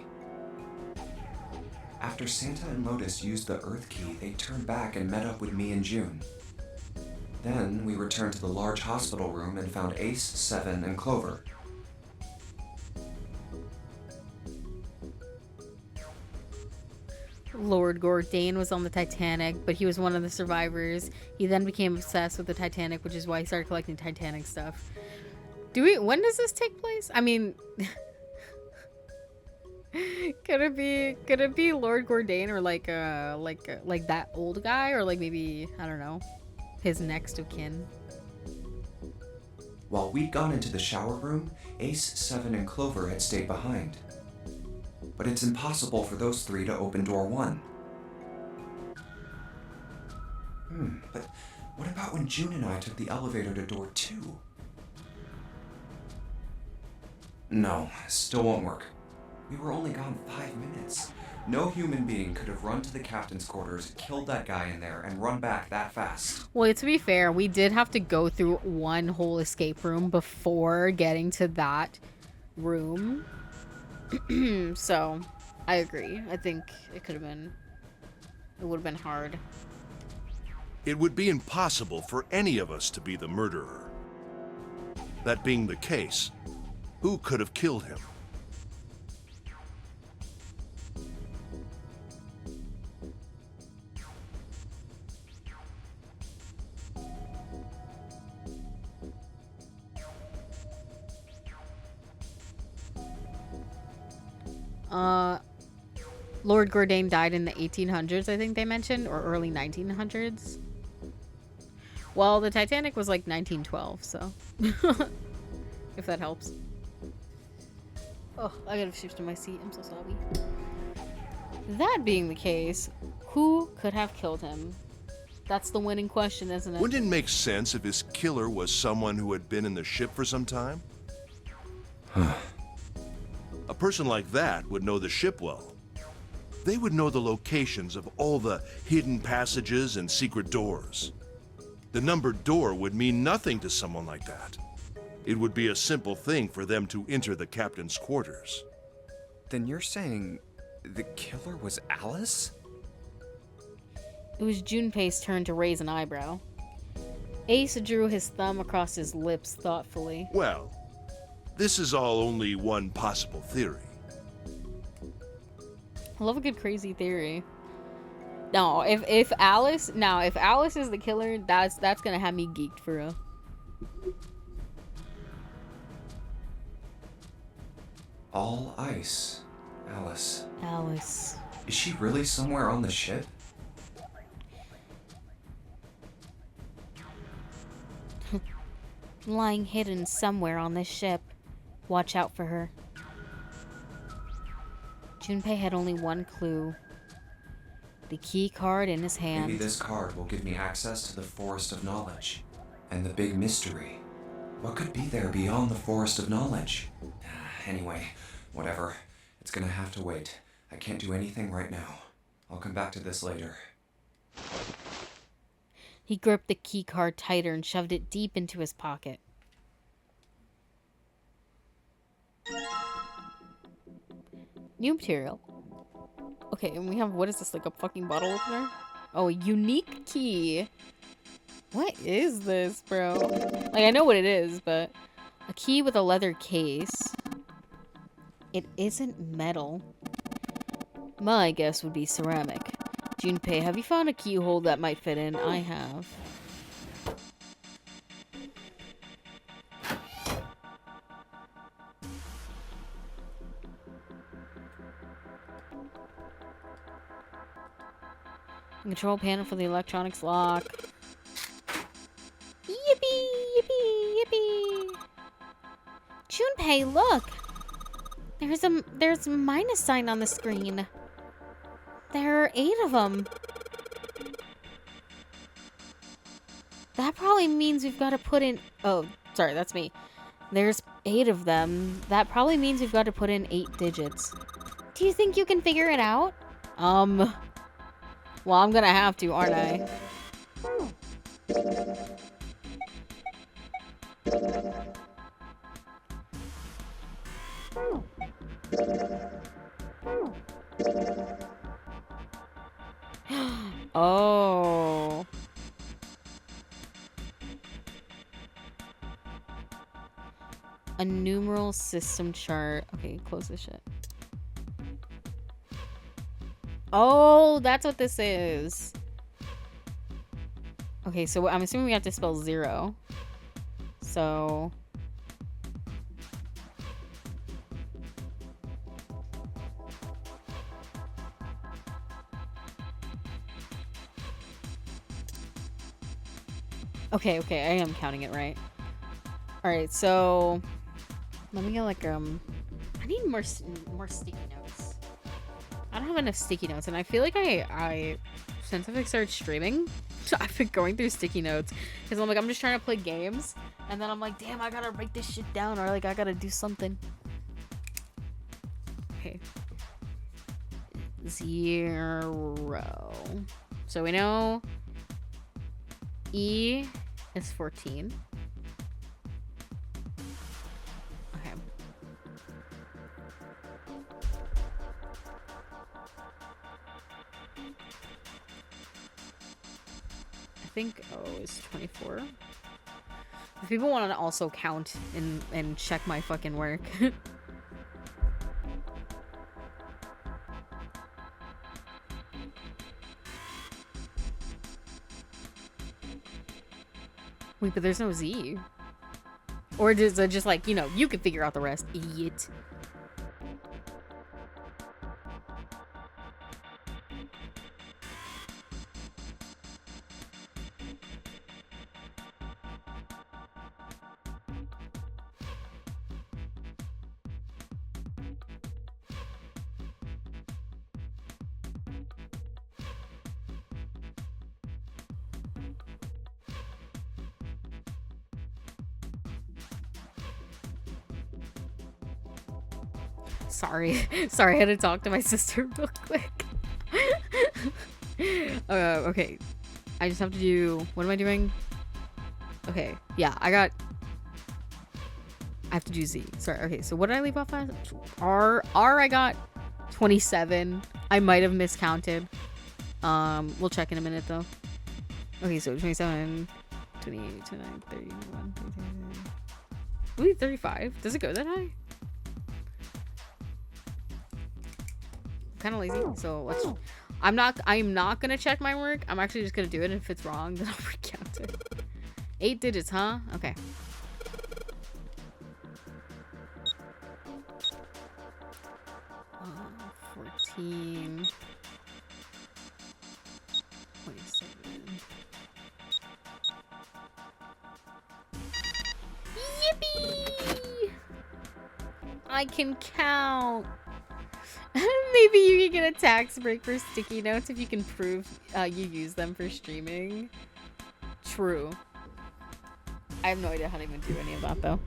After Santa and Lotus used the Earth key, they turned back and met up with me and June. Then we returned to the large hospital room and found Ace, Seven, and Clover. Lord Cordain was on the Titanic, but he was one of the survivors. He then became obsessed with the Titanic, which is why he started collecting Titanic stuff. When does this take place? I mean, could it be Lord Cordain or like that old guy, or like maybe, I don't know, his next of kin? While we'd gone into the shower room, Ace, Seven, and Clover had stayed behind. But it's impossible for those three to open door 1. But what about when June and I took the elevator to door 2? No, still won't work. We were only gone 5 minutes. No human being could have run to the captain's quarters, killed that guy in there, and run back that fast. Well, to be fair, we did have to go through one whole escape room before getting to that room. So, I agree. I think it could have been. It would have been hard. It would be impossible for any of us to be the murderer. That being the case, who could have killed him? Lord Gourdain died in the 1800s, I think they mentioned, or early 1900s. Well, the Titanic was like 1912, so if that helps. Oh, I gotta shift to my seat. I'm so sorry. That being the case, who could have killed him? That's the winning question, isn't it? Wouldn't it make sense if his killer was someone who had been in the ship for some time? A person like that would know the ship well. They would know the locations of all the hidden passages and secret doors. The numbered door would mean nothing to someone like that. It would be a simple thing for them to enter the captain's quarters. Then you're saying the killer was Alice? It was Junpei's turn to raise an eyebrow. Ace drew his thumb across his lips thoughtfully. Well, this is all only one possible theory. I love a good crazy theory. No, if Alice is the killer, that's gonna have me geeked for real. All ice. Alice. Alice. Is she really somewhere on the ship? Lying hidden somewhere on this ship. Watch out for her. Junpei had only one clue. The key card in his hand. Maybe this card will give me access to the Forest of Knowledge. And the big mystery. What could be there beyond the Forest of Knowledge? Anyway, whatever. It's gonna have to wait. I can't do anything right now. I'll come back to this later. He gripped the key card tighter and shoved it deep into his pocket. New material. Okay, and we have, what is this, like a fucking bottle opener? Oh, a unique key. What is this, bro? Like, I know what it is, but a key with a leather case. It isn't metal. My guess would be ceramic. Junpei, have you found a keyhole that might fit in? I have. Control panel for the electronics lock. Yippee! Yippee! Yippee! Junpei, look! There's a minus sign on the screen. There are 8 of them. That probably means we've got to put in... Oh, sorry, that's me. There's 8 of them. That probably means we've got to put in 8 digits. Do you think you can figure it out? Well, I'm gonna have to, aren't I? Oh. A numeral system chart. Okay, close this shit. Oh, that's what this is. Okay, so I'm assuming we have to spell 0. So... Okay, I am counting it right. Alright, so... Let me get like, I need more sticky notes. I don't have enough sticky notes, and I feel like since I've started streaming, I've been going through sticky notes. Because I'm like, I'm just trying to play games, and then I'm like, damn, I gotta write this shit down, or like, I gotta do something. Okay. 0. So we know E is 14. Okay. think it's 24. If people want to also count and check my fucking work. Wait, but there's no Z. Or is it just like, you know, you can figure out the rest, idiot. Sorry. Sorry, I had to talk to my sister real quick. Okay. I just have to do... What am I doing? Okay. Yeah, I have to do Z. Sorry. Okay, so what did I leave off as? R, I got 27. I might have miscounted. We'll check in a minute, though. Okay, so 27, 28, 29, 31, 32. Ooh, 35. Does it go that high? Kind of lazy, so let's... I'm not gonna check my work. I'm actually just gonna do it, and if it's wrong, then I'll recount it. 8 digits, huh? Okay. Uh, 14... 27... Yippee! I can count! Maybe you can get a tax break for sticky notes if you can prove you use them for streaming. True. I have no idea how to even do any of that, though.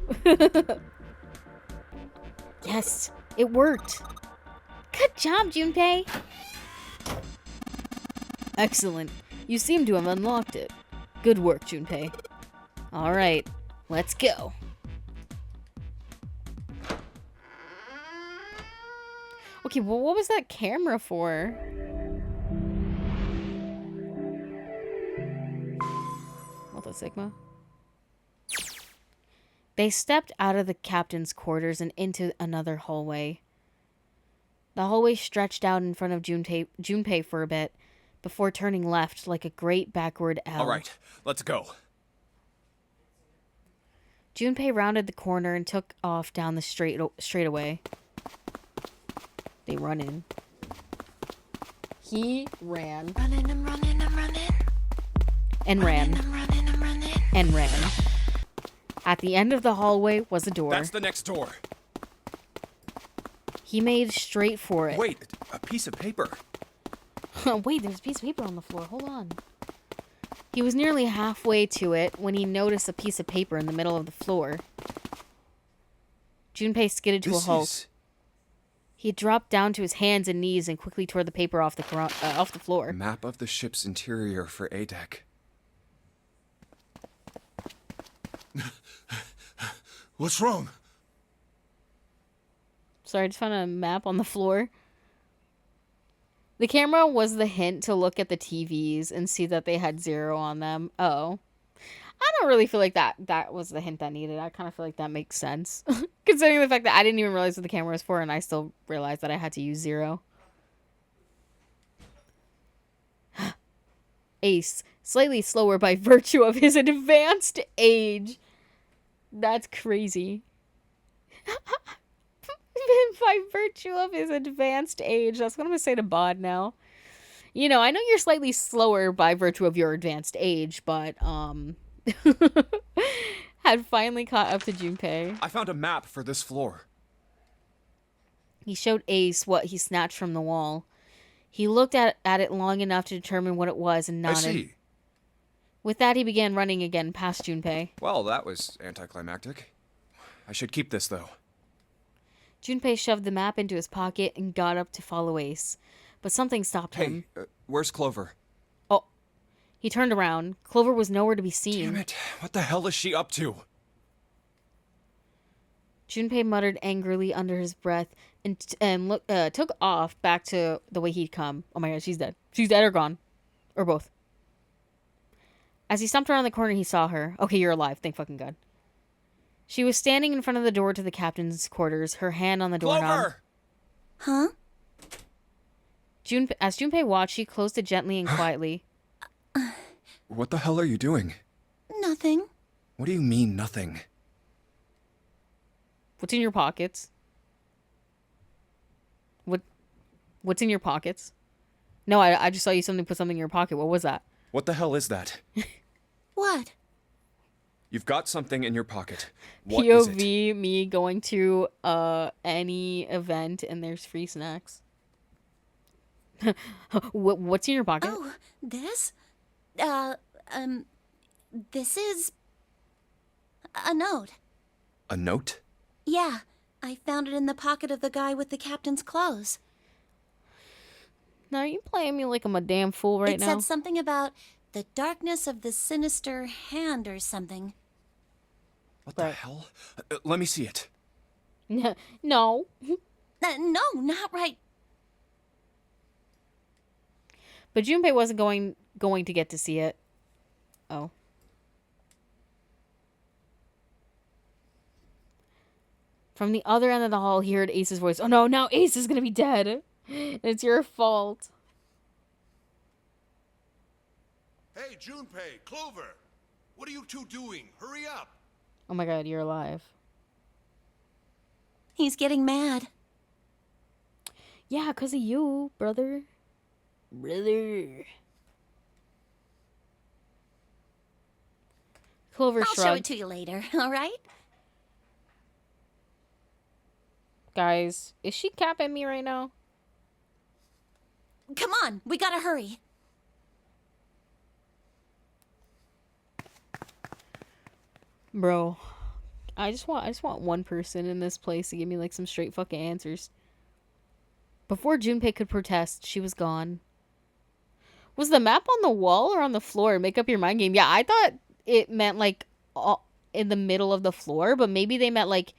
Yes, it worked. Good job, Junpei. Excellent. You seem to have unlocked it. Good work, Junpei. All right, let's go. Okay, well, what was that camera for? Delta Sigma. They stepped out of the captain's quarters and into another hallway. The hallway stretched out in front of Junpei for a bit, before turning left like a great backward L. All right, let's go. Junpei rounded the corner and took off down the straightaway. They run in. He ran. Running, I'm running, I'm running. And ran. I'm running, I'm running. And ran. At the end of the hallway was a door. That's the next door. He made straight for it. Wait, a piece of paper. Wait, there's a piece of paper on the floor. Hold on. He was nearly halfway to it when he noticed a piece of paper in the middle of the floor. Junpei skidded to a halt. He dropped down to his hands and knees and quickly tore the paper off the floor. Map of the ship's interior for A-Deck. What's wrong? Sorry, I just found a map on the floor. The camera was the hint to look at the TVs and see that they had 0 on them. Oh. I don't really feel like that was the hint that needed. I kind of feel like that makes sense. Considering the fact that I didn't even realize what the camera was for and I still realized that I had to use 0. Ace, slightly slower by virtue of his advanced age. That's crazy. By virtue of his advanced age. That's what I'm going to say to Bod now. You know, I know you're slightly slower by virtue of your advanced age, but, had finally caught up to Junpei. I found a map for this floor. He showed Ace what he snatched from the wall. He looked at it long enough to determine what it was and nodded. I see. With that, he began running again past Junpei. Well, that was anticlimactic. I should keep this, though. Junpei shoved the map into his pocket and got up to follow Ace. But something stopped him. Hey, where's Clover? Oh. He turned around. Clover was nowhere to be seen. Damn it. What the hell is she up to? Junpei muttered angrily under his breath and took off back to the way he'd come. Oh my god, she's dead. She's dead or gone. Or both. As he stomped around the corner, he saw her. Okay, you're alive. Thank fucking God. She was standing in front of the door to the captain's quarters, her hand on the doorknob. Clover! Huh? As Junpei watched, she closed it gently and quietly. What the hell are you doing? Nothing. What do you mean, nothing? What's in your pockets? What's in your pockets? No, I just saw you put something in your pocket. What was that? What the hell is that? What? You've got something in your pocket. What is it? POV me going to any event and there's free snacks. What's in your pocket? Oh, this? This is a note. A note? Yeah, I found it in the pocket of the guy with the captain's clothes. Now, are you playing me like I'm a damn fool right It now? said something about the darkness of the sinister hand or something. What the hell? Let me see it. No. No, not right. But Junpei wasn't going to get to see it. Oh. From the other end of the hall, he heard Ace's voice. Oh no, now Ace is gonna be dead. It's your fault. Hey, Junpei, Clover! What are you two doing? Hurry up! Oh my God, you're alive. He's getting mad. Yeah, 'cause of you, brother. Brother. Clover I'll shrugged. show it to you later, all right? Guys, is she capping me right now? Come on, we gotta hurry. Bro, I just want one person in this place to give me like some straight fucking answers. Before Junpei could protest, she was gone. Was the map on the wall or on the floor? Make up your mind game. Yeah, I thought it meant like in the middle of the floor, but maybe they meant like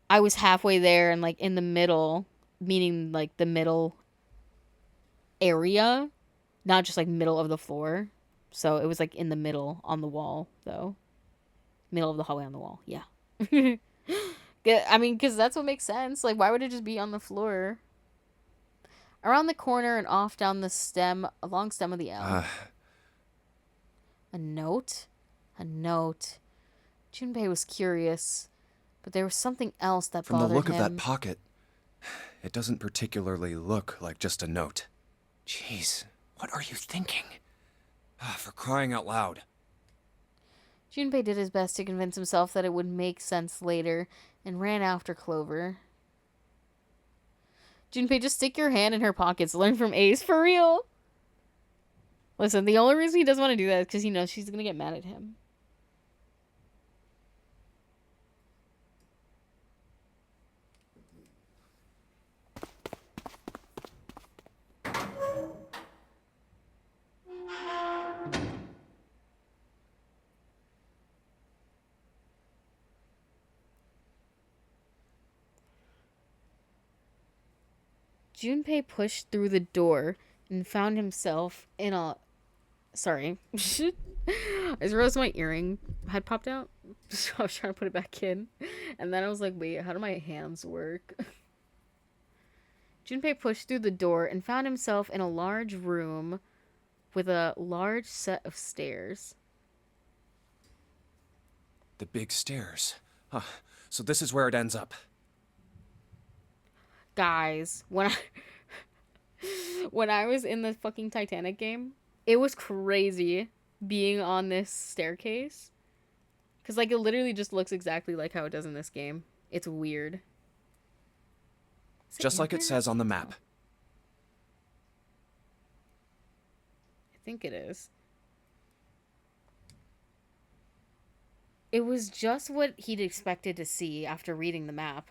I was halfway there and like in the middle, meaning like the middle area, not just like middle of the floor. So it was like in the middle on the wall though. Middle of the hallway on the wall. Yeah. I mean, because that's what makes sense. Like, why would it just be on the floor? Around the corner and off down the long stem of the L. A note? A note. Junpei was curious, but there was something else that From bothered the look him. of that pocket, it doesn't particularly look like just a note. Jeez, what are you thinking? For crying out loud. Junpei did his best to convince himself that it would make sense later and ran after Clover. Junpei, just stick your hand in her pockets. Learn from Ace, for real. Listen, the only reason he doesn't want to do that is because he knows she's going to get mad at him. Junpei pushed through the door and found himself in a... Sorry. I just realized my earring had popped out. So I was trying to put it back in. And then I was like, wait, how do my hands work? Junpei pushed through the door and found himself in a large room with a large set of stairs. The big stairs. Huh. So this is where it ends up. Guys, when I was in the fucking Titanic game, it was crazy being on this staircase. Because, like, it literally just looks exactly like how it does in this game. It's weird. Just like it says on the map. I think it is. It was just what he'd expected to see after reading the map.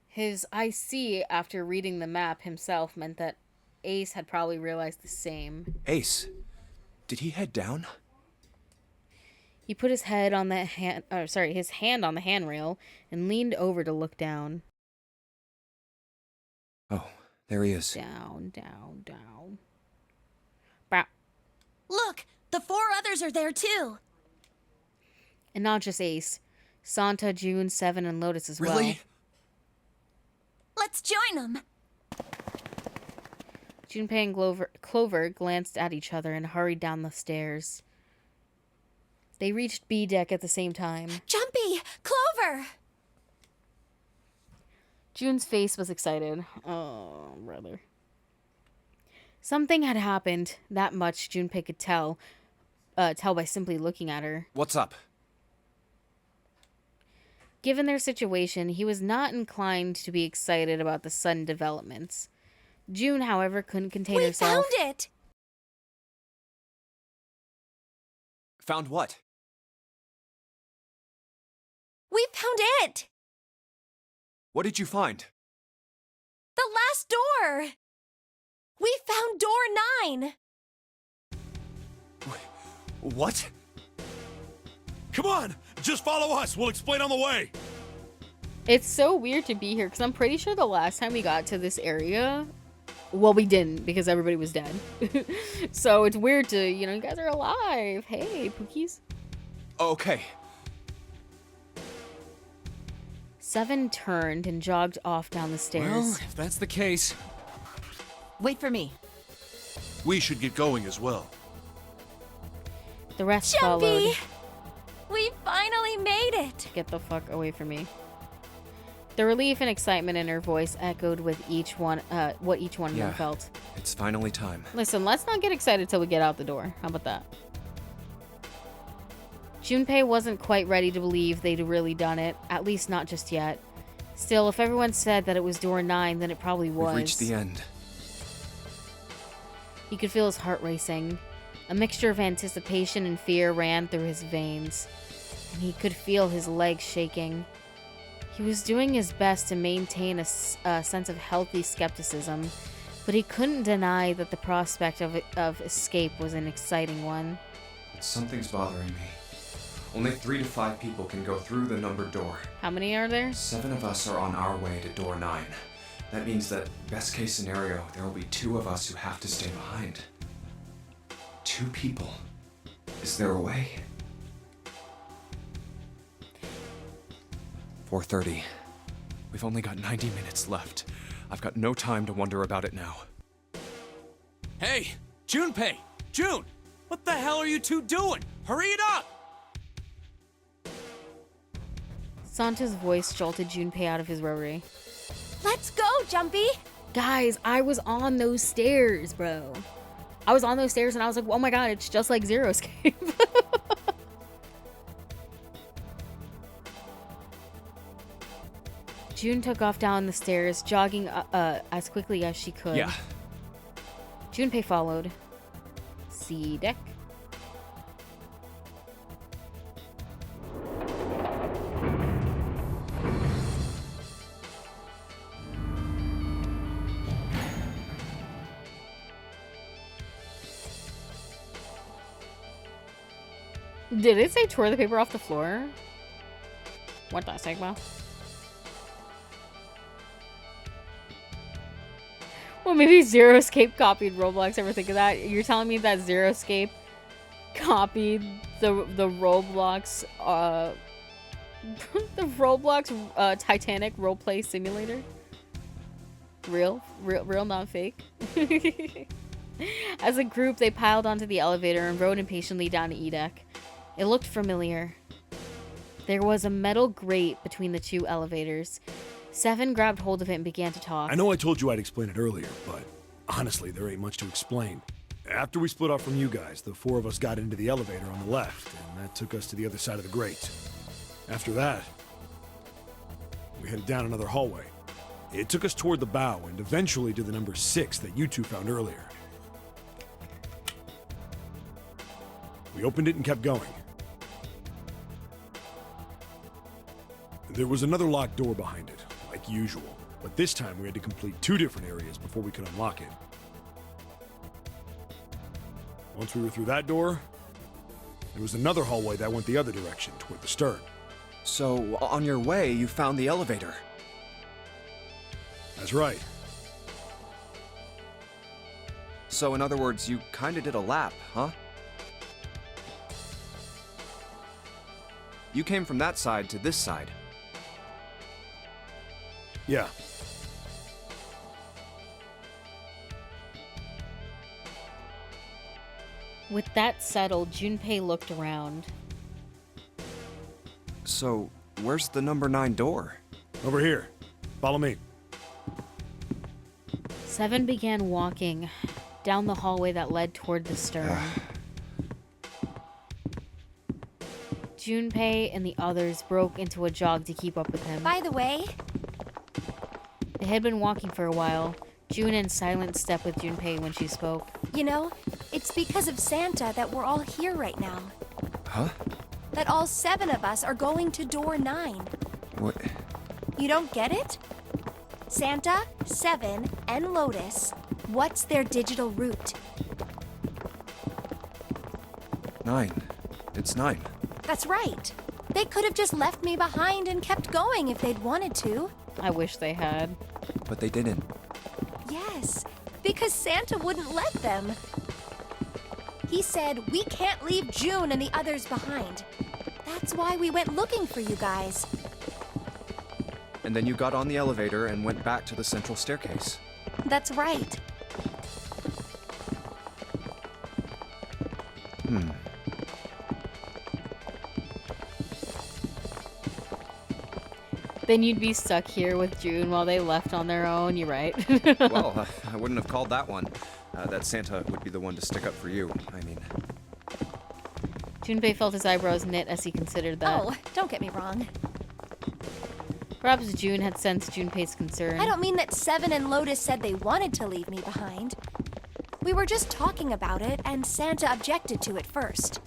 His I see after reading the map himself meant that Ace had probably realized the same. Ace, did he head down? He put his head on the his hand on the handrail and leaned over to look down. Oh, there he is. Down, down, down. Bow. Look, the 4 others are there too. And not just Ace. Santa, June, Seven, and Lotus as well. Really? Let's join them. Junpei and Clover glanced at each other and hurried down the stairs. They reached B deck at the same time. Jumpy! Clover! June's face was excited. Oh, brother. Something had happened. That much Junpei could tell by simply looking at her. What's up? Given their situation, he was not inclined to be excited about the sudden developments. June, however, couldn't contain herself. We found it! Found what? We found it! What did you find? The last door! We found door 9! What? Come on! Just follow us! We'll explain on the way! It's so weird to be here, because I'm pretty sure the last time we got to this area... Well, we didn't, because everybody was dead. So it's weird to, you know, you guys are alive. Hey, Pookies. Okay. Seven turned and jogged off down the stairs. Well, if that's the case... Wait for me. We should get going as well. The rest Jumpy! followed. We finally made it! Get the fuck away from me. The relief and excitement in her voice echoed with each one, what each one of them felt. It's finally time. Listen, let's not get excited till we get out the door. How about that? Junpei wasn't quite ready to believe they'd really done it, at least not just yet. Still, if everyone said that it was door 9, then it probably was. We've reached the end. He could feel his heart racing. A mixture of anticipation and fear ran through his veins, and he could feel his legs shaking. He was doing his best to maintain a sense of healthy skepticism, but he couldn't deny that the prospect of escape was an exciting one. Something's bothering me. Only 3 to 5 people can go through the numbered door. How many are there? 7 of us are on our way to door 9. That means that, best case scenario, there will be 2 of us who have to stay behind. 2 people. Is there a way? 4:30. We've only got 90 minutes left. I've got no time to wonder about it now. Hey, Junpei! June! What the hell are you two doing? Hurry it up! Santa's voice jolted Junpei out of his reverie. Let's go, Jumpy! Guys, I was on those stairs, bro. I was on those stairs and I was like, oh my god, it's just like Zero Escape. June took off down the stairs, jogging as quickly as she could. Yeah. Junpei followed. C deck. Did it say tore the paper off the floor? What the Sigma? Well, maybe Zero Escape copied Roblox. Ever think of that? You're telling me that Zero Escape copied the Roblox the Roblox Titanic roleplay simulator? Real, not fake. As a group, they piled onto the elevator and rode impatiently down to E deck. It looked familiar. There was a metal grate between the 2 elevators. Seven grabbed hold of it and began to talk. I know I told you I'd explain it earlier, but honestly, there ain't much to explain. After we split off from you guys, the 4 of us got into the elevator on the left, and that took us to the other side of the grate. After that, we headed down another hallway. It took us toward the bow and eventually to the number 6 that you 2 found earlier. We opened it and kept going. There was another locked door behind it, like usual, but this time we had to complete 2 different areas before we could unlock it. Once we were through that door, there was another hallway that went the other direction, toward the stern. So, on your way, you found the elevator. That's right. So, in other words, you kinda did a lap, huh? You came from that side to this side. Yeah. With that settled, Junpei looked around. So, where's the number 9 door? Over here. Follow me. 7 began walking down the hallway that led toward the stern. Junpei and the others broke into a jog to keep up with him. By the way, They had been walking for a while. June in silent step with Junpei when she spoke. you know, it's because of Santa that we're all here right now. Huh? That all 7 of us are going to door 9. What? You don't get it? Santa, 7, and Lotus, what's their digital route? 9. It's 9. That's right. They could have just left me behind and kept going if they'd wanted to. I wish they had. But they didn't. Yes, because Santa wouldn't let them. He said we can't leave June and the others behind. That's why we went looking for you guys. And then you got on the elevator and went back to the central staircase. That's right. Then you'd be stuck here with June while they left on their own. You're right. Well, I wouldn't have called that one. That Santa would be the one to stick up for you, I mean. Junpei felt his eyebrows knit as he considered that. Oh, don't get me wrong. Perhaps June had sensed Junpei's concern. I don't mean that 7 and Lotus said they wanted to leave me behind. We were just talking about it, and Santa objected to it first.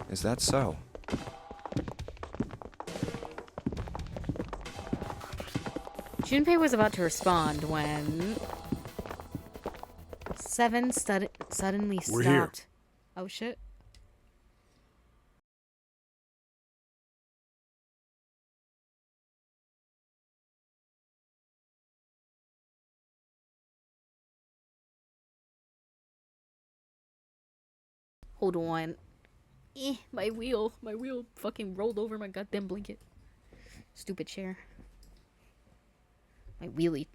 Is that so? Junpei was about to respond when 7 suddenly stopped. We're here. Oh shit. Hold on. My wheel fucking rolled over my goddamn blanket. Stupid chair. My wheelie.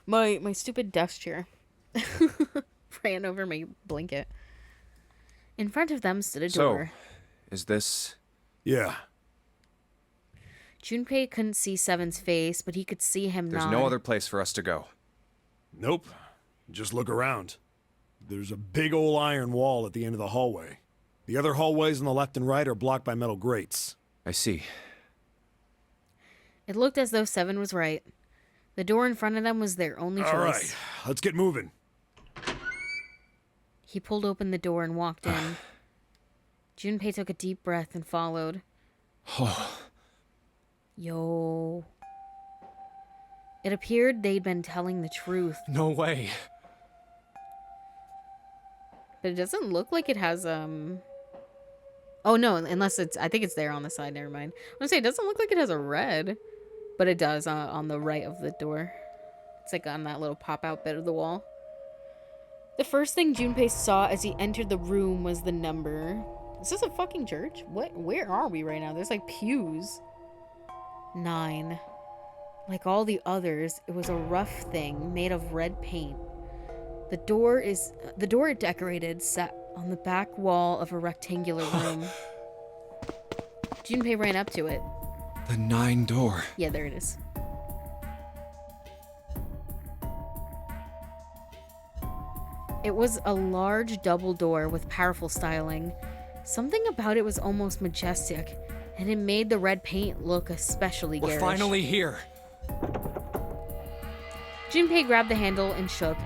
My stupid desk chair. Ran over my blanket. In front of them stood a door. So, is this... Yeah. Junpei couldn't see 7's face, but he could see him There's nod. no other place for us to go. Nope. Just look around. There's a big old iron wall at the end of the hallway. The other hallways on the left and right are blocked by metal grates. I see. It looked as though 7 was right. The door in front of them was their only choice. All right, let's get moving. He pulled open the door and walked in. Junpei took a deep breath and followed. Yo. It appeared they'd been telling the truth. No way. But it doesn't look like it has, Oh, no, unless it's... I think it's there on the side, never mind. I was gonna say, it doesn't look like it has a red. But it does on the right of the door. It's like on that little pop-out bit of the wall. The first thing Junpei saw as he entered the room was the number. Is this a fucking church? What? Where are we right now? There's like pews. 9. Like all the others, it was a rough thing made of red paint. The door it decorated sat on the back wall of a rectangular room. Junpei ran up to it. The 9 door. Yeah, there it is. It was a large double door with powerful styling. Something about it was almost majestic, and it made the red paint look especially We're garish. finally here. Junpei grabbed the handle and shook.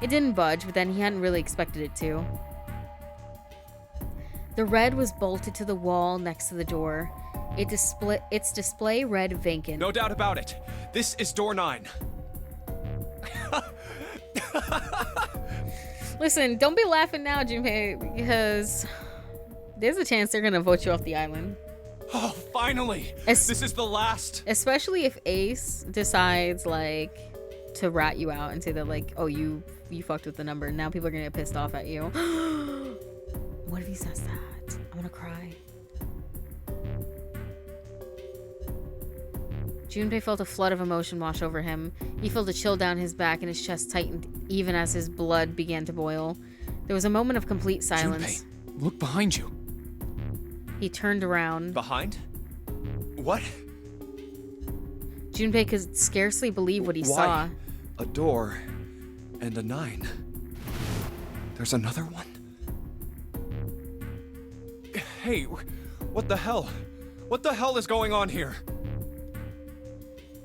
It didn't budge, but then he hadn't really expected it to. The red was bolted to the wall next to the door. Its display read vacant. No doubt about it. This is door 9. Listen, don't be laughing now, Junpei, because there's a chance they're gonna vote you off the island. Oh, finally! This is the last. Especially if Ace decides, like, to rat you out and say that, like, oh, you fucked with the number, and now people are gonna get pissed off at you. What if he says that? I'm gonna cry. Junpei felt a flood of emotion wash over him. He felt a chill down his back and his chest tightened even as his blood began to boil. There was a moment of complete silence. Junpei, look behind you. He turned around. Behind? What? Junpei could scarcely believe what he saw. A door and a 9. There's another one? Hey, what the hell? What the hell is going on here?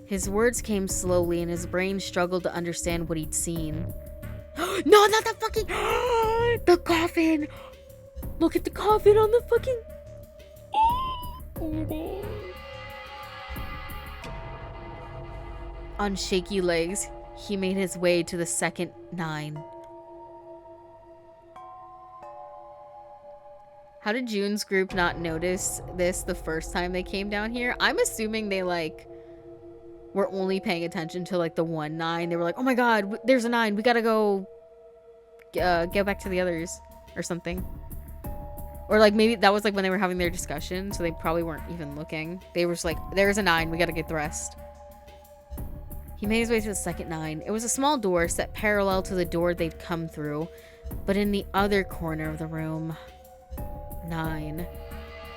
His words came slowly and his brain struggled to understand what he'd seen. No, not the fucking... the coffin! Look at the coffin on the fucking... On shaky legs, he made his way to the second 9. How did June's group not notice this the first time they came down here? I'm assuming they, like, were only paying attention to, like, the 1 9. They were like, oh my god, there's a 9. We gotta go get back to the others or something. Or, like, maybe that was, like, when they were having their discussion, so they probably weren't even looking. They were just like, there's a 9. We gotta get the rest. He made his way to the second 9. It was a small door set parallel to the door they'd come through, but in the other corner of the room... 9.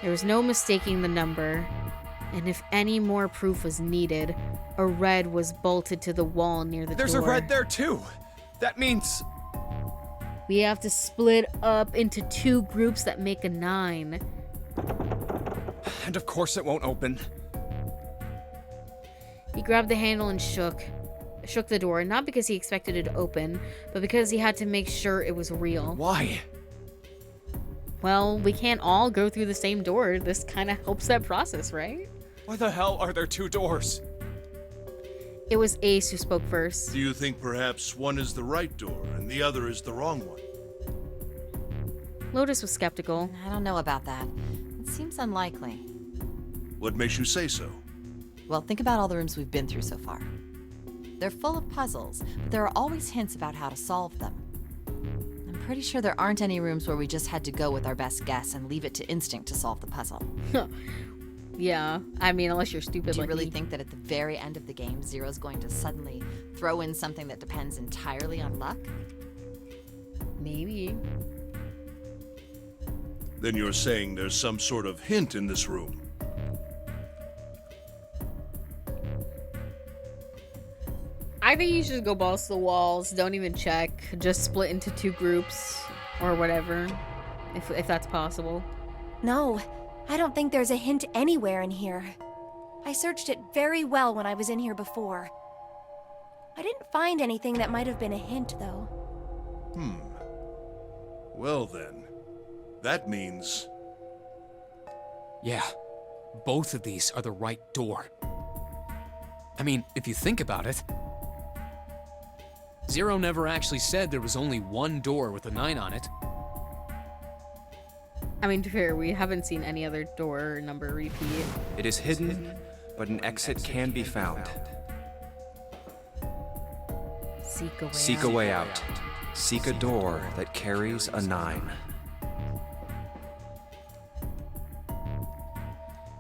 There was no mistaking the number, and if any more proof was needed, a red was bolted to the wall near the door. There's a red there too! That means... We have to split up into 2 groups that make a 9. And of course it won't open. He grabbed the handle and shook the door, not because he expected it to open, but because he had to make sure it was real. Why? Well, we can't all go through the same door. This kind of helps that process, right? Why the hell are there 2 doors? It was Ace who spoke first. Do you think perhaps one is the right door and the other is the wrong one? Lotus was skeptical. I don't know about that. It seems unlikely. What makes you say so? Well, think about all the rooms we've been through so far. They're full of puzzles, but there are always hints about how to solve them. I'm pretty sure there aren't any rooms where we just had to go with our best guess and leave it to instinct to solve the puzzle. Yeah, I mean, unless you're stupid. Do you like really me. think that at the very end of the game, Zero's going to suddenly throw in something that depends entirely on luck? Maybe. Then you're saying there's some sort of hint in this room. I think you should just go balls to the walls. Don't even check. Just split into 2 groups or whatever, if that's possible. No, I don't think there's a hint anywhere in here. I searched it very well when I was in here before. I didn't find anything that might have been a hint, though. Well then, that means... Yeah, both of these are the right door. I mean, if you think about it, Zero never actually said there was only 1 door with a 9 on it. I mean, to be fair, we haven't seen any other door number repeat. It is hidden, but an exit can be found. Seek a way Seek out. a way out. Seek a door that carries a 9.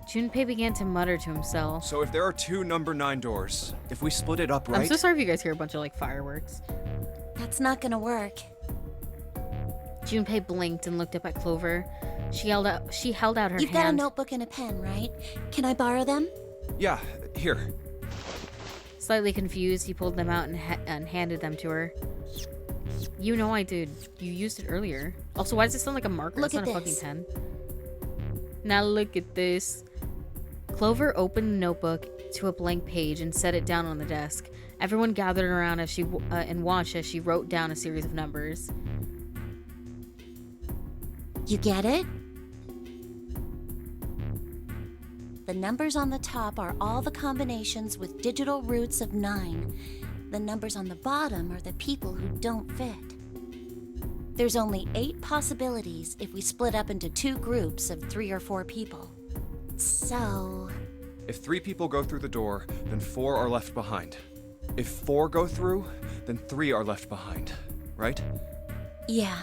Junpei began to mutter to himself. So if there are 2 number 9 doors, if we split it up right... I'm so sorry if you guys hear a bunch of, like, fireworks. That's not gonna work. Junpei blinked and looked up at Clover. She held out her You've hand. got a notebook and a pen, right? Can I borrow them? Yeah, here. Slightly confused, he pulled them out and handed them to her. You know I did. You used it earlier. Also, why does it sound like a marker? Look It's not at a this. fucking pen. Now look at this. Clover opened the notebook to a blank page and set it down on the desk. Everyone gathered around as she and watched as she wrote down a series of numbers. You get it? The numbers on the top are all the combinations with digital roots of 9. The numbers on the bottom are the people who don't fit. There's only 8 possibilities if we split up into 2 groups of 3 or 4 people. So... If 3 people go through the door, then 4 are left behind. If 4 go through, then 3 are left behind, right? yeah.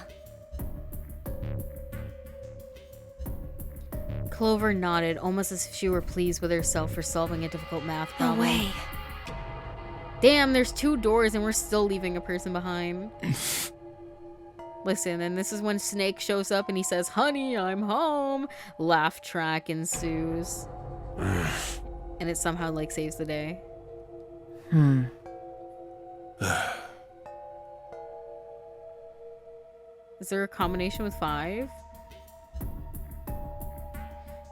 Clover nodded, almost as if she were pleased with herself for solving a difficult math No problem. way. Damn, there's 2 doors and we're still leaving a person behind. Listen, and this is when Snake shows up and he says, "Honey, I'm home." Laugh track ensues. And it somehow, like, saves the day. Is there a combination with 5?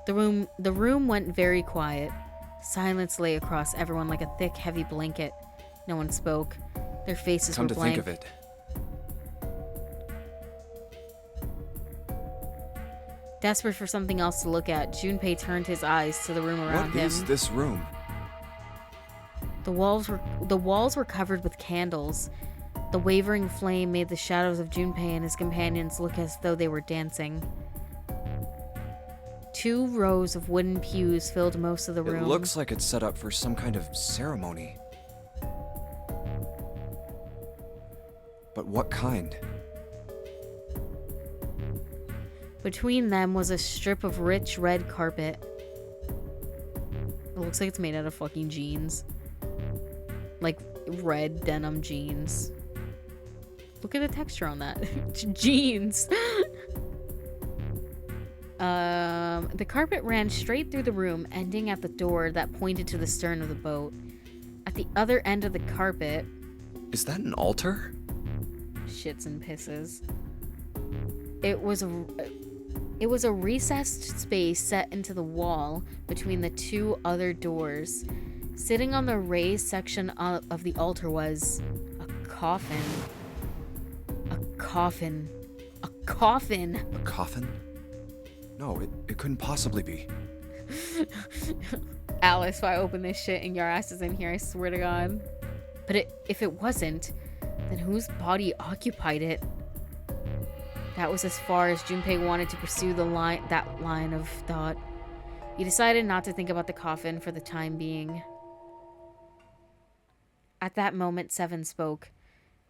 The room went very quiet. Silence lay across everyone like a thick, heavy blanket. No one spoke. Their faces were blank. Come to think of it, Desperate for something else to look at, Junpei turned his eyes to the room around him. what is this room? The walls were covered with candles. The wavering flame made the shadows of Junpei and his companions look as though they were dancing. 2 rows of wooden pews filled most of the room. It looks like it's set up for some kind of ceremony. But what kind? Between them was a strip of rich red carpet. It looks like it's made out of fucking jeans. Like red denim jeans. Look at the texture on that. Jeans. The carpet ran straight through the room, ending at the door that pointed to the stern of the boat. At the other end of the carpet... Is that an altar? Shits and pisses. It was a recessed space set into the wall between the 2 other doors. Sitting on the raised section of the altar was a coffin. A coffin. A coffin! A coffin? No, it couldn't possibly be. Alice, if I open this shit and your ass is in here, I swear to God. But if it wasn't, then whose body occupied it? That was as far as Junpei wanted to pursue that line of thought. He decided not to think about the coffin for the time being. At that moment, Seven spoke.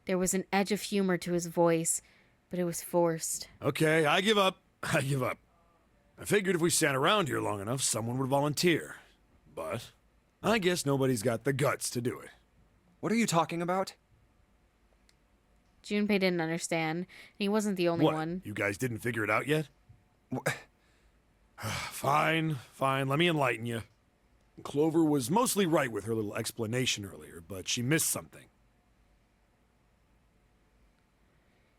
There was an edge of humor to his voice, but it was forced. Okay, I give up. I give up. I figured if we sat around here long enough, someone would volunteer. But I guess nobody's got the guts to do it. What are you talking about? Junpei didn't understand, and he wasn't the only one. You guys didn't figure it out yet? Fine, let me enlighten you. Clover was mostly right with her little explanation earlier, but she missed something.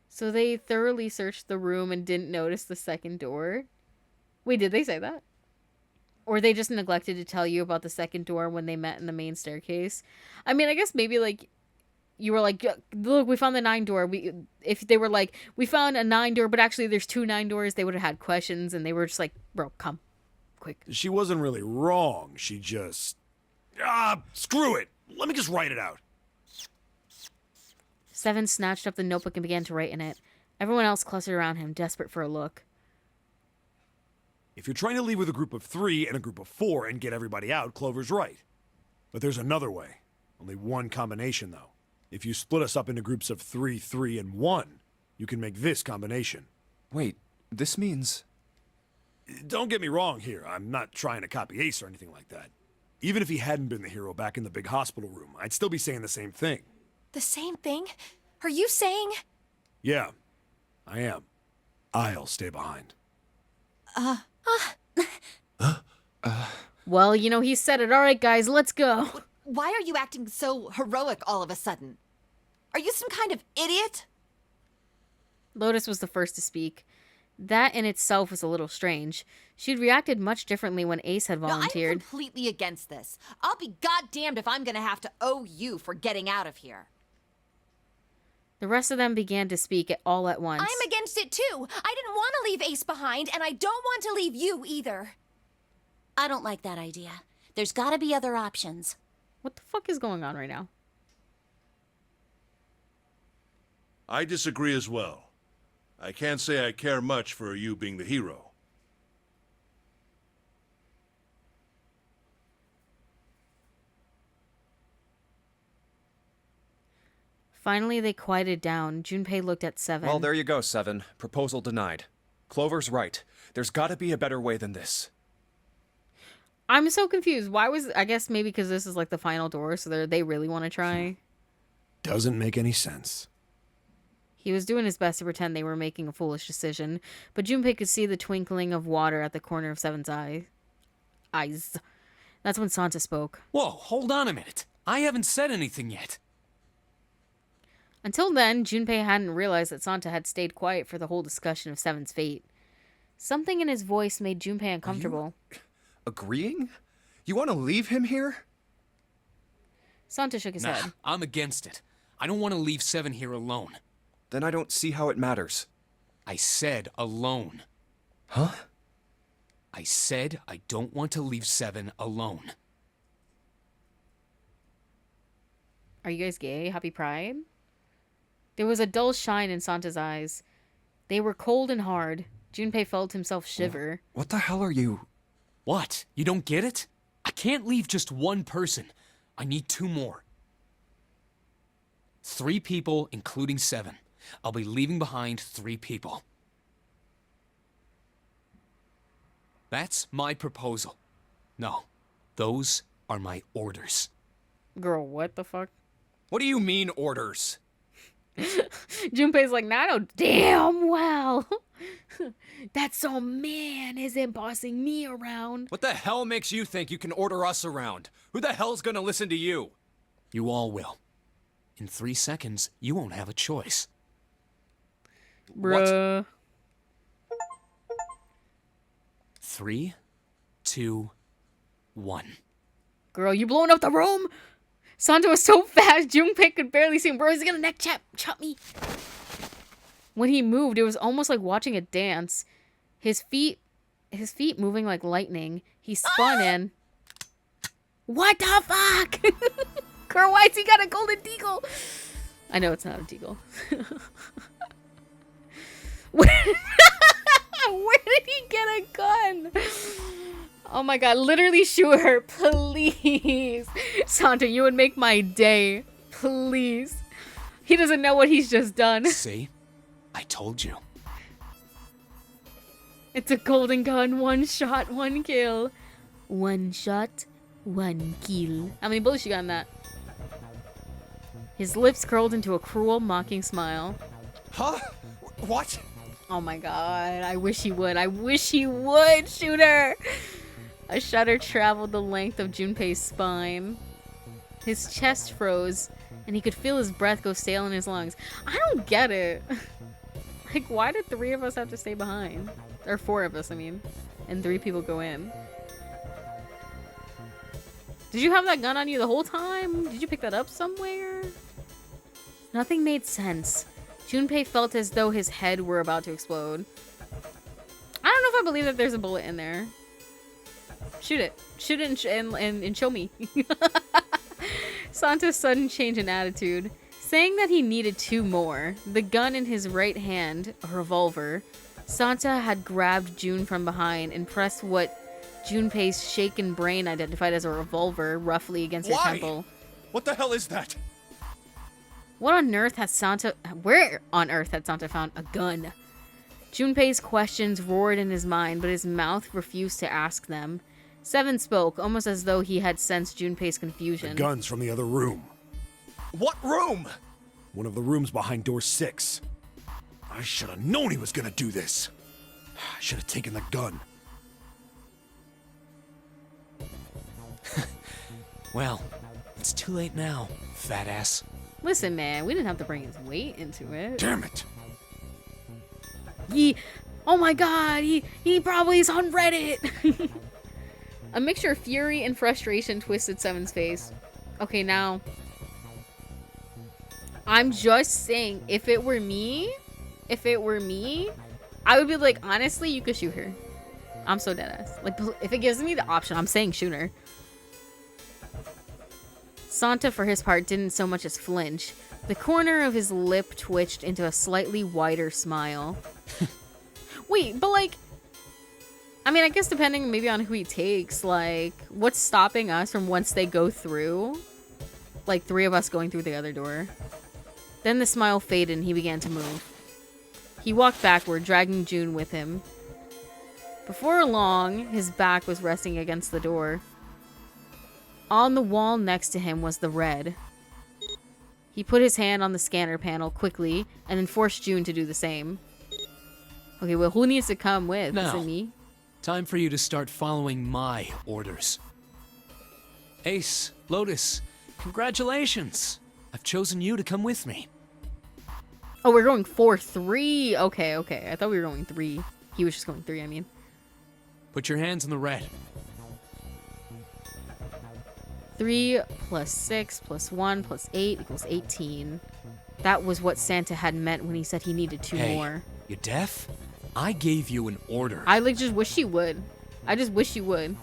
So they thoroughly searched the room and didn't notice the second door? Wait, did they say that? Or they just neglected to tell you about the second door when they met in the main staircase? I mean, I guess maybe, like, you were like, look, we found the 9 door. If they were like, we found a 9 door, but actually there's 2 9 doors, they would have had questions, and they were just like, bro, come, quick. She wasn't really wrong. She just... screw it. Let me just write it out. Seven snatched up the notebook and began to write in it. Everyone else clustered around him, desperate for a look. If you're trying to leave with a group of 3 and a group of 4 and get everybody out, Clover's right. But there's another way. Only one combination, though. If you split us up into groups of 3, 3, and 1, you can make this combination. Wait, this means... Don't get me wrong here. I'm not trying to copy Ace or anything like that. Even if he hadn't been the hero back in the big hospital room, I'd still be saying the same thing. The same thing? Are you saying? Yeah, I am. I'll stay behind. Well, you know, he said it. All right, guys, let's go. Why are you acting so heroic all of a sudden? Are you some kind of idiot? Lotus was the first to speak. That in itself was a little strange. She'd reacted much differently when Ace had volunteered. No, I'm completely against this. I'll be goddamned if I'm gonna have to owe you for getting out of here. The rest of them began to speak all at once. I'm against it too. I didn't want to leave Ace behind, and I don't want to leave you either. I don't like that idea. There's gotta be other options. What the fuck is going on right now? I disagree as well. I can't say I care much for you being the hero. Finally, they quieted down. Junpei looked at Seven. Well, there you go, Seven. Proposal denied. Clover's right. There's gotta be a better way than this. I'm so confused. Why was... I guess maybe because this is like the final door, so they really want to try. Doesn't make any sense. He was doing his best to pretend they were making a foolish decision, but Junpei could see the twinkling of water at the corner of Seven's eyes. That's when Santa spoke. Whoa, hold on a minute. I haven't said anything yet. Until then, Junpei hadn't realized that Santa had stayed quiet for the whole discussion of Seven's fate. Something in his voice made Junpei uncomfortable. Agreeing? You want to leave him here? Santa shook his head. I'm against it. I don't want to leave Seven here alone. Then I don't see how it matters. I said alone. Huh? I said I don't want to leave Seven alone. Are you guys gay? Happy Pride? There was a dull shine in Santa's eyes. They were cold and hard. Junpei felt himself shiver. What the hell are you... What? You don't get it? I can't leave just one person. I need 2 more. 3 people, including Seven. I'll be leaving behind 3 people. That's my proposal. No, those are my orders. Girl, what the fuck? What do you mean, orders? Junpei's like, nah, I know damn well that some man isn't bossing me around. What the hell makes you think you can order us around? Who the hell's gonna listen to you? You all will. In 3 seconds, you won't have a choice. Bruh. 3, 2, 1. Girl, you blowing up the room? Santa was so fast, Junpei could barely see him. Bro, he's gonna neck chop me. When he moved, it was almost like watching a dance. His feet moving like lightning. He spun in. What the fuck? Girl, why's he got a golden deagle? I know it's not a deagle. Where did he get a gun? Oh my god, literally shoot her, please. Santa, you would make my day. Please. He doesn't know what he's just done. See? I told you. It's a golden gun, 1 shot, 1 kill. 1 shot, 1 kill. How many bullets you got in that? His lips curled into a cruel, mocking smile. Huh? What? Oh my god, I wish he would. I wish he would shoot her. A shudder traveled the length of Junpei's spine. His chest froze, and he could feel his breath go stale in his lungs. I don't get it. Like, why did 3 of us have to stay behind? Or 4 of us, I mean. And 3 people go in. Did you have that gun on you the whole time? Did you pick that up somewhere? Nothing made sense. Junpei felt as though his head were about to explode. I don't know if I believe that there's a bullet in there. Shoot it. Shoot it and show me. Santa's sudden change in attitude. Saying that he needed 2 more, the gun in his right hand, a revolver, Santa had grabbed June from behind and pressed what Junpei's shaken brain identified as a revolver roughly against her temple. What the hell is that? Where on earth had Santa found a gun? Junpei's questions roared in his mind, but his mouth refused to ask them. Seven spoke, almost as though he had sensed Junpei's confusion. The gun's from the other room. What room? One of the rooms behind door 6. I should have known he was gonna do this. I should have taken the gun. Well, it's too late now, fat ass. Listen, man, we didn't have to bring his weight into it. Damn it. Oh my god, he probably is on Reddit. A mixture of fury and frustration twisted Seven's face. Okay, now, I'm just saying, if it were me, I would be like, honestly, you could shoot her. I'm so deadass. Like, if it gives me the option, I'm saying shoot her. Santa, for his part, didn't so much as flinch. The corner of his lip twitched into a slightly wider smile. Wait, but like, I mean, I guess depending maybe on who he takes, like, what's stopping us from once they go through? Like, 3 of us going through the other door. Then the smile faded and he began to move. He walked backward, dragging June with him. Before long, his back was resting against the door. On the wall next to him was the red. He put his hand on the scanner panel quickly and then forced June to do the same. Okay, well, who needs to come with? Is Now, it me? time for you to start following my orders. Ace, Lotus, congratulations. I've chosen you to come with me. Oh, we're going 4-3. Okay, okay. I thought we were going 3. He was just going 3, I mean. Put your hands in the red. 3 plus 6 plus 1 plus 8 equals 18. That was what Santa had meant when he said he needed 2 Hey, more. you deaf? I gave you an order. I like just wish he would. I just wish he would.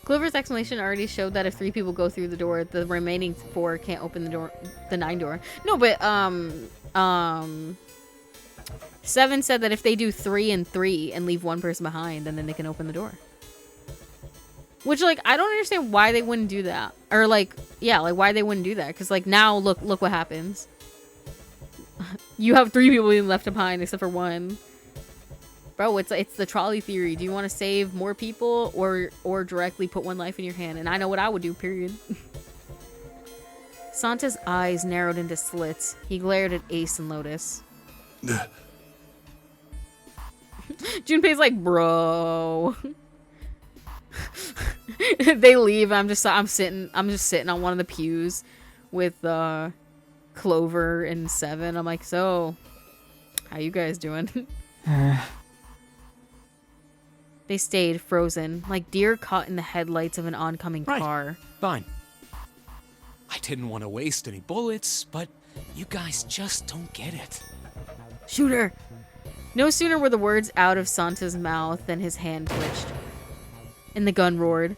Clover's explanation already showed that if 3 people go through the door, the remaining 4 can't open the door, the 9 door. No, but 7 said that if they do 3 and 3 and leave 1 person behind, then they can open the door. Which, like, I don't understand why they wouldn't do that. Or, like, yeah, like, why they wouldn't do that. Because, like, now, look what happens. You have 3 people being left behind, except for 1. Bro, it's the trolley theory. Do you want to save more people or directly put 1 life in your hand? And I know what I would do, period. Santa's eyes narrowed into slits. He glared at Ace and Lotus. Junpei's like, bro. They leave. I'm just sitting on one of the pews with Clover and 7. I'm like, so how you guys doing? They stayed frozen, like deer caught in the headlights of an oncoming car. Fine. I didn't want to waste any bullets, but you guys just don't get it. Shoot her! No sooner were the words out of Santa's mouth than his hand twitched, and the gun roared.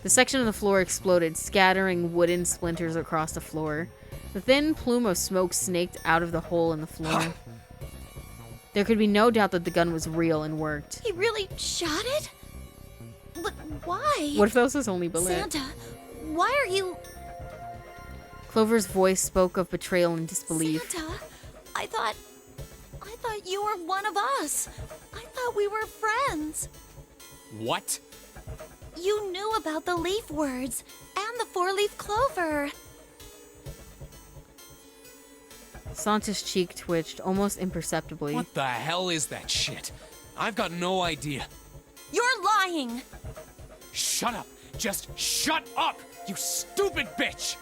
The section of the floor exploded, scattering wooden splinters across the floor. The thin plume of smoke snaked out of the hole in the floor. There could be no doubt that the gun was real and worked. He really shot it? But why? What if that was his only bullet? Santa, why are you... Clover's voice spoke of betrayal and disbelief. Santa, I thought you were one of us. I thought we were friends. What? You knew about the leaf words and the 4-leaf clover. Santa's cheek twitched, almost imperceptibly. What the hell is that shit? I've got no idea. You're lying! Shut up! Just shut up! You stupid bitch!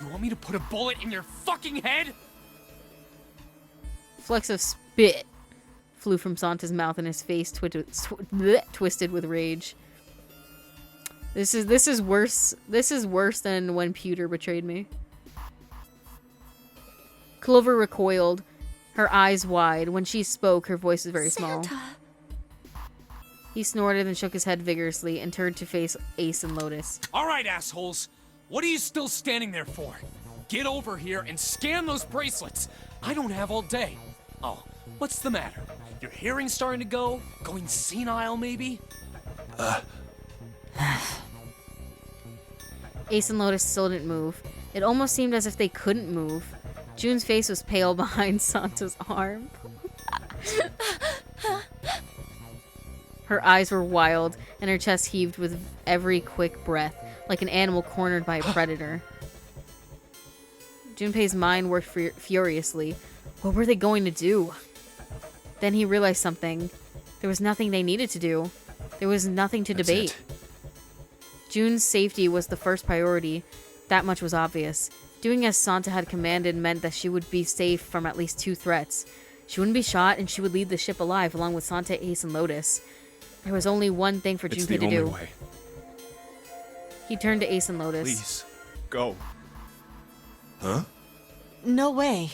You want me to put a bullet in your fucking head? Flecks of spit flew from Santa's mouth and his face twisted with rage. This is worse. This is worse than when Pewter betrayed me. Clover recoiled, her eyes wide. When she spoke, her voice was very small. He snorted and shook his head vigorously and turned to face Ace and Lotus. All right, assholes. What are you still standing there for? Get over here and scan those bracelets. I don't have all day. Oh, what's the matter? Your hearing's starting to go? Going senile, maybe? Ace and Lotus still didn't move. It almost seemed as if they couldn't move. June's face was pale behind Santa's arm. Her eyes were wild, and her chest heaved with every quick breath, like an animal cornered by a predator. Junpei's mind worked furiously. What were they going to do? Then he realized something. There was nothing they needed to do. There was nothing to debate. June's safety was the first priority. That much was obvious. Doing as Santa had commanded meant that she would be safe from at least 2 threats. She wouldn't be shot, and she would leave the ship alive along with Santa, Ace, and Lotus. There was only one thing for Junpei to do. Way. He turned to Ace and Lotus. Please, go. Huh? No way.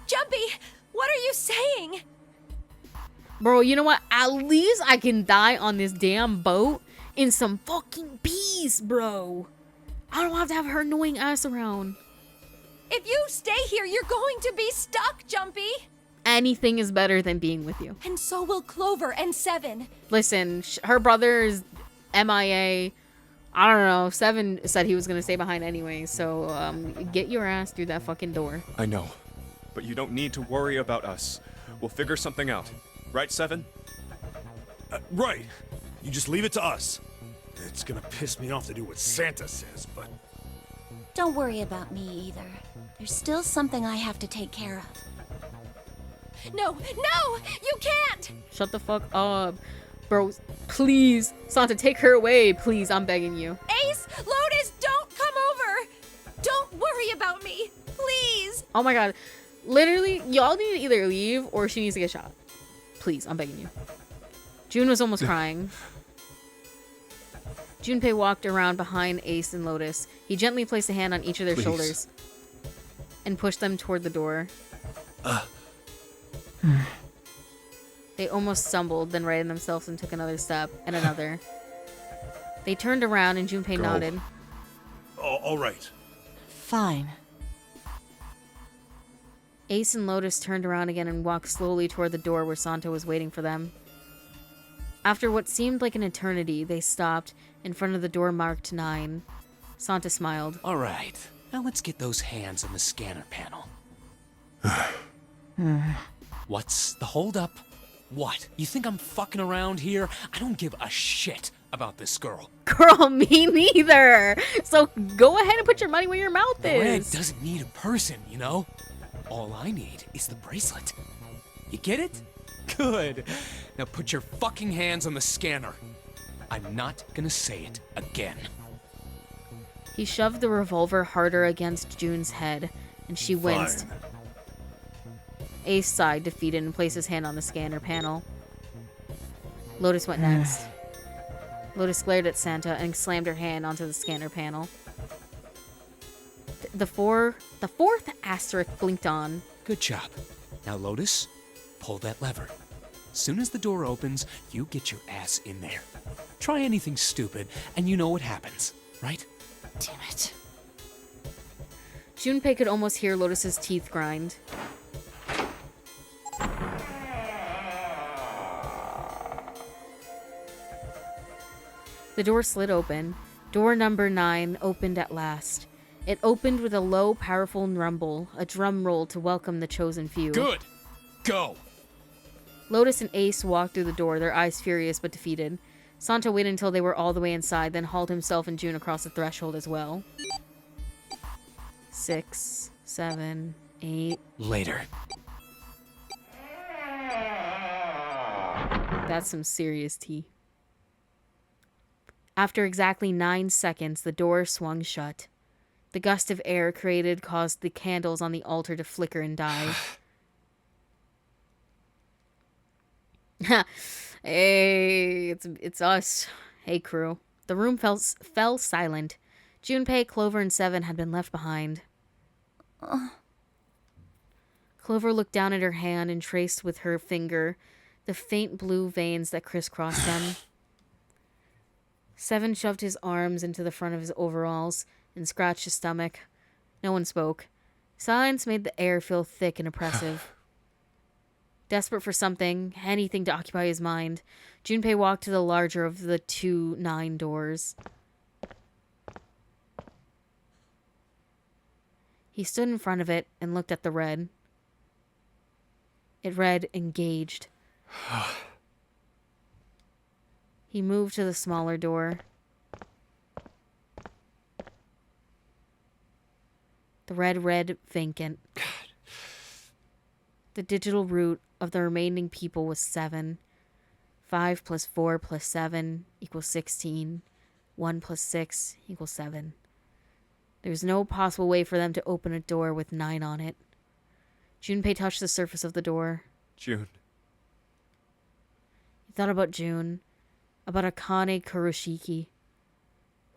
Jumpy, what are you saying? Bro, you know what? At least I can die on this damn boat in some fucking peace, bro. I don't have to have her annoying ass around. If you stay here, you're going to be stuck, Jumpy. Anything is better than being with you. And so will Clover and 7. Listen, her brother is MIA. I don't know. Seven said he was gonna stay behind anyway, so get your ass through that fucking door. I know, but you don't need to worry about us. We'll figure something out. Right, Seven? Right. You just leave it to us. It's gonna piss me off to do what Santa says, but... Don't worry about me either. There's still something I have to take care of. No! No! You can't! Shut the fuck up. Bro, please. Santa, take her away. Please, I'm begging you. Ace! Lotus, don't come over! Don't worry about me! Please! Oh my god. Literally, y'all need to either leave or she needs to get shot. Please, I'm begging you. June was almost crying. Junpei walked around behind Ace and Lotus. He gently placed a hand on each of their shoulders and pushed them toward the door. They almost stumbled, then righted themselves and took another step, and another. They turned around and Junpei nodded. All right. Fine. Ace and Lotus turned around again and walked slowly toward the door where Santa was waiting for them. After what seemed like an eternity, they stopped in front of the door marked 9. Santa smiled. All right, now let's get those hands on the scanner panel. What's the holdup? What? You think I'm fucking around here? I don't give a shit about this girl. Girl, me neither. So go ahead and put your money where your mouth The red is. doesn't need a person, you know? All I need is the bracelet. You get it? Good. Now put your fucking hands on the scanner. I'm not gonna say it again. He shoved the revolver harder against June's head, and she winced. Fine. Ace sighed, defeated, and placed his hand on the scanner panel. Lotus went next. Lotus glared at Santa and slammed her hand onto the scanner panel. The fourth asterisk blinked on. Good job. Now, Lotus, pull that lever. Soon as the door opens, you get your ass in there. Try anything stupid, and you know what happens, right? Damn it. Junpei could almost hear Lotus's teeth grind. The door slid open. Door number 9 opened at last. It opened with a low, powerful rumble, a drum roll to welcome the chosen few. Good. Go. Lotus and Ace walked through the door, their eyes furious but defeated. Santa waited until they were all the way inside, then hauled himself and June across the threshold as well. 6, 7, 8. Later. That's some serious tea. After exactly 9 seconds, the door swung shut. The gust of air created caused the candles on the altar to flicker and die. Hey, it's us. Hey, crew. The room fell silent. Junpei, Clover, and Seven had been left behind. Clover looked down at her hand and traced with her finger the faint blue veins that crisscrossed them. Seven shoved his arms into the front of his overalls and scratched his stomach. No one spoke. Silence made the air feel thick and oppressive. Desperate for something, anything to occupy his mind, Junpei walked to the larger of the 2 9 doors. He stood in front of it and looked at the red. It read, engaged. He moved to the smaller door. The red read, vacant. The digital root of the remaining people was 7. 5 plus 4 plus 7 equals 16. 1 plus 6 equals 7. There was no possible way for them to open a door with 9 on it. Junpei touched the surface of the door. June. He thought about June, about Akane Kuroshiki.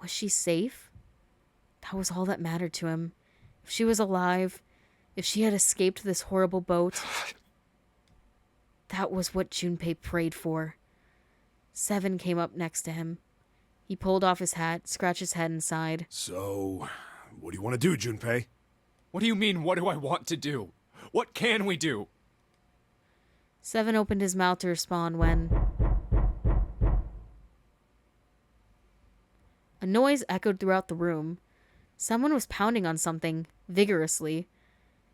Was she safe? That was all that mattered to him. If she was alive, if she had escaped this horrible boat, that was what Junpei prayed for. 7 came up next to him. He pulled off his hat, scratched his head, and sighed. So, what do you want to do, Junpei? What do you mean, what do I want to do? What can we do? 7 opened his mouth to respond when a noise echoed throughout the room. Someone was pounding on something, vigorously.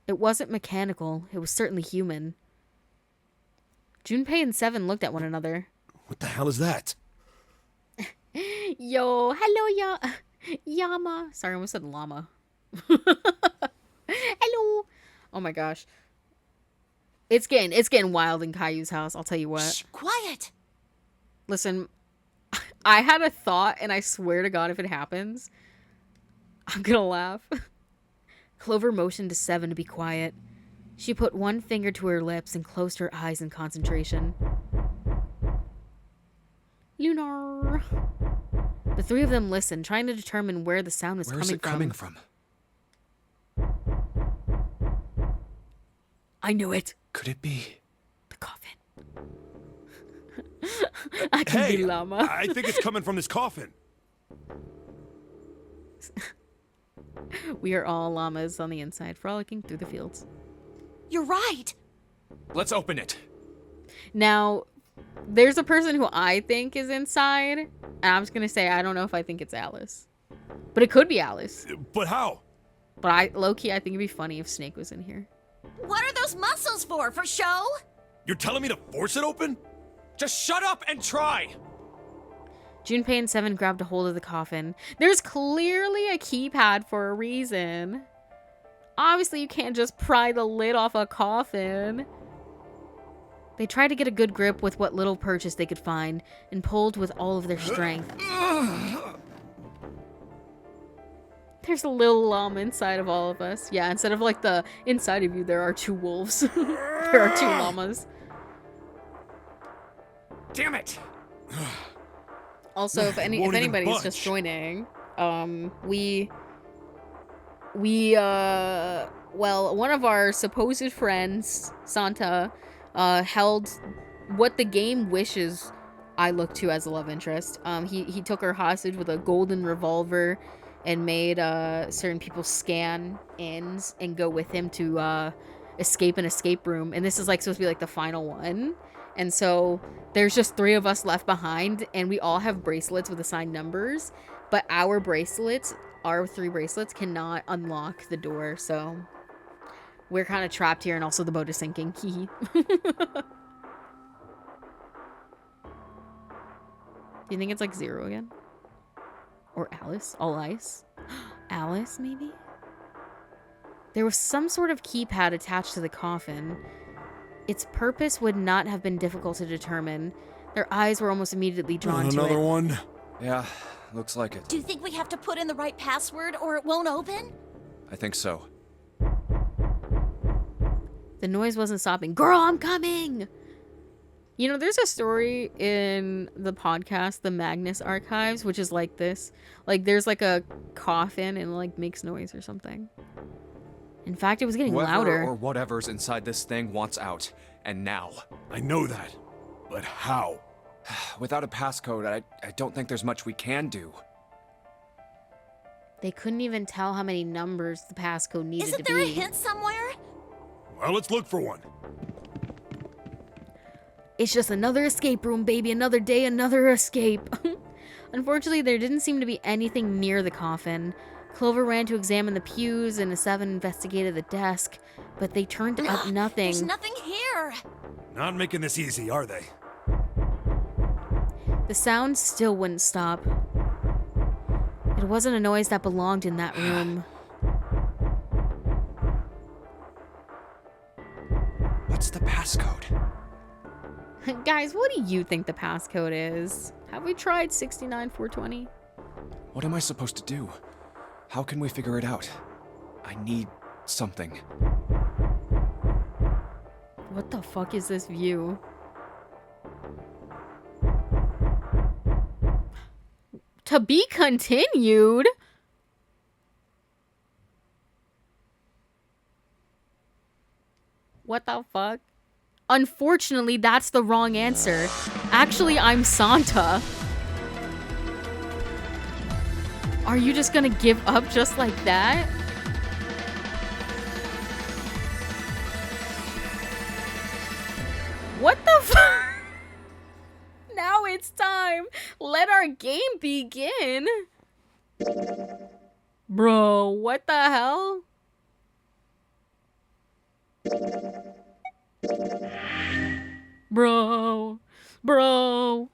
It wasn't mechanical, it was certainly human. Junpei and Seven looked at one another. What the hell is that? Yo, hello, Yama. Sorry, I almost said llama. Hello. Oh my gosh. It's getting wild in Caillou's house, I'll tell you what. Shh, quiet. Listen, I had a thought, and I swear to God, if it happens, I'm gonna laugh. Clover motioned to Seven to be quiet. She put one finger to her lips and closed her eyes in concentration. Lunar. The three of them listened, trying to determine where the sound was coming from. I knew it. Could it be? The coffin. I can be llama. I think it's coming from this coffin. We are all llamas on the inside, frolicking through the fields. You're right. Let's open it. Now, there's a person who I think is inside, and I'm just gonna say I don't know if I think it's Alice. But it could be Alice. But how? But low-key, I think it'd be funny if Snake was in here. What are those muscles for? For show? You're telling me to force it open? Just shut up and try. Junpei and Seven grabbed a hold of the coffin. There's clearly a keypad for a reason. Obviously, you can't just pry the lid off a coffin. They tried to get a good grip with what little purchase they could find and pulled with all of their strength. There's a little llama inside of all of us. Yeah, instead of like the inside of you, there are two wolves. There are two llamas. Damn it. Also, if anybody's just joining, well, one of our supposed friends, Santa, held what the game wishes I look to as a love interest. He took her hostage with a golden revolver and made certain people scan ins and go with him to escape an escape room. And this is like supposed to be like the final one. And so there's just 3 of us left behind, and we all have bracelets with assigned numbers, but our 3 bracelets cannot unlock the door. So we're kind of trapped here, and also the boat is sinking. Do you think it's like Zero again? Or Alice? All ice? Alice, maybe? There was some sort of keypad attached to the coffin. Its purpose would not have been difficult to determine. Their eyes were almost immediately drawn to it. Another one? Yeah, looks like it. Do you think we have to put in the right password or it won't open? I think so. The noise wasn't stopping. Girl, I'm coming! You know, there's a story in the podcast, the Magnus Archives, which is like this. Like, there's like a coffin and like makes noise or something. In fact, it was getting Whoever louder. or whatever's inside this thing wants out. And now. I know that. But how? Without a passcode, I don't think there's much we can do. They couldn't even tell how many numbers the passcode needed to be. Isn't there a hint somewhere? Well, let's look for one. It's just another escape room, baby. Another day, another escape. Unfortunately, there didn't seem to be anything near the coffin. Clover ran to examine the pews, and the 7 investigated the desk, but they turned up nothing. There's nothing here. Not making this easy, are they? The sound still wouldn't stop. It wasn't a noise that belonged in that room. What's the passcode? Guys, what do you think the passcode is? Have we tried 69420? What am I supposed to do? How can we figure it out? I need something. What the fuck is this view? To be continued? What the fuck? Unfortunately, that's the wrong answer. Actually, I'm Santa. Are you just gonna give up just like that? What the fuck? Now it's time. Let our game begin. Bro, what the hell? Bro. Bro.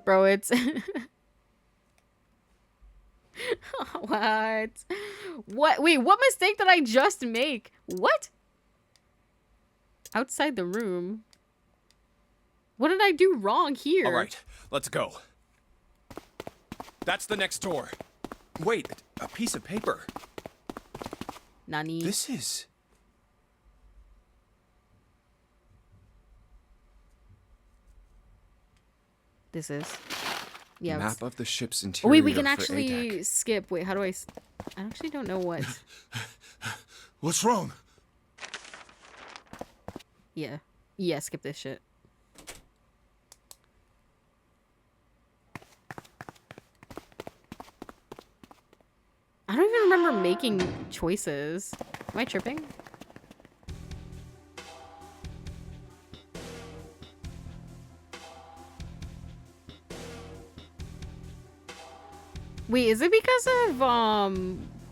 Bro, it's... What? What? Wait, what mistake did I just make? What? Outside the room? What did I do wrong here? All right, let's go. That's the next door. Wait, a piece of paper. Nani? This is... This is... Yeah. Map of the ship's Oh, interior. wait, we can for actually ADEC. skip. Wait, how do I... I actually don't know what. What's wrong? Yeah. Yeah, skip this shit. I don't even remember making choices. Am I tripping? Wait, is it because of,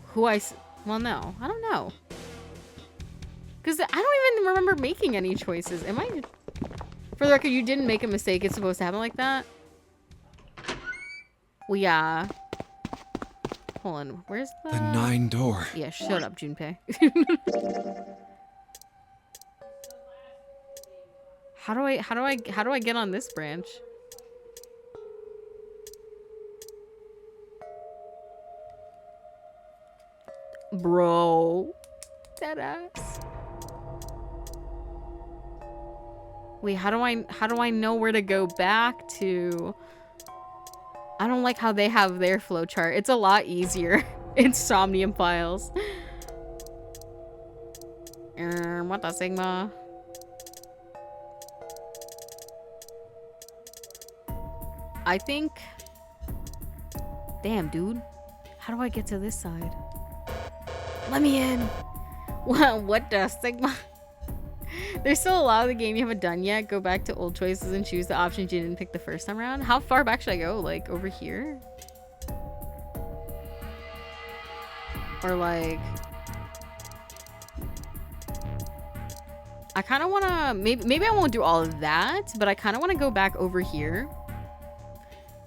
who well, no. I don't know. Because I don't even remember making any choices. Am I... For the record, you didn't make a mistake. It's supposed to happen like that. Well, yeah. Hold on. Where's the... The 9 door. Yeah, shut up, Junpei. How do I get on this branch? Bro. Deadass. Wait, how do I know where to go back to? I don't like how they have their flowchart. It's a lot easier in Somnium Files. What the Sigma? I think... Damn, dude. How do I get to this side? Let me in. What the Sigma? There's still a lot of the game you haven't done yet. Go back to old choices and choose the options you didn't pick the first time around. How far back should I go? Like, over here? Or like... I kind of want to... Maybe I won't do all of that, but I kind of want to go back over here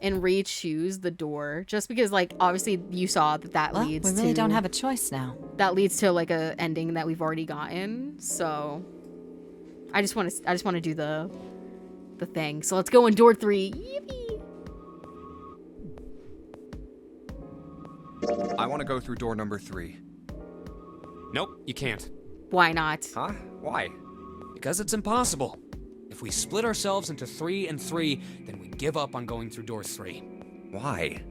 and re-choose the door. Just because, like, obviously you saw that Well, leads to... we really don't have a choice now. That leads to, like, a ending that we've already gotten. So... I just want to do the thing. So let's go in door 3. Yippee! I want to go through door number 3. Nope, you can't. Why not? Huh? Why? Because it's impossible. If we split ourselves into 3 and 3, then we give up on going through door 3. Why?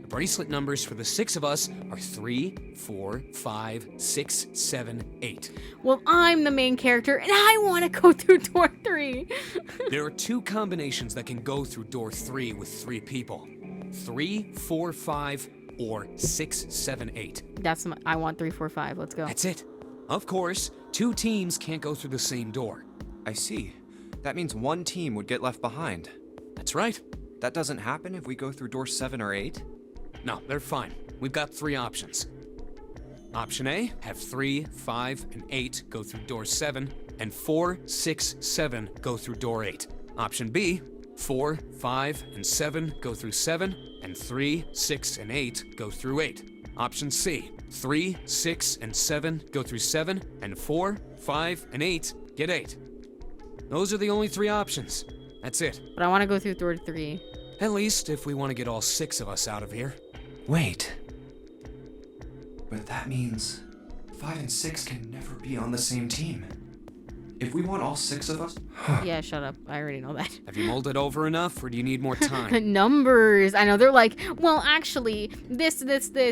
The bracelet numbers for the 6 of us are 3, 4, 5, 6, 7, 8. Well, I'm the main character, and I want to go through door 3. There are 2 combinations that can go through door 3 with 3 people. 3, 4, 5, or 6, 7, 8. I want 3, 4, 5. Let's go. That's it. Of course, 2 teams can't go through the same door. I see. That means one team would get left behind. That's right. That doesn't happen if we go through door 7 or 8? No, they're fine. We've got 3 options. Option A, have 3, 5, and 8 go through door 7, and 4, 6, 7 go through door 8. Option B, 4, 5, and 7 go through 7, and 3, 6, and 8 go through 8. Option C, 3, 6, and 7 go through 7, and 4, 5, and 8 get 8. Those are the only 3 options. That's it. But I want to go through door 3. At least if we want to get all 6 of us out of here. Wait. But that means 5 and 6 can never be on the same team. If we want all 6 of us... Yeah, shut up. I already know that. Have you mulled it over enough, or do you need more time? Numbers. I know, they're like, well, actually, this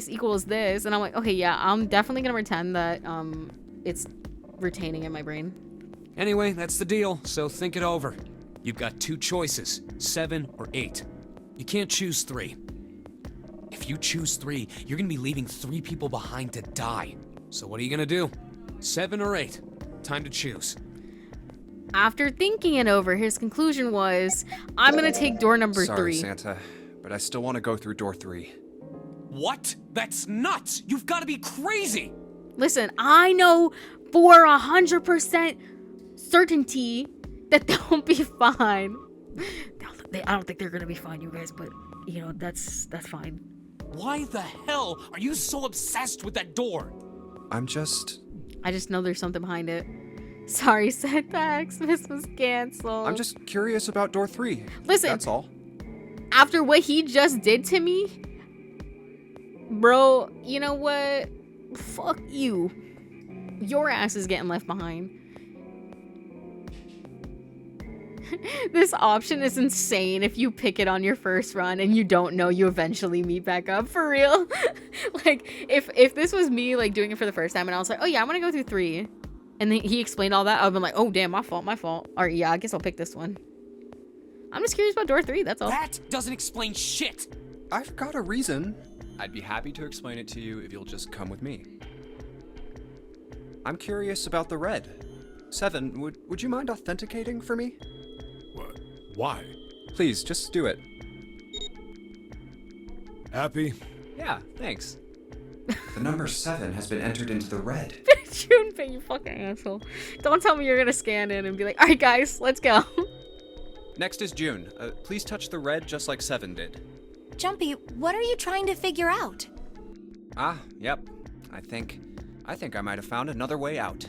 equals this. And I'm like, okay, yeah, I'm definitely going to pretend that it's retaining in my brain. Anyway, that's the deal, so think it over. You've got 2 choices, 7 or 8. You can't choose 3. If you choose 3, you're gonna be leaving 3 people behind to die. So what are you gonna do? 7 or 8? Time to choose. After thinking it over, his conclusion was, I'm gonna take door number 3. Sorry, Santa. but I still want to go through door 3. What? That's nuts! You've got to be crazy! Listen, I know for 100% certainty that they'll be fine. I don't think they're gonna be fine, you guys, but you know, that's fine. Why the hell are you so obsessed with that door? I just know there's something behind it. Sorry, setbacks. This was canceled. I'm just curious about door 3. Listen, that's all. After what he just did to me, bro, you know what? Fuck you. Your ass is getting left behind. This option is insane if you pick it on your first run and you don't know you eventually meet back up. For real. Like, if this was me, like, doing it for the first time and I was like, oh yeah, I want to go through 3. And then he explained all that, I would've been like, oh damn, my fault. Alright, yeah, I guess I'll pick this one. I'm just curious about door 3, that's all. That doesn't explain shit! I've got a reason. I'd be happy to explain it to you if you'll just come with me. I'm curious about the red. 7, would you mind authenticating for me? What? Why? Please, just do it. Happy? Yeah, thanks. The number 7 has been entered into the red. Junpei, you fucking asshole. Don't tell me you're gonna scan in and be like, alright guys, let's go. Next is June. Please touch the red just like 7 did. Jumpy, what are you trying to figure out? Ah, yep. I think I might have found another way out.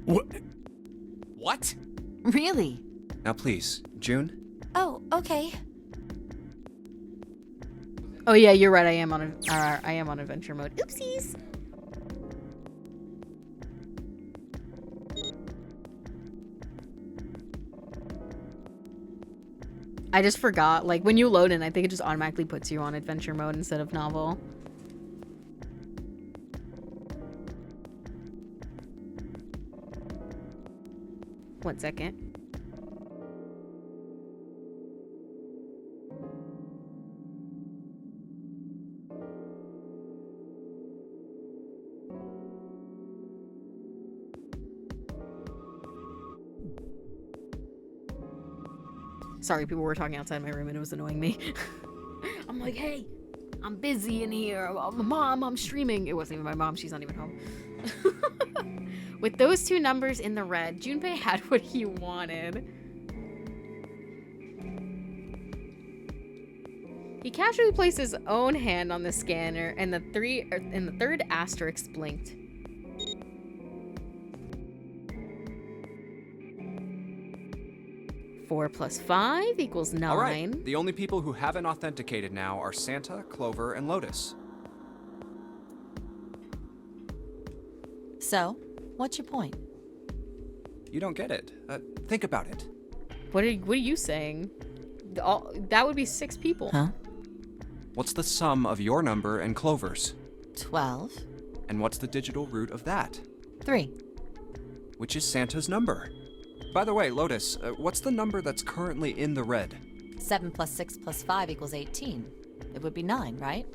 What? What? Really? Now please, June. Oh, okay. Oh yeah, you're right. I am on adventure mode. Oopsies. I just forgot. Like when you load in, I think it just automatically puts you on adventure mode instead of novel. One second. Sorry, people were talking outside my room and it was annoying me. I'm like, hey, I'm busy in here. Mom, I'm streaming. It wasn't even my mom. She's not even home. With those 2 numbers in the red, Junpei had what he wanted. He casually placed his own hand on the scanner and the third asterisk blinked. Four plus 5 equals 9. All right. The only people who haven't authenticated now are Santa, Clover, and Lotus. So, what's your point? You don't get it. Think about it. What are you saying? That would be 6 people. Huh? What's the sum of your number and Clover's? 12. And what's the digital root of that? 3. Which is Santa's number. By the way, Lotus, what's the number that's currently in the red? 7 plus 6 plus 5 equals 18. It would be 9, right?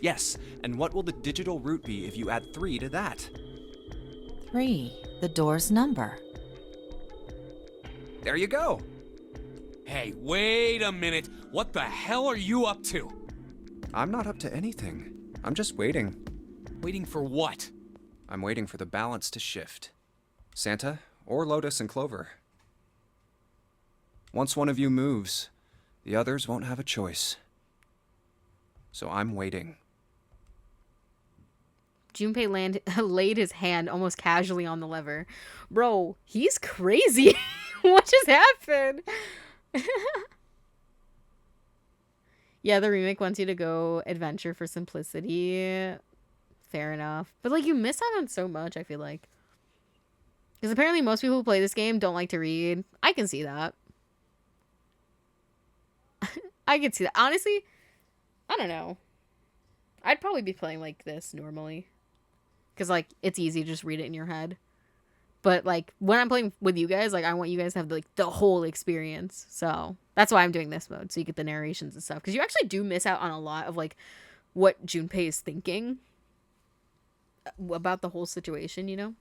Yes, and what will the digital root be if you add 3 to that? 3. The door's number. There you go. Hey, wait a minute. What the hell are you up to? I'm not up to anything. I'm just waiting. Waiting for what? I'm waiting for the balance to shift. Santa, or Lotus and Clover. Once one of you moves, the others won't have a choice. So I'm waiting. Junpei laid his hand almost casually on the lever. Bro, he's crazy. What just happened? Yeah, the remake wants you to go adventure for simplicity. Fair enough. But, like, you miss out on so much, I feel like. Because apparently most people who play this game don't like to read. I can see that. I can see that. Honestly, I don't know. I'd probably be playing like this normally. Because, like, it's easy to just read it in your head. But, like, when I'm playing with you guys, like, I want you guys to have, like, the whole experience. So, that's why I'm doing this mode. So you get the narrations and stuff. Because you actually do miss out on a lot of, like, what Junpei is thinking about the whole situation, you know?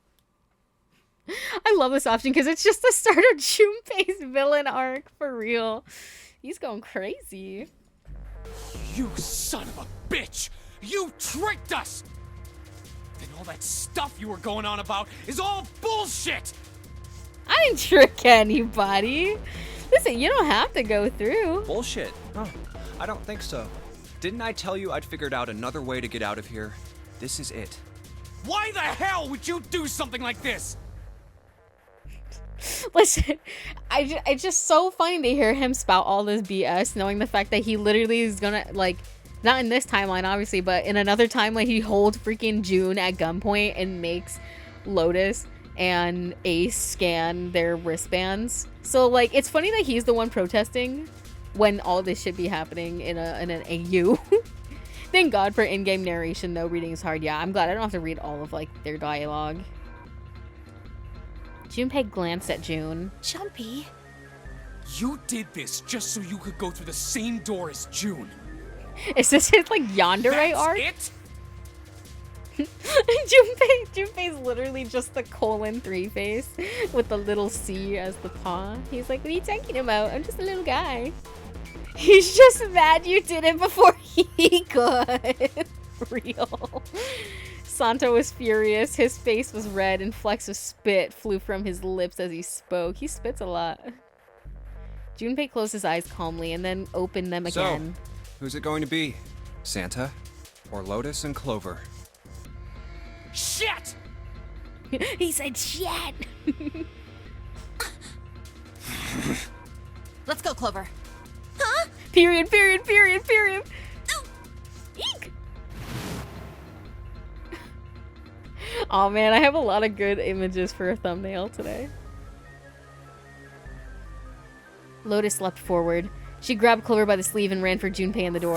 I love this option because it's just the start of Junpei's villain arc, for real. He's going crazy. You son of a bitch! You tricked us! Then all that stuff you were going on about is all bullshit! I didn't trick anybody. Listen, you don't have to go through. Bullshit. Oh, I don't think so. Didn't I tell you I'd figured out another way to get out of here? This is it. Why the hell would you do something like this? Listen, it's just so funny to hear him spout all this BS, knowing the fact that he literally is gonna, like, not in this timeline, obviously, but in another timeline, he holds freaking June at gunpoint and makes Lotus and Ace scan their wristbands. So, like, it's funny that he's the one protesting when all this should be happening in an AU. Thank God for in-game narration, though. Reading is hard. Yeah, I'm glad I don't have to read all of, like, their dialogue. Junpei glanced at June. Jumpy. You did this just so you could go through the same door as June. Is this his, like, yandere arc? It? Junpei's literally just the :3 face with the little C as the paw. He's like, what are you talking about? I'm just a little guy. He's just mad you did it before he could. Real. Santo was furious. His face was red and flecks of spit flew from his lips as he spoke. He spits a lot. Junpei closed his eyes calmly and then opened them again. So, who's it going to be? Santa? Or Lotus and Clover? Shit! He said shit! Let's go, Clover. Huh? Period. Eek! Oh man, I have a lot of good images for a thumbnail today. Lotus leapt forward. She grabbed Clover by the sleeve and ran for Junpei in the door.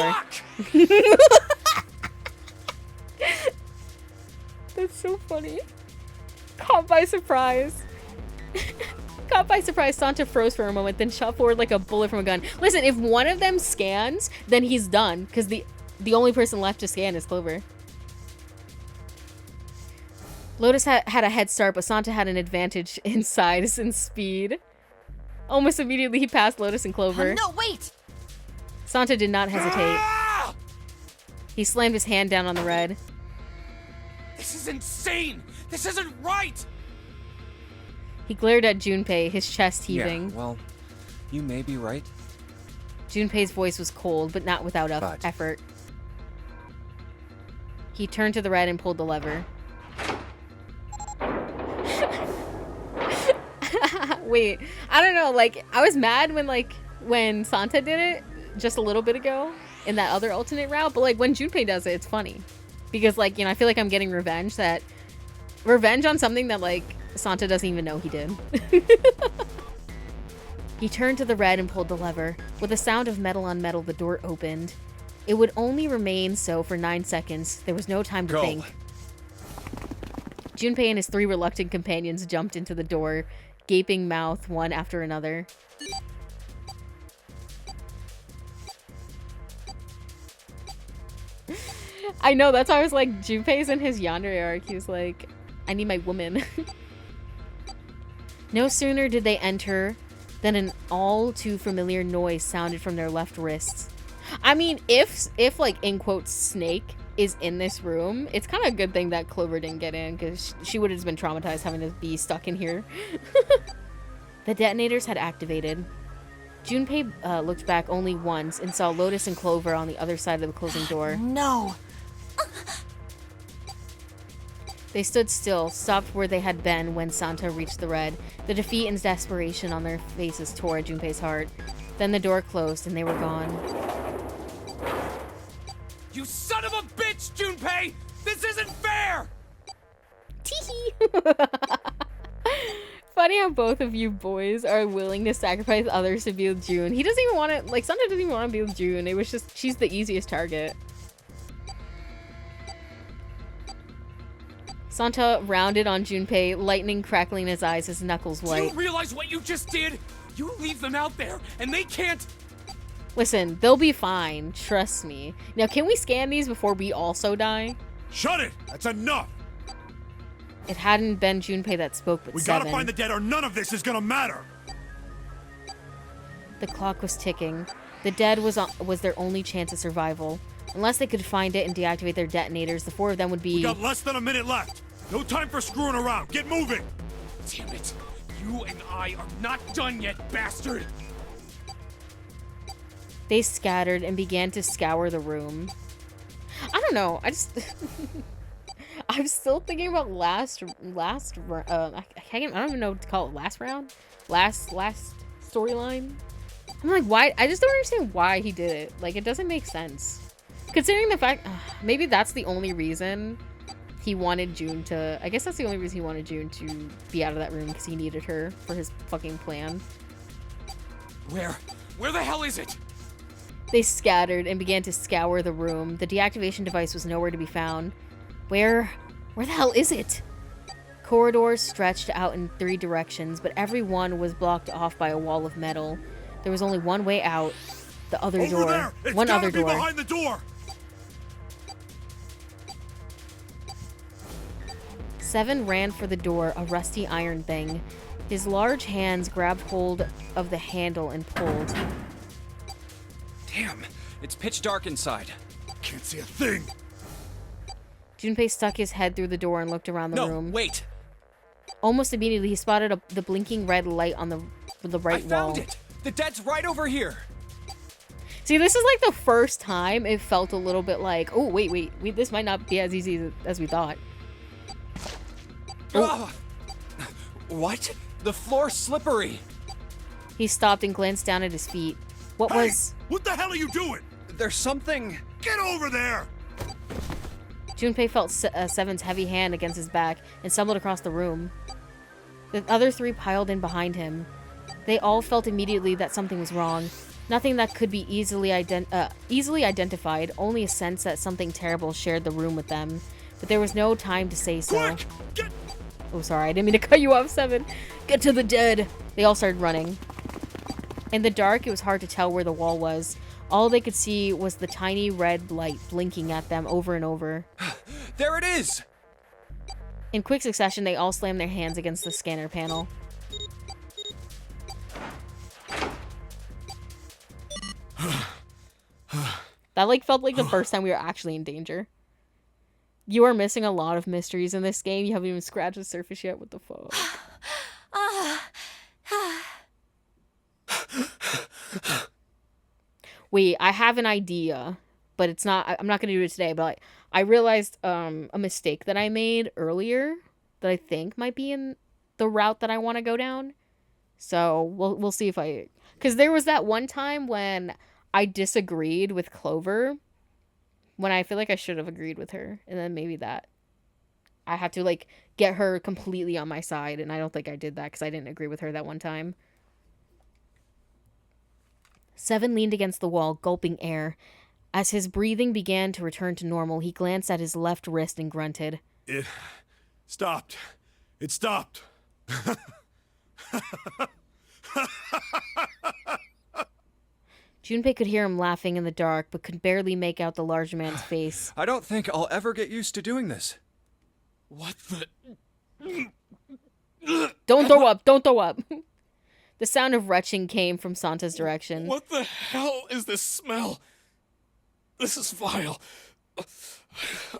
That's so funny. Caught by surprise. Caught by surprise, Santa froze for a moment, then shot forward like a bullet from a gun. Listen, if one of them scans, then he's done, because the only person left to scan is Clover. Lotus had a head start, but Santa had an advantage in size and speed. Almost immediately, he passed Lotus and Clover. No, wait! Santa did not hesitate. Ah! He slammed his hand down on the red. This is insane! This isn't right! He glared at Junpei, his chest heaving. Yeah, well, you may be right. Junpei's voice was cold, but not without effort. He turned to the red and pulled the lever. Wait, I don't know, like, I was mad when Santa did it just a little bit ago in that other alternate route, but like when Junpei does it, it's funny. Because like, you know, I feel like I'm getting revenge on something that like Santa doesn't even know he did. He turned to the red and pulled the lever. With a sound of metal on metal, the door opened. It would only remain so for 9 seconds. There was no time to think. Junpei and his 3 reluctant companions jumped into the door, gaping mouth one after another. I know, that's why I was like, Junpei's in his yandere arc. He was like, I need my woman. No sooner did they enter than an all too familiar noise sounded from their left wrists. I mean, if like, in quotes, Snake is in this room, it's kind of a good thing that Clover didn't get in, because she would have been traumatized having to be stuck in here. The detonators had activated. Junpei looked back only once and saw Lotus and Clover on the other side of the closing door. No. They stood still, stopped where they had been when Santa reached the red. The defeat and desperation on their faces tore at Junpei's heart. Then the door closed and they were gone. You son of a bitch, Junpei! This isn't fair! Teehee! Funny how both of you boys are willing to sacrifice others to be with June. He doesn't even want to, like, Santa doesn't even want to be with June. It was just, she's the easiest target. Santa rounded on Junpei, lightning crackling in his eyes, his knuckles white. Do you realize what you just did? You leave them out there, and they can't... Listen, they'll be fine. Trust me. Now, can we scan these before we also die? Shut it! That's enough! It hadn't been Junpei that spoke, but We Seven. gotta find the dead or none of this is gonna matter! The clock was ticking. The dead was their only chance of survival. Unless they could find it and deactivate their detonators, the 4 of them would be... We got less than a minute left. No time for screwing around. Get moving. Damn it. You and I are not done yet, bastard. They scattered and began to scour the room. I don't know. I just... I'm still thinking about last I don't even know what to call it. Last round? Last storyline? I'm like, why? I just don't understand why he did it. Like, it doesn't make sense. Considering the fact, maybe that's the only reason he wanted June to, I guess that's the only reason he wanted June to be out of that room, because he needed her for his fucking plan. Where the hell is it? They scattered and began to scour the room. The deactivation device was nowhere to be found. Where the hell is it? Corridors stretched out in 3 directions, but every one was blocked off by a wall of metal. There was only one way out. The other Over door. There. It's One gotta other be door. behind the door. 7 ran for the door, a rusty iron thing. His large hands grabbed hold of the handle and pulled. Damn, it's pitch dark inside. Can't see a thing. Junpei stuck his head through the door and looked around the room. No, wait. Almost immediately, he spotted the blinking red light on the right wall. I found it. The dead's right over here. See, this is like the first time it felt a little bit like, oh, wait, this might not be as easy as we thought. Oh. What? The floor's slippery. He stopped and glanced down at his feet. What was... What the hell are you doing? There's something... Get over there! Junpei felt Seven's heavy hand against his back and stumbled across the room. The other 3 piled in behind him. They all felt immediately that something was wrong. Nothing that could be easily identified, only a sense that something terrible shared the room with them. But there was no time to say so. Quick! Get... Oh, sorry, I didn't mean to cut you off, 7. Get to the dead! They all started running. In the dark, it was hard to tell where the wall was. All they could see was the tiny red light blinking at them over and over. There it is! In quick succession, they all slammed their hands against the scanner panel. That, like, felt like the first time we were actually in danger. You are missing a lot of mysteries in this game. You haven't even scratched the surface yet. What the fuck? Wait, I have an idea, but it's not... I'm not going to do it today, but I realized a mistake that I made earlier that I think might be in the route that I want to go down. So we'll see if I... Because there was that one time when I disagreed with Clover, when I feel like I should have agreed with her, and then maybe that I have to, like, get her completely on my side, and I don't think I did that because I didn't agree with her that one time. 7 leaned against the wall, gulping air. As his breathing began to return to normal, he glanced at his left wrist and grunted. It stopped. It stopped. Junpei could hear him laughing in the dark, but could barely make out the large man's face. I don't think I'll ever get used to doing this. What the... Don't throw up! Don't throw up! The sound of retching came from Santa's direction. What the hell is this smell? This is vile.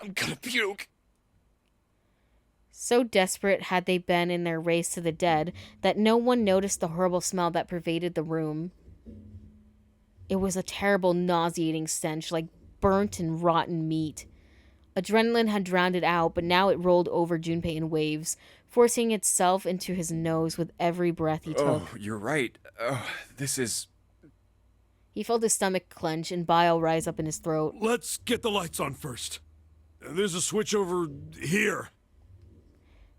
I'm gonna puke. So desperate had they been in their race to the dead that no one noticed the horrible smell that pervaded the room. It was a terrible, nauseating stench, like burnt and rotten meat. Adrenaline had drowned it out, but now it rolled over Junpei in waves, forcing itself into his nose with every breath he took. Oh, you're right. This is... He felt his stomach clench and bile rise up in his throat. Let's get the lights on first. There's a switch over here.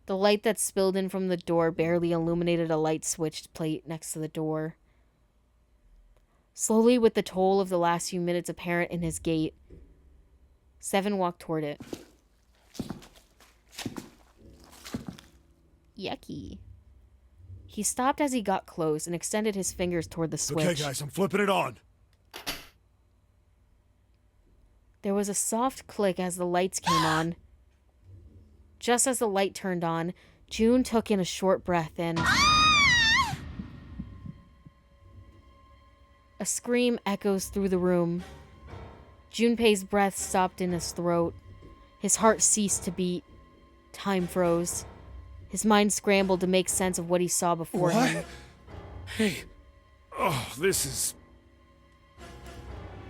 The light that spilled in from the door barely illuminated a light switched plate next to the door. Slowly, with the toll of the last few minutes apparent in his gait, 7 walked toward it. Yucky. He stopped as he got close and extended his fingers toward the switch. Okay, guys, I'm flipping it on. There was a soft click as the lights came on. Just as the light turned on, June took in a short breath and... A scream echoes through the room. Junpei's breath stopped in his throat. His heart ceased to beat. Time froze. His mind scrambled to make sense of what he saw before him. Hey. Oh, this is...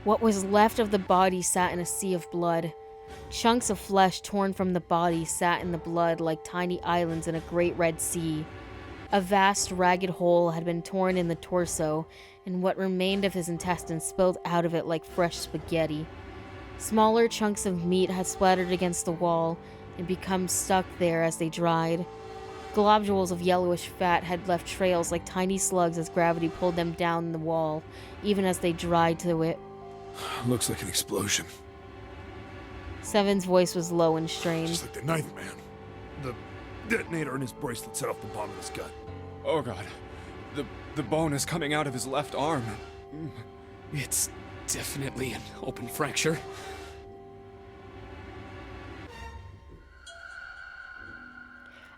What was left of the body sat in a sea of blood. Chunks of flesh torn from the body sat in the blood like tiny islands in a great red sea. A vast, ragged hole had been torn in the torso, and what remained of his intestines spilled out of it like fresh spaghetti. Smaller chunks of meat had splattered against the wall and become stuck there as they dried. Globules of yellowish fat had left trails like tiny slugs as gravity pulled them down the wall, even as they dried to it. Looks like an explosion. Seven's voice was low and strained. Just like the Ninth Man. The detonator in his bracelet set off the bomb in his gut. Oh god. The bone is coming out of his left arm. It's definitely an open fracture.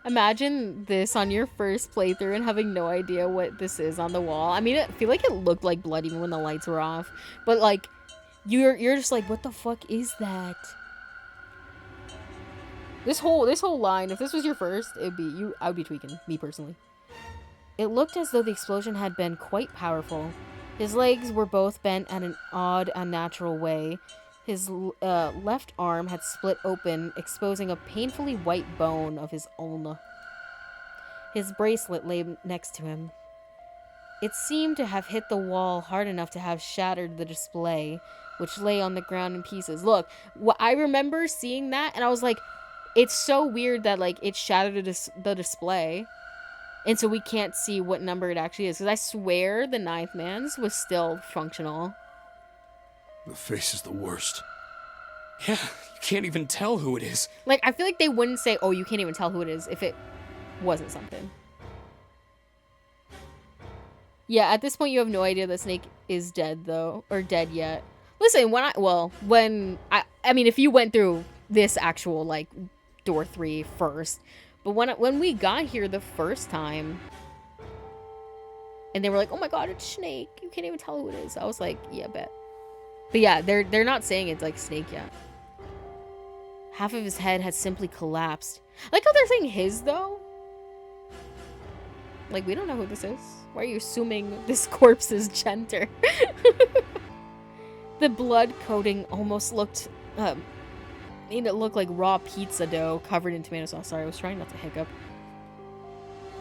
Imagine this on your first playthrough and having no idea what this is on the wall. I mean, I feel like it looked like blood even when the lights were off. But like, you're just like, what the fuck is that? This whole line, if this was your first, I would be tweaking, me personally. It looked as though the explosion had been quite powerful. His legs were both bent in an odd, unnatural way. His left arm had split open, exposing a painfully white bone of his ulna. His bracelet lay next to him. It seemed to have hit the wall hard enough to have shattered the display, which lay on the ground in pieces. Look, I remember seeing that, and I was like, it's so weird that, like, it shattered the display. And so we can't see what number it actually is. Because I swear the Ninth Man's was still functional. The face is the worst. Yeah, you can't even tell who it is. Like, I feel like they wouldn't say, oh, you can't even tell who it is if it wasn't something. Yeah, at this point you have no idea that Snake is dead, though. Or dead yet. Listen, I mean, if you went through this actual, like, door 3 first. But when we got here the first time, and they were like, oh my god, it's Snake. You can't even tell who it is. I was like, yeah, bet. But yeah, they're not saying it's like Snake yet. Half of his head had simply collapsed. I like how they're saying his, though. Like, we don't know who this is. Why are you assuming this corpse's gender? The blood coating almost looked... made it look like raw pizza dough covered in tomato sauce. Sorry, I was trying not to hiccup.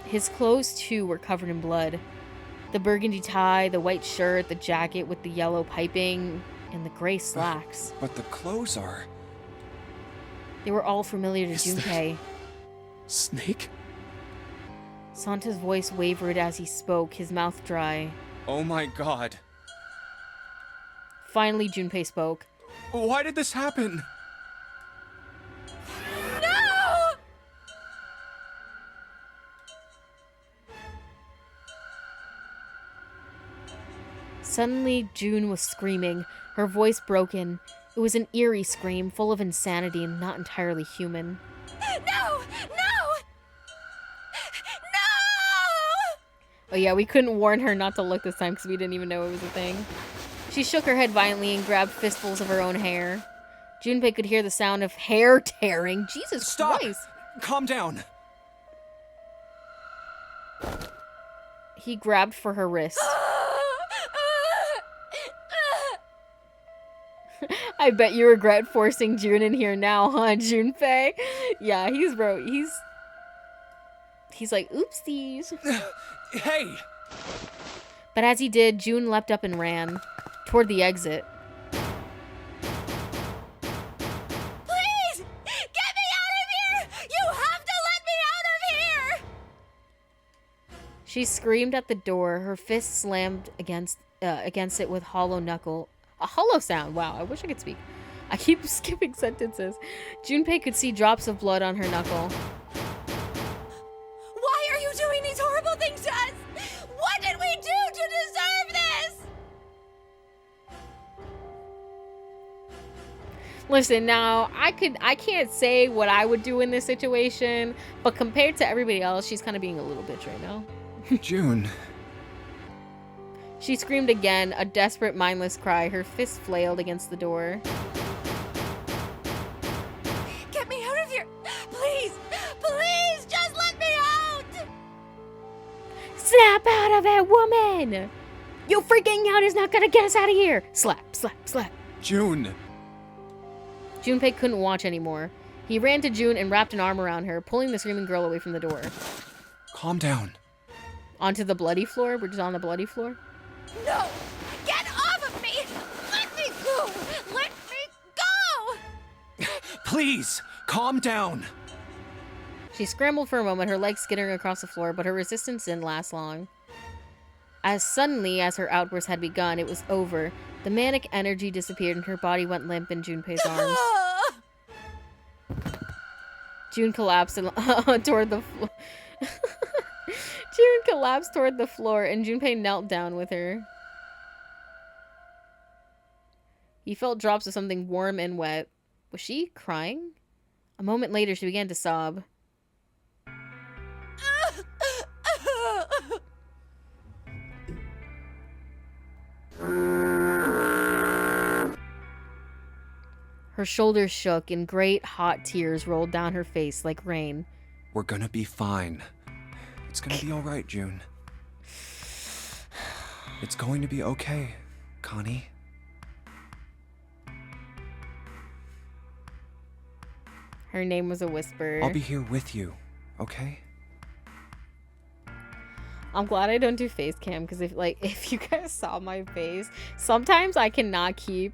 His clothes, too, were covered in blood. The burgundy tie, the white shirt, the jacket with the yellow piping, and the gray slacks. But the clothes are... They were all familiar to Junpei. Snake? Santa's voice wavered as he spoke, his mouth dry. Oh my god. Finally, Junpei spoke. Why did this happen? No! Suddenly, June was screaming, her voice broken. It was an eerie scream, full of insanity and not entirely human. No! Oh yeah, we couldn't warn her not to look this time because we didn't even know it was a thing. She shook her head violently and grabbed fistfuls of her own hair. Junpei could hear the sound of hair tearing. Jesus Christ! Calm down! He grabbed for her wrist. I bet you regret forcing June in here now, huh, Junpei? Yeah, he's like, oopsies. Hey! But as he did, June leapt up and ran toward the exit. Please! Get me out of here! You have to let me out of here! She screamed at the door, her fist slammed against it with a hollow sound. Wow, I wish I could speak. I keep skipping sentences. Junpei could see drops of blood on her knuckle. Why are you doing these horrible things to us? What did we do to deserve this? Listen, now, I can't say what I would do in this situation, but compared to everybody else, she's kind of being a little bitch right now. June. She screamed again, a desperate, mindless cry. Her fist flailed against the door. Get me out of here! Please! Please! Just let me out! Snap out of it, woman! You freaking out is not gonna get us out of here! Slap, slap, slap. June! Junpei couldn't watch anymore. He ran to June and wrapped an arm around her, pulling the screaming girl away from the door. Calm down. Onto the bloody floor? We're just on the bloody floor? No! Get off of me! Let me go! Let me go! Please, calm down. She scrambled for a moment, her legs skittering across the floor, but her resistance didn't last long. As suddenly as her outburst had begun, it was over. The manic energy disappeared and her body went limp in Junpei's arms. June collapsed toward the floor. June collapsed toward the floor and Junpei knelt down with her. He felt drops of something warm and wet. Was she crying? A moment later, she began to sob. Her shoulders shook and great hot tears rolled down her face like rain. We're gonna be fine. It's gonna be alright, June. It's going to be okay, Connie. Her name was a whisper. I'll be here with you, okay? I'm glad I don't do face cam because if you guys saw my face, sometimes I cannot keep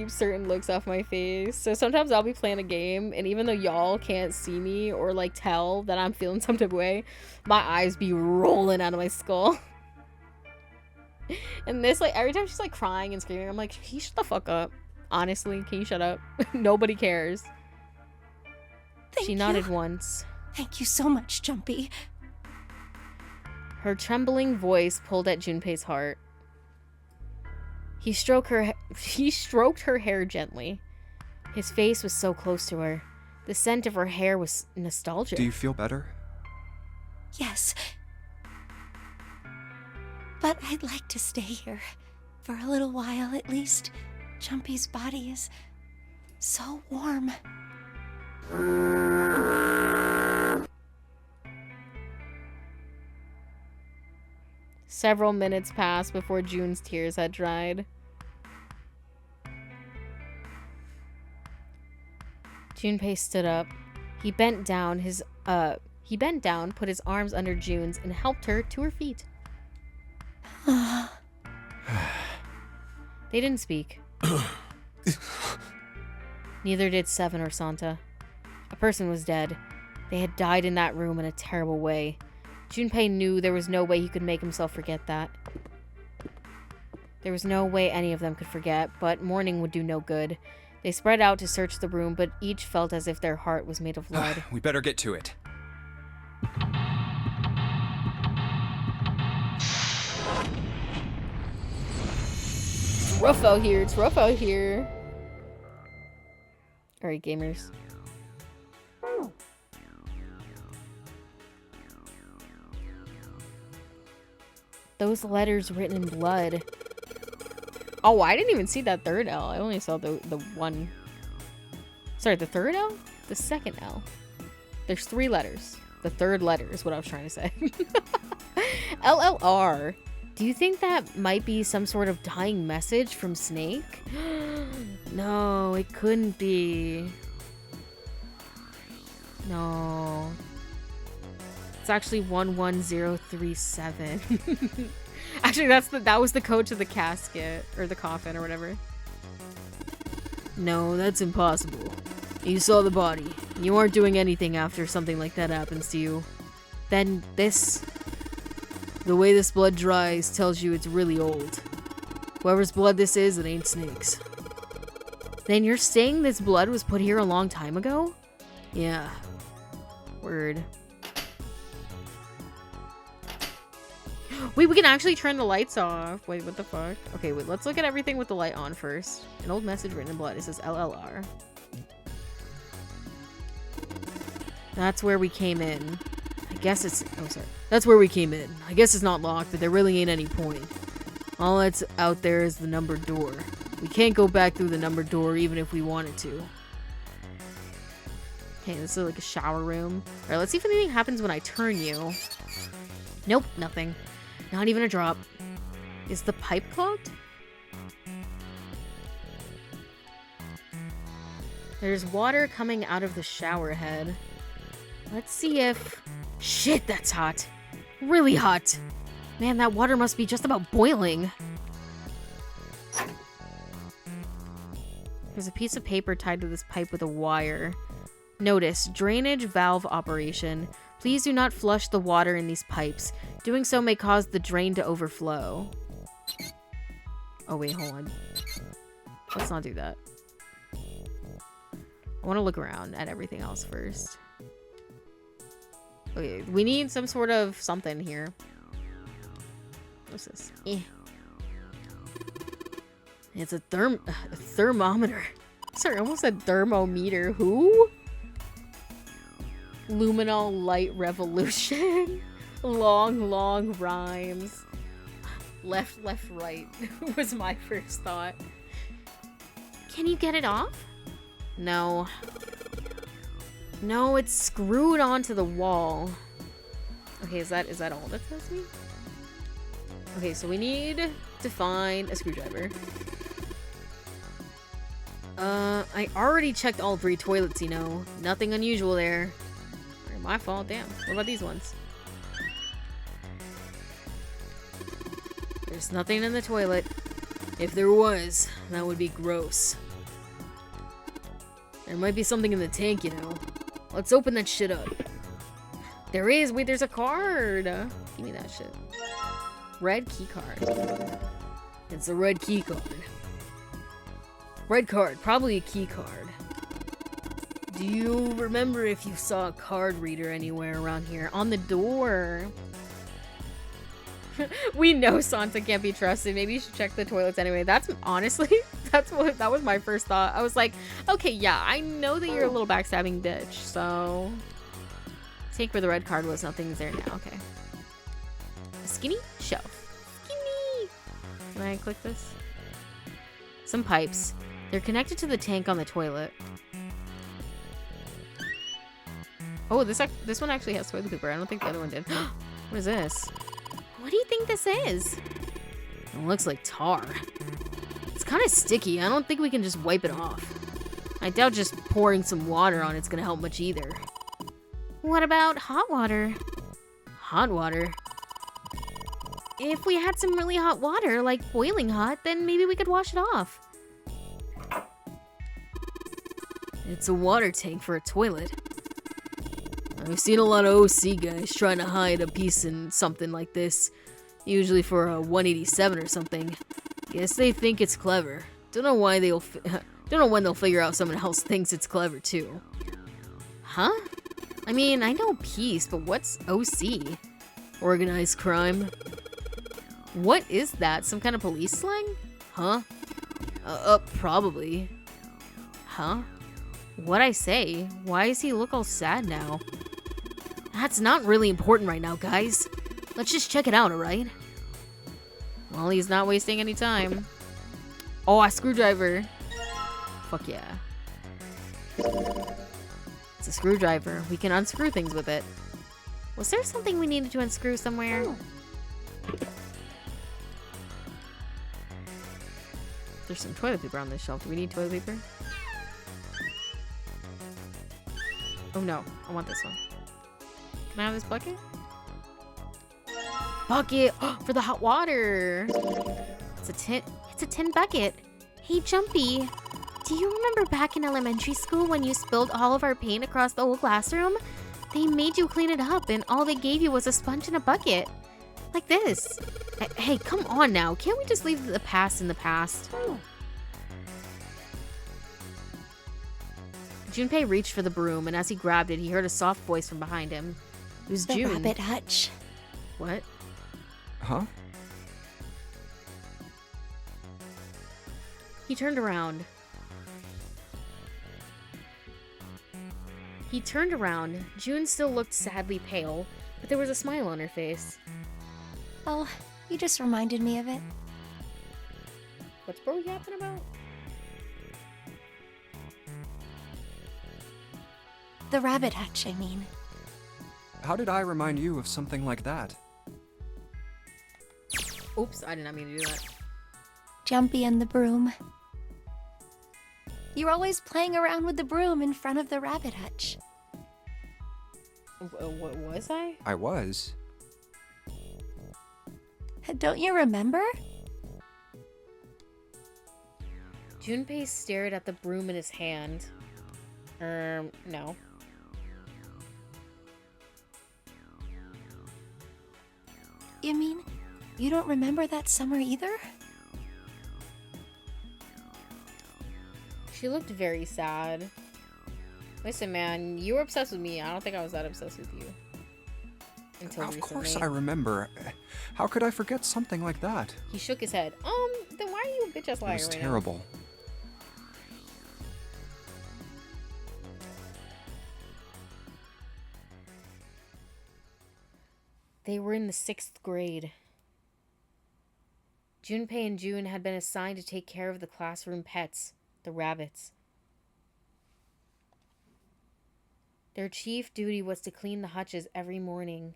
certain looks off my face. So sometimes I'll be playing a game and even though y'all can't see me or like tell that I'm feeling some type of way, my eyes be rolling out of my skull. And this, like, every time she's like crying and screaming, I'm like, can you shut the fuck up? Honestly, can you shut up? Nobody cares. She nodded once. Thank you so much, Jumpy. Her trembling voice pulled at Junpei's heart. He stroked her hair gently. His face was so close to her. The scent of her hair was nostalgic. Do you feel better? Yes. But I'd like to stay here. For a little while, at least. Jumpy's body is so warm. Several minutes passed before June's tears had dried. Junpei stood up. He bent down, put his arms under June's, and helped her to her feet. They didn't speak. Neither did Seven or Santa. A person was dead. They had died in that room in a terrible way. Junpei knew there was no way he could make himself forget that. There was no way any of them could forget, but mourning would do no good. They spread out to search the room, but each felt as if their heart was made of lead. We better get to it. It's rough out here. It's rough out here. Alright, gamers. Those letters written in blood. Oh, I didn't even see that third L. I only saw the one. Sorry, the third L? The second L. There's 3 letters. The third letter is what I was trying to say. LLR. Do you think that might be some sort of dying message from Snake? No, it couldn't be. No. It's actually 11037. Actually, that was the code to the casket or the coffin or whatever. No, that's impossible. You saw the body. You aren't doing anything after something like that happens to you. Then this, the way this blood dries tells you it's really old. Whoever's blood this is, it ain't Snake's. Then you're saying this blood was put here a long time ago? Yeah. Word. Wait, we can actually turn the lights off. Wait, what the fuck? Okay, wait, let's look at everything with the light on first. An old message written in blood. It says LLR. That's where we came in. I guess it's... Oh, sorry. That's where we came in. I guess it's not locked, but there really ain't any point. All that's out there is the numbered door. We can't go back through the numbered door even if we wanted to. Okay, this is like a shower room. Alright, let's see if anything happens when I turn you. Nope, nothing. Not even a drop. Is the pipe clogged? There's water coming out of the shower head. Let's see if... Shit, that's hot. Really hot. Man, that water must be just about boiling. There's a piece of paper tied to this pipe with a wire. Notice, drainage valve operation. Please do not flush the water in these pipes. Doing so may cause the drain to overflow. Oh wait, hold on. Let's not do that. I want to look around at everything else first. Okay, we need some sort of something here. What's this? It's a thermometer. Sorry, I almost said thermometer. Who? Luminol light revolution. Long rhymes. Left, right was my first thought. Can you get it off? No. No, it's screwed onto the wall. Okay, is that all that tells me? Okay, so we need to find a screwdriver. I already checked all 3 toilets, you know. Nothing unusual there. My fault, damn. What about these ones? There's nothing in the toilet. If there was, that would be gross. There might be something in the tank, you know. Let's open that shit up. There is! Wait, there's a card! Give me that shit. Red key card. It's a red key card. Red card, probably a key card. Do you remember if you saw a card reader anywhere around here? On the door. We know Santa can't be trusted. Maybe you should check the toilets anyway. That's honestly, that was my first thought. I was like, okay, yeah, I know that you're a little backstabbing bitch, so take where the red card was. Nothing's there now. Okay. A skinny shelf. Skinny. Can I click this? Some pipes. They're connected to the tank on the toilet. Oh, this one actually has toilet paper. I don't think the other one did. What is this? What do you think this is? It looks like tar. It's kind of sticky. I don't think we can just wipe it off. I doubt just pouring some water on it's gonna help much either. What about hot water? Hot water? If we had some really hot water, like boiling hot, then maybe we could wash it off. It's a water tank for a toilet. I've seen a lot of OC guys trying to hide a piece in something like this, usually for a 187 or something. Guess they think it's clever. Don't know when they'll figure out someone else thinks it's clever too. Huh? I mean, I know peace, but what's OC? Organized crime. What is that? Some kind of police slang? Huh? Probably. Huh? What'd I say? Why does he look all sad now? That's not really important right now, guys. Let's just check it out, alright? Well, he's not wasting any time. Oh, a screwdriver. Fuck yeah. It's a screwdriver. We can unscrew things with it. Was there something we needed to unscrew somewhere? There's some toilet paper on this shelf. Do we need toilet paper? Oh no, I want this one. Can I have this bucket? Bucket! For the hot water! It's a tin bucket. Hey, Jumpy. Do you remember back in elementary school when you spilled all of our paint across the whole classroom? They made you clean it up and all they gave you was a sponge and a bucket. Like this. Hey, come on now. Can't we just leave the past in the past? Junpei reached for the broom, and as he grabbed it, he heard a soft voice from behind him. It was June. The rabbit hutch. What? Huh? He turned around. June still looked sadly pale, But there was a smile on her face. Oh, you just reminded me of it. What's bro yapping about? The rabbit hutch, I mean. How did I remind you of something like that? Oops, I did not mean to do that. Jumpy and the broom. You're always playing around with the broom in front of the rabbit hutch. What was I? I was. Don't you remember? Junpei stared at the broom in his hand. No. You mean you don't remember that summer either? She looked very sad. Listen, man, you were obsessed with me. I don't think I was that obsessed with you. Until Of recently. course I remember. How could I forget something like that? He shook his head. Then why are you a bitch-ass liar It was right now? terrible. They were in the 6th grade. Junpei and June had been assigned to take care of the classroom pets, the rabbits. Their chief duty was to clean the hutches every morning.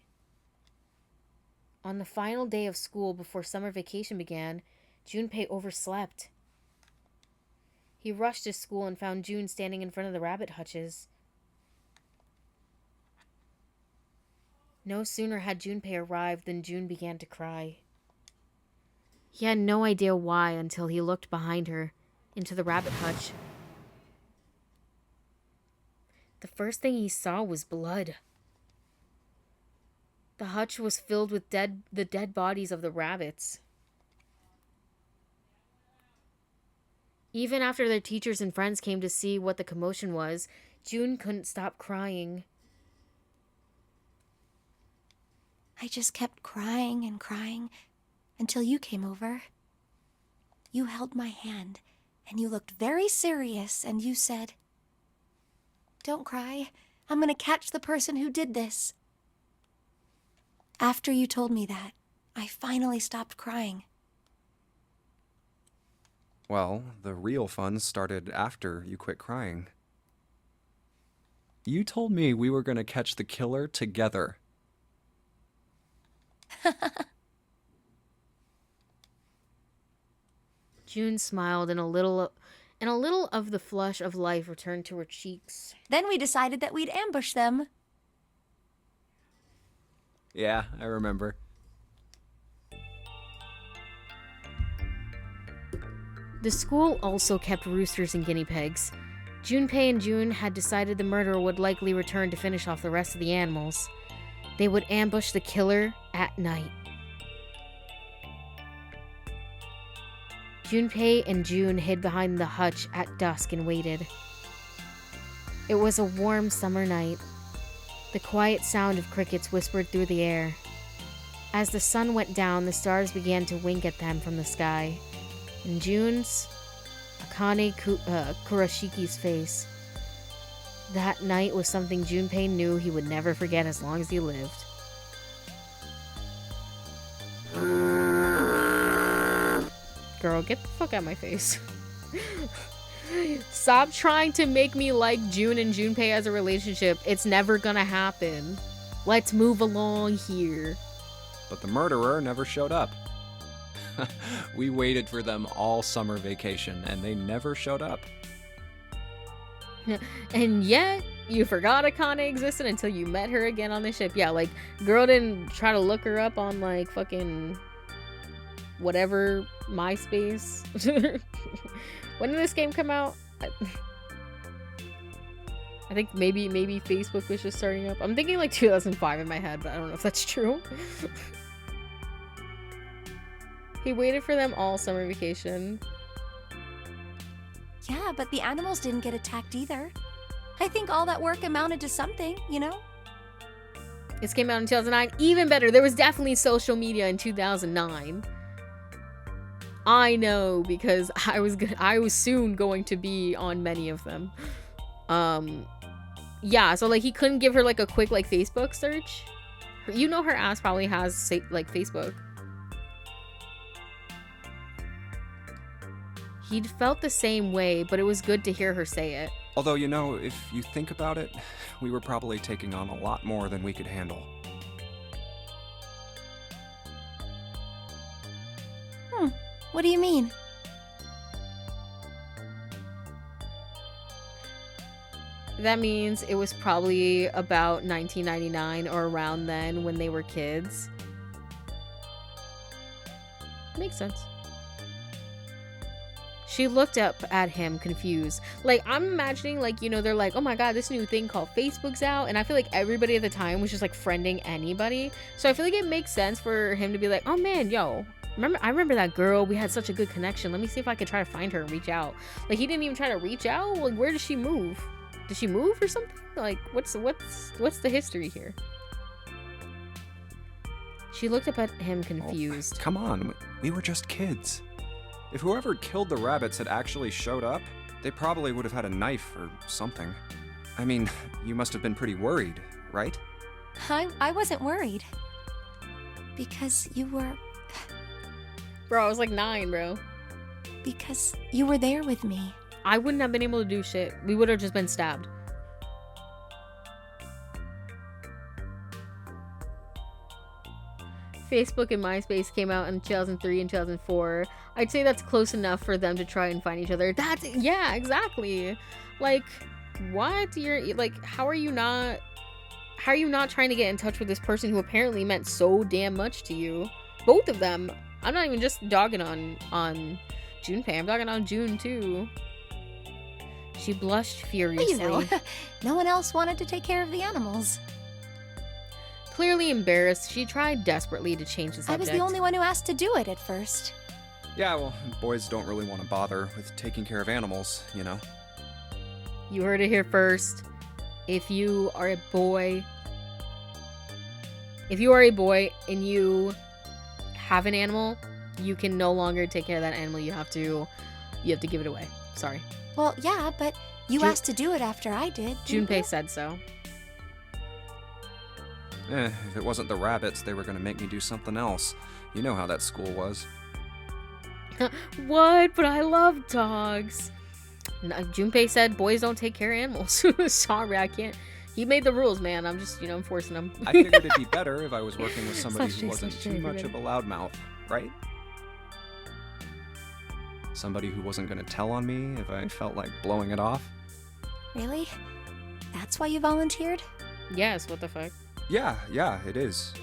On the final day of school before summer vacation began, Junpei overslept. He rushed to school and found June standing in front of the rabbit hutches. No sooner had Junpei arrived than June began to cry. He had no idea why until he looked behind her, into the rabbit hutch. The first thing he saw was blood. The hutch was filled with the dead bodies of the rabbits. Even after their teachers and friends came to see what the commotion was, June couldn't stop crying. I just kept crying and crying until you came over. You held my hand, and you looked very serious, and you said, "Don't cry. I'm gonna catch the person who did this." After you told me that, I finally stopped crying. Well, the real fun started after you quit crying. You told me we were going to catch the killer together. June smiled and a little of the flush of life returned to her cheeks. Then we decided that we'd ambush them. Yeah, I remember. The school also kept roosters and guinea pigs. Junpei and June had decided the murderer would likely return to finish off the rest of the animals. They would ambush the killer at night. Junpei and June hid behind the hutch at dusk and waited. It was a warm summer night. The quiet sound of crickets whispered through the air. As the sun went down, the stars began to wink at them from the sky. In June's, Akane Kuroshiki's face. That night was something Junpei knew he would never forget as long as he lived. Girl, get the fuck out of my face. Stop trying to make me like June and Junpei as a relationship. It's never gonna happen. Let's move along here. But the murderer never showed up. We waited for them all summer vacation, and they never showed up. And yet, you forgot Akane existed until you met her again on the ship. Yeah, like, girl didn't try to look her up on, like, fucking whatever, MySpace. When did this game come out? I think maybe Facebook was just starting up. I'm thinking like 2005 in my head, but I don't know if that's true. He waited for them all summer vacation. Yeah, but the animals didn't get attacked either. I think all that work amounted to something, you know? This came out in 2009. Even better, there was definitely social media in 2009. I know because I was soon going to be on many of them. Yeah, so like he couldn't give her like a quick like Facebook search. You know her ass probably has, like, Facebook. He'd felt the same way, but it was good to hear her say it. Although, you know, if you think about it, we were probably taking on a lot more than we could handle. What do you mean? That means it was probably about 1999 or around then when they were kids. Makes sense. She looked up at him confused. Like, I'm imagining, like, you know, they're like, oh my god, this new thing called Facebook's out. And I feel like everybody at the time was just, like, friending anybody. So I feel like it makes sense for him to be like, oh man, yo, I remember that girl. We had such a good connection. Let me see if I could try to find her and reach out. Like, he didn't even try to reach out. Like, where did she move? Did she move or something? Like, what's the history here? She looked up at him confused. Oh, come on, we were just kids. If whoever killed the rabbits had actually showed up, they probably would have had a knife or something. I mean, you must have been pretty worried, right? I wasn't worried. Because you were... Bro, I was like 9, bro. Because you were there with me. I wouldn't have been able to do shit. We would have just been stabbed. Facebook and MySpace came out in 2003 and 2004. I'd say that's close enough for them to try and find each other. Yeah, exactly. Like, what? You're like, how are you not trying to get in touch with this person who apparently meant so damn much to you? Both of them. I'm not even just dogging on Junpei. I'm dogging on June too. She blushed furiously. You know, no one else wanted to take care of the animals. Clearly embarrassed, she tried desperately to change the subject. I was the only one who asked to do it at first. Yeah, well, boys don't really want to bother with taking care of animals, you know. You heard it here first. If you are a boy and you have an animal, you can no longer take care of that animal. You have to give it away. Sorry. Well, yeah, but you asked to do it after I did. Junpei said so. If it wasn't the rabbits, they were gonna make me do something else. You know how that school was. What? But I love dogs. No, Junpei said boys don't take care of animals. Sorry, I can't. He made the rules, man. I'm just, enforcing them. I figured it'd be better if I was working with somebody who wasn't too much of a loudmouth, right? Somebody who wasn't gonna tell on me if I felt like blowing it off. Really? That's why you volunteered? Yes, what the fuck? Yeah, it is.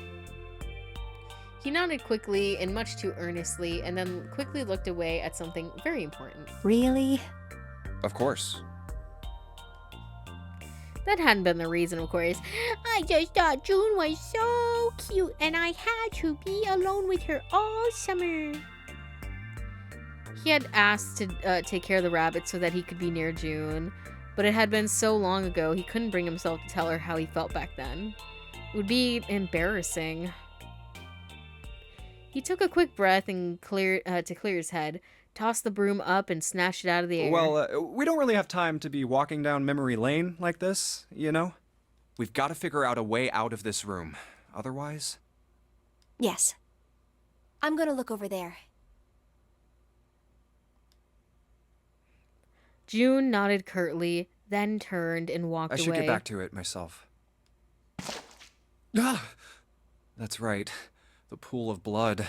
He nodded quickly and much too earnestly, and then quickly looked away at something very important. Really? Of course. That hadn't been the reason, of course. I just thought June was so cute, and I had to be alone with her all summer. He had asked to take care of the rabbits so that he could be near June, but it had been so long ago he couldn't bring himself to tell her how he felt back then. It would be embarrassing. He took a quick breath and clear his head, tossed the broom up and snatched it out of the air. Well, we don't really have time to be walking down memory lane like this, you know? We've got to figure out a way out of this room. Otherwise... Yes. I'm gonna look over there. June nodded curtly, then turned and walked away. I should get back to it myself. Ah! That's right. The pool of blood.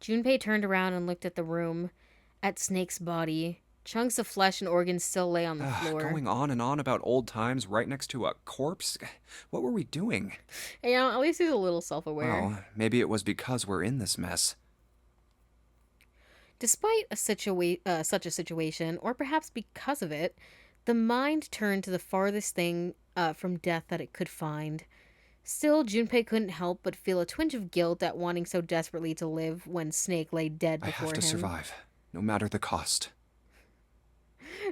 Junpei turned around and looked at the room, at Snake's body. Chunks of flesh and organs still lay on the floor. Going on and on about old times right next to a corpse? What were we doing? Hey, at least he's a little self-aware. Well, maybe it was because we're in this mess. Despite such a situation, or perhaps because of it, the mind turned to the farthest thing from death that it could find. Still, Junpei couldn't help but feel a twinge of guilt at wanting so desperately to live when Snake lay dead before him. I have to survive, no matter the cost.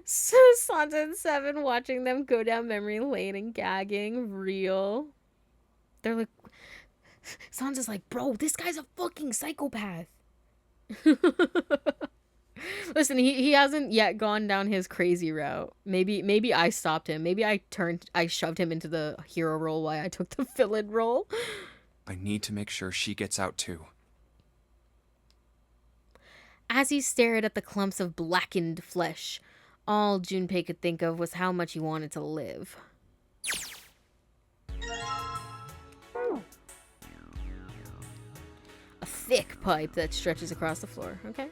So Sansa and Seven watching them go down memory lane and gagging. Real. They're like... Sansa's like, bro, this guy's a fucking psychopath. Listen, he hasn't yet gone down his crazy route. Maybe I stopped him. Maybe I shoved him into the hero role while I took the villain role. I need to make sure she gets out too. As he stared at the clumps of blackened flesh, all Junpei could think of was how much he wanted to live. A thick pipe that stretches across the floor. Okay.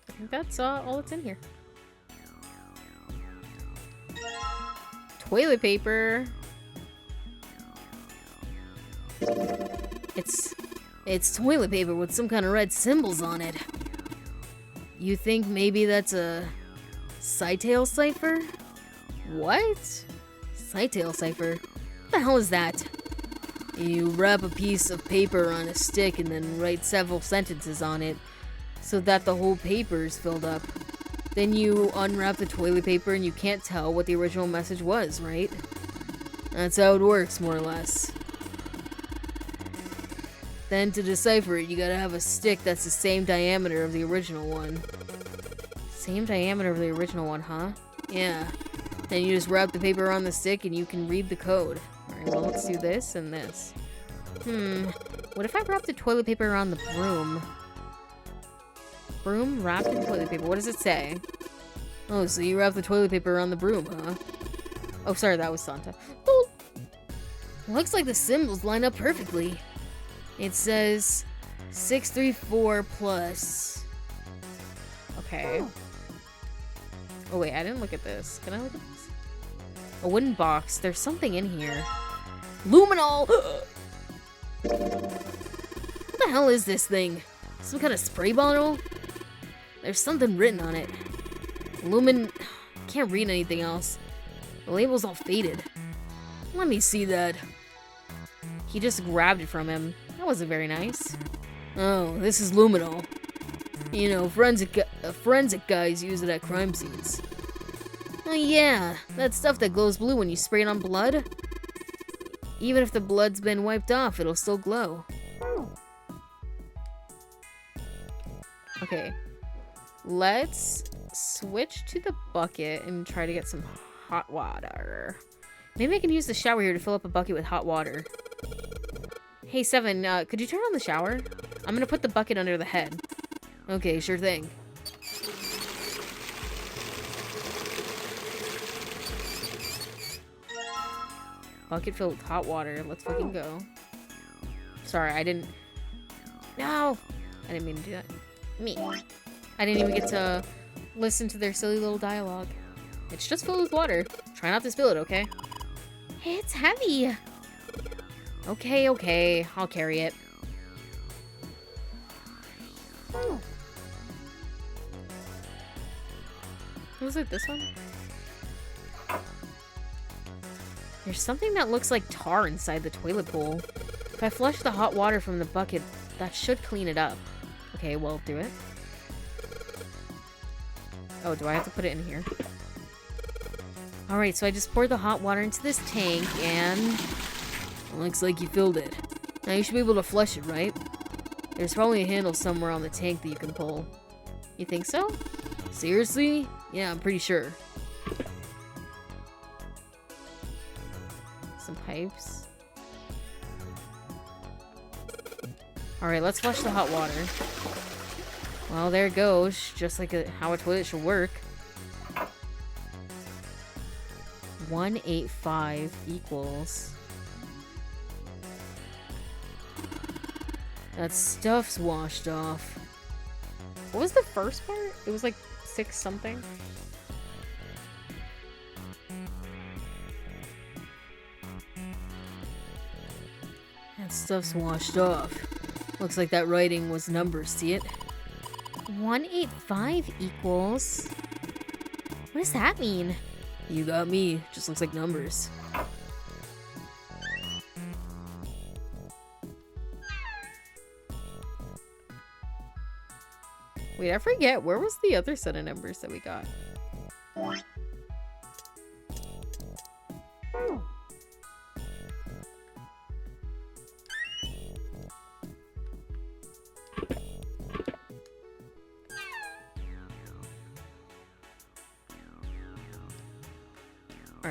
I think that's all that's in here. Toilet paper. It's toilet paper with some kind of red symbols on it. You think maybe that's a Cytail cipher? What? Cytail cipher? What the hell is that? You wrap a piece of paper on a stick and then write several sentences on it so that the whole paper is filled up. Then you unwrap the toilet paper and you can't tell what the original message was, right? That's how it works, more or less. Then to decipher it, you gotta have a stick that's the same diameter of the original one. Same diameter of the original one, huh? Yeah. Then you just wrap the paper on the stick and you can read the code. Alright, well, let's do this and this. What if I wrap the toilet paper around the broom? Broom wrapped in toilet paper. What does it say? Oh, so you wrap the toilet paper around the broom, huh? Oh, sorry, that was Santa. Oh. Looks like the symbols line up perfectly. It says 634 plus. Okay. Oh wait, I didn't look at this. Can I look at this? A wooden box. There's something in here. Luminol! What the hell is this thing? Some kind of spray bottle? There's something written on it. Lumin... Can't read anything else. The label's all faded. Let me see that. He just grabbed it from him. That wasn't very nice. Oh, this is luminol. You know, forensic guys use it at crime scenes. Oh yeah, that stuff that glows blue when you spray it on blood. Even if the blood's been wiped off, it'll still glow. Okay. Let's switch to the bucket and try to get some hot water. Maybe I can use the shower here to fill up a bucket with hot water. Hey, Seven, could you turn on the shower? I'm gonna put the bucket under the head. Okay, sure thing. Bucket filled with hot water. Let's fucking go. Sorry, I didn't... No! I didn't mean to do that. Me. I didn't even get to listen to their silly little dialogue. It's just filled with water. Try not to spill it, okay? Hey, it's heavy! Okay, okay. I'll carry it. Was it this one? There's something that looks like tar inside the toilet bowl. If I flush the hot water from the bucket, that should clean it up. Okay, well, do it. Oh, do I have to put it in here? Alright, so I just poured the hot water into this tank, and... looks like you filled it. Now you should be able to flush it, right? There's probably a handle somewhere on the tank that you can pull. You think so? Seriously? Yeah, I'm pretty sure. Some pipes. Alright, let's flush the hot water. Well, there it goes. Just like how a toilet should work. 185 equals... That stuff's washed off. What was the first part? It was like 6 something. That stuff's washed off. Looks like that writing was numbers, see it? 185 equals... What does that mean? You got me. Just looks like numbers. Wait, I forget. Where was the other set of numbers that we got?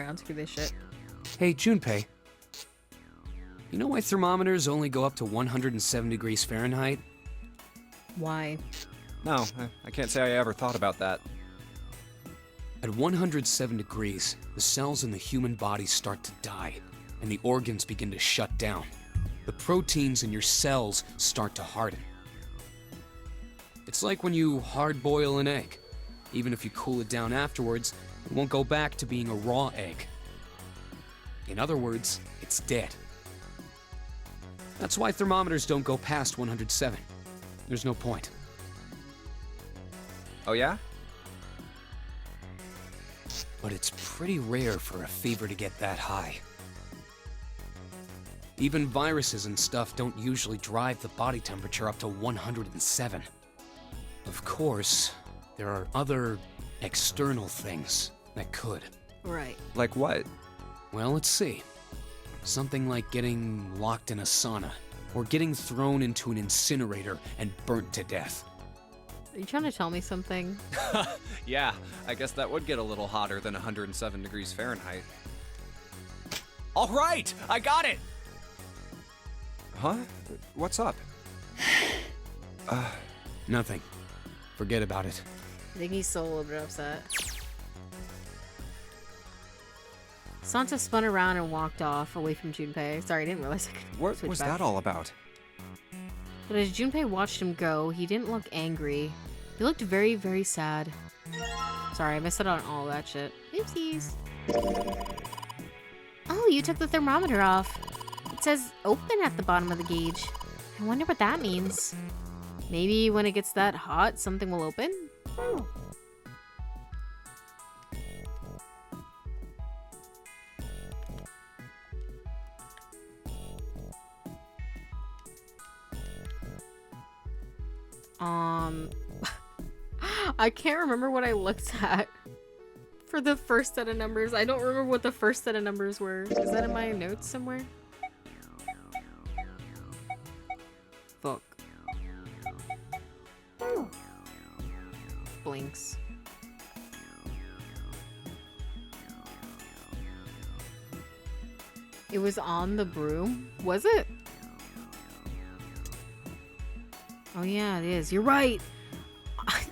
around. Screw this shit. Hey, Junpei. You know why thermometers only go up to 107 degrees Fahrenheit? Why? No, I can't say I ever thought about that. At 107 degrees, the cells in the human body start to die, and the organs begin to shut down. The proteins in your cells start to harden. It's like when you hard-boil an egg. Even if you cool it down afterwards, it won't go back to being a raw egg. In other words, it's dead. That's why thermometers don't go past 107. There's no point. Oh yeah? But it's pretty rare for a fever to get that high. Even viruses and stuff don't usually drive the body temperature up to 107. Of course, there are other external things that could. Right. Like what? Well, let's see. Something like getting locked in a sauna, or getting thrown into an incinerator and burnt to death. Are you trying to tell me something? Yeah, I guess that would get a little hotter than 107 degrees Fahrenheit. All right, I got it! Huh? What's up? Nothing. Forget about it. I think he's still a little bit upset. Santa spun around and walked off away from Junpei. Sorry, I didn't realize I could What switch was back. that all about? But as Junpei watched him go, he didn't look angry. He looked very, very sad. Sorry, I missed out on all that shit. Oopsies. Oh, you took the thermometer off. It says open at the bottom of the gauge. I wonder what that means. Maybe when it gets that hot, something will open? I can't remember what I looked at for the first set of numbers. I don't remember what the first set of numbers were. Is that in my notes somewhere? Fuck. Blinks. It was on the broom? Was it? Oh yeah, it is. You're right!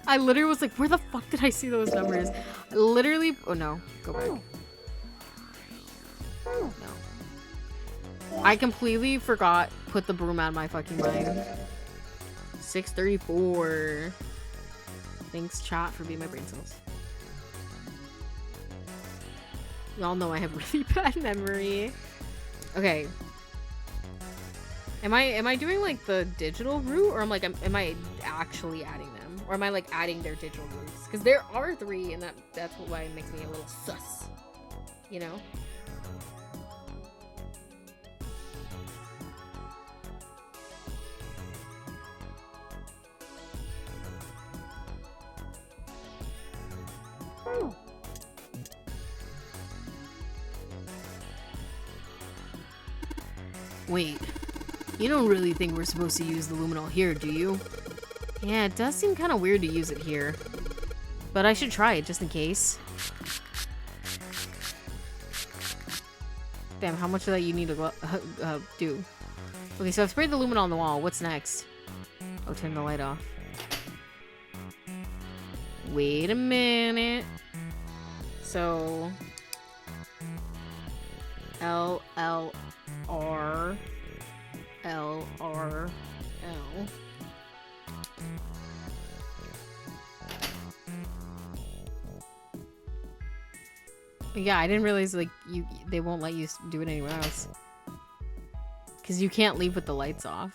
I literally was like, where the fuck did I see those numbers? I literally... Oh no. Go back. No. I completely forgot. Put the broom out of my fucking mind. 634. Thanks, chat, for being my brain cells. Y'all know I have really bad memory. Okay. Am I doing like the digital route, or am I actually adding them, or am I like adding their digital routes? Because there are 3, and that's why it makes me a little sus. You know. Wait. You don't really think we're supposed to use the luminol here, do you? Yeah, it does seem kind of weird to use it here. But I should try it, just in case. Damn, how much of that you need to do? Okay, so I've sprayed the luminol on the wall. What's next? Oh, turn the light off. Wait a minute. So... LLR... LRL. Yeah, I didn't realize like they won't let you do it anywhere else. Cause you can't leave with the lights off.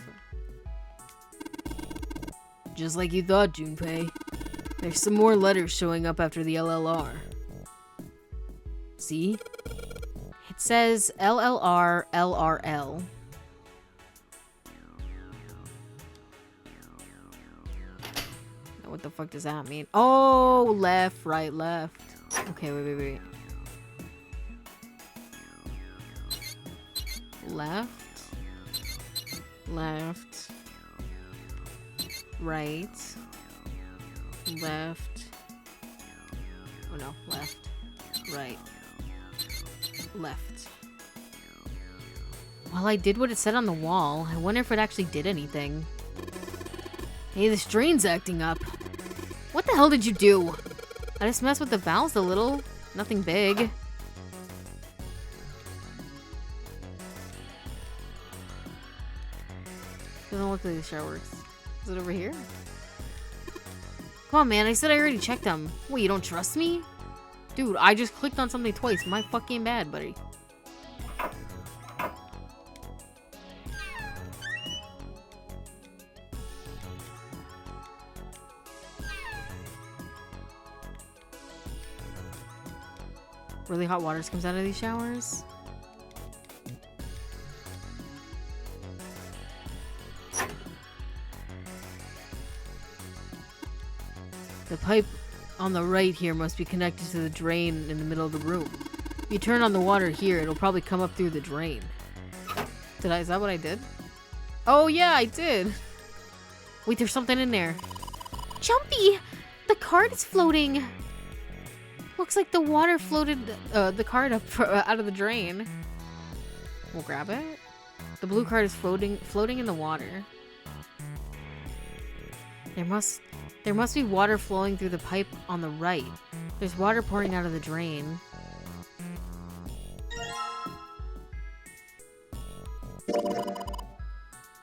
Just like you thought, Junpei. There's some more letters showing up after the LLR. See? It says LLR LRL. What the fuck does that mean? Oh, left, right, left. Okay, wait. Left. Left. Right. Left. Oh no, left. Right. left. Well, I did what it said on the wall. I wonder if it actually did anything. Hey, this drain's acting up. What the hell did you do? I just messed with the valves a little. Nothing big. Doesn't look like the shower works. Is it over here? Come on, man. I said I already checked them. Wait, you don't trust me? Dude, I just clicked on something twice. My fucking bad, buddy. Really hot water comes out of these showers. The pipe on the right here must be connected to the drain in the middle of the room. If you turn on the water here, it'll probably come up through the drain. Is that what I did? Oh yeah, I did. Wait, there's something in there. Jumpy! The card is floating. Looks like the water floated the card up out of the drain. We'll grab it. The blue card is floating in the water. There must be water flowing through the pipe on the right. There's water pouring out of the drain.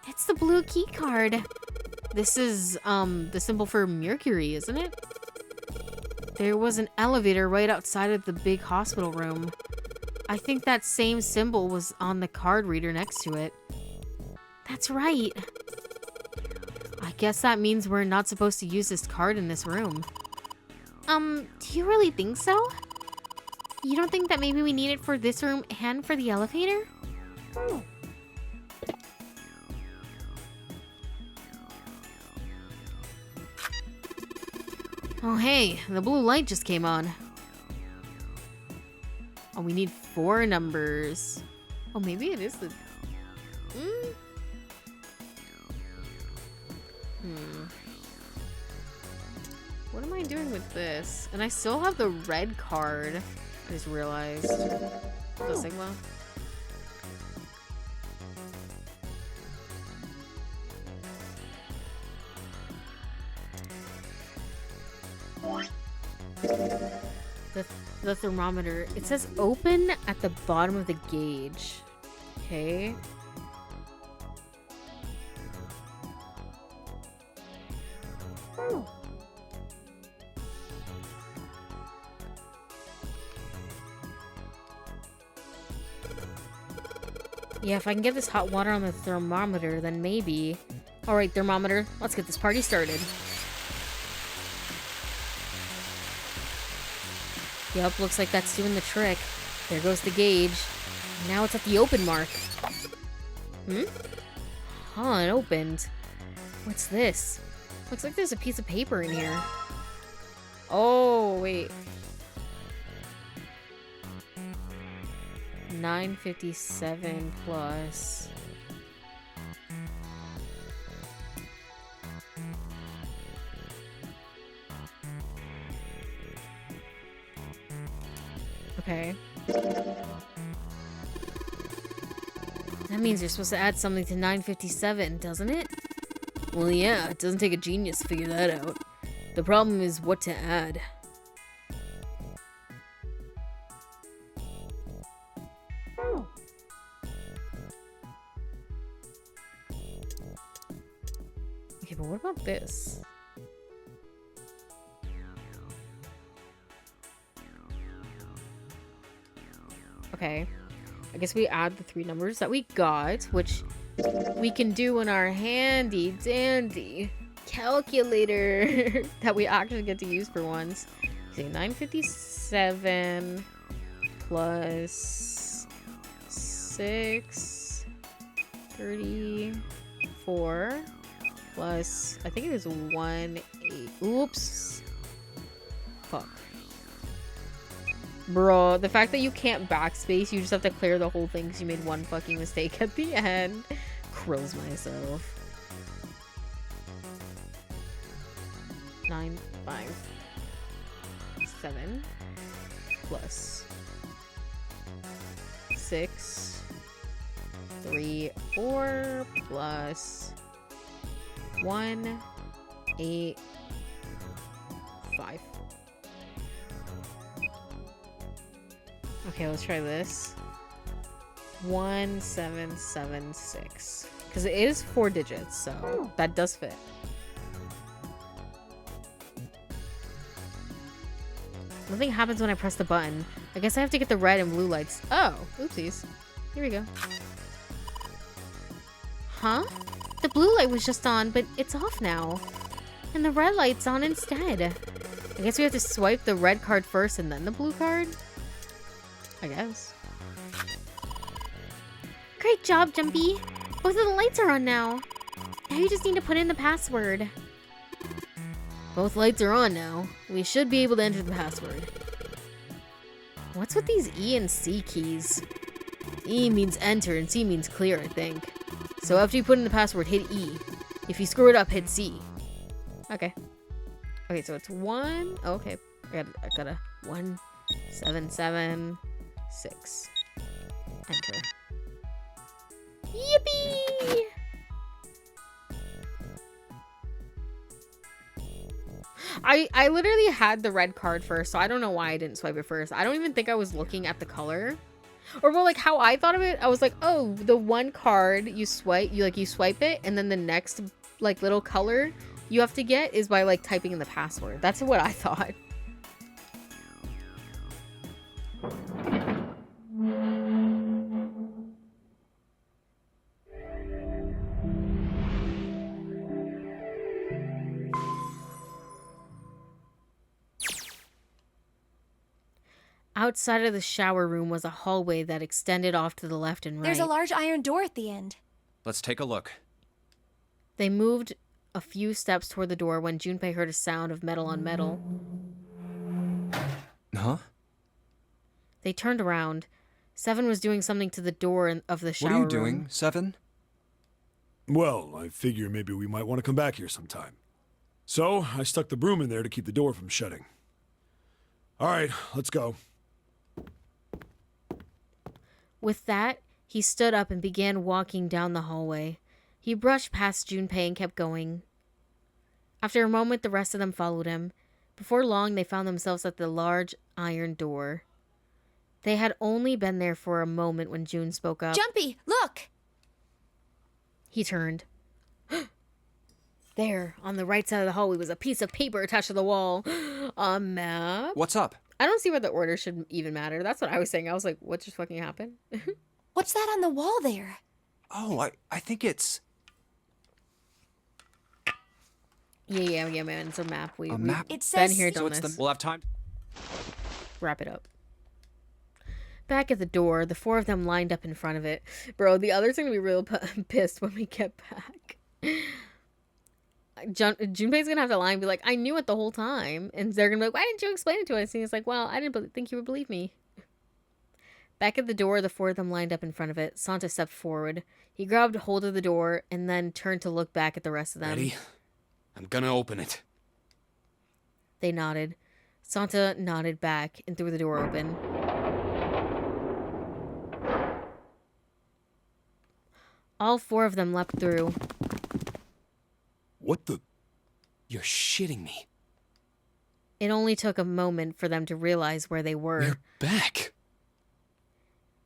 It's the blue key card. This is the symbol for Mercury, isn't it? There was an elevator right outside of the big hospital room. I think that same symbol was on the card reader next to it. That's right. I guess that means we're not supposed to use this card in this room. Do you really think so? You don't think that maybe we need it for this room and for the elevator? Oh hey, the blue light just came on. Oh, we need 4 numbers. Oh, maybe it is the... What am I doing with this? And I still have the red card. I just realized. The Sigma. The thermometer. It says open at the bottom of the gauge. Okay. Yeah, if I can get this hot water on the thermometer, then maybe. Alright, thermometer, let's get this party started. Yep, looks like that's doing the trick. There goes the gauge. Now it's at the open mark. Huh, it opened. What's this? Looks like there's a piece of paper in here. Oh, wait. 957 plus... Okay. That means you're supposed to add something to 957, doesn't it? Well, yeah, it doesn't take a genius to figure that out. The problem is what to add. Okay, but what about this? Okay, I guess we add the 3 numbers that we got, which we can do in our handy dandy calculator that we actually get to use for once. Okay, 957 plus 634 plus, I think it was 18. Oops. Fuck. Bro, the fact that you can't backspace, you just have to clear the whole thing because you made one fucking mistake at the end. Krills myself. 957 plus 6, 3, 4 plus 1, 8, 5. Okay, let's try this. 1, 7, 7, 6. Because it is 4 digits, so that does fit. Nothing happens when I press the button. I guess I have to get the red and blue lights. Oh, oopsies. Here we go. Huh? The blue light was just on, but it's off now. And the red light's on instead. I guess we have to swipe the red card first and then the blue card? I guess. Great job, Jumpy. Both of the lights are on now. Now you just need to put in the password. Both lights are on now. We should be able to enter the password. What's with these E and C keys? E means enter and C means clear, I think. So after you put in the password, hit E. If you screw it up, hit C. Okay. Okay, so it's 1. Oh, okay. I gotta 1, 7, 7, 6. Enter. Yippee! I literally had the red card first, so I don't know why I didn't swipe it first. I don't even think I was looking at the color. Or well, like how I thought of it, I was like, oh, the one card you swipe it, and then the next like little color you have to get is by like typing in the password. That's what I thought. Outside of the shower room was a hallway that extended off to the left and right. There's a large iron door at the end. Let's take a look. They moved a few steps toward the door when Junpei heard a sound of metal on metal. Huh? They turned around. Seven was doing something to the door of the shower room. What are you doing, Seven? Well, I figure maybe we might want to come back here sometime. So, I stuck the broom in there to keep the door from shutting. All right, let's go. With that, he stood up and began walking down the hallway. He brushed past Junpei and kept going. After a moment, the rest of them followed him. Before long, they found themselves at the large iron door. They had only been there for a moment when June spoke up. Jumpy, look! He turned. There, on the right side of the hallway, was a piece of paper attached to the wall. A map? What's up? I don't see why the order should even matter. That's what I was saying. I was like, what just fucking happened? What's that on the wall there? Oh, I think it's... Yeah, man. It's a map. A map? It been says... here, So done it's this. we'll have time... Wrap it up. Back at the door, the four of them lined up in front of it. Bro, the others are gonna be real pissed when we get back. Junpei's gonna have to lie and be like, I knew it the whole time. And they're gonna be like, why didn't you explain it to us? And he's like, well, I didn't think you would believe me. Back at the door, the four of them lined up in front of it. Santa stepped forward. He grabbed hold of the door and then turned to look back at the rest of them. Ready? I'm gonna open it. They nodded. Santa nodded back and threw the door open. All four of them leapt through. What the? You're shitting me. It only took a moment for them to realize where they were. We're back.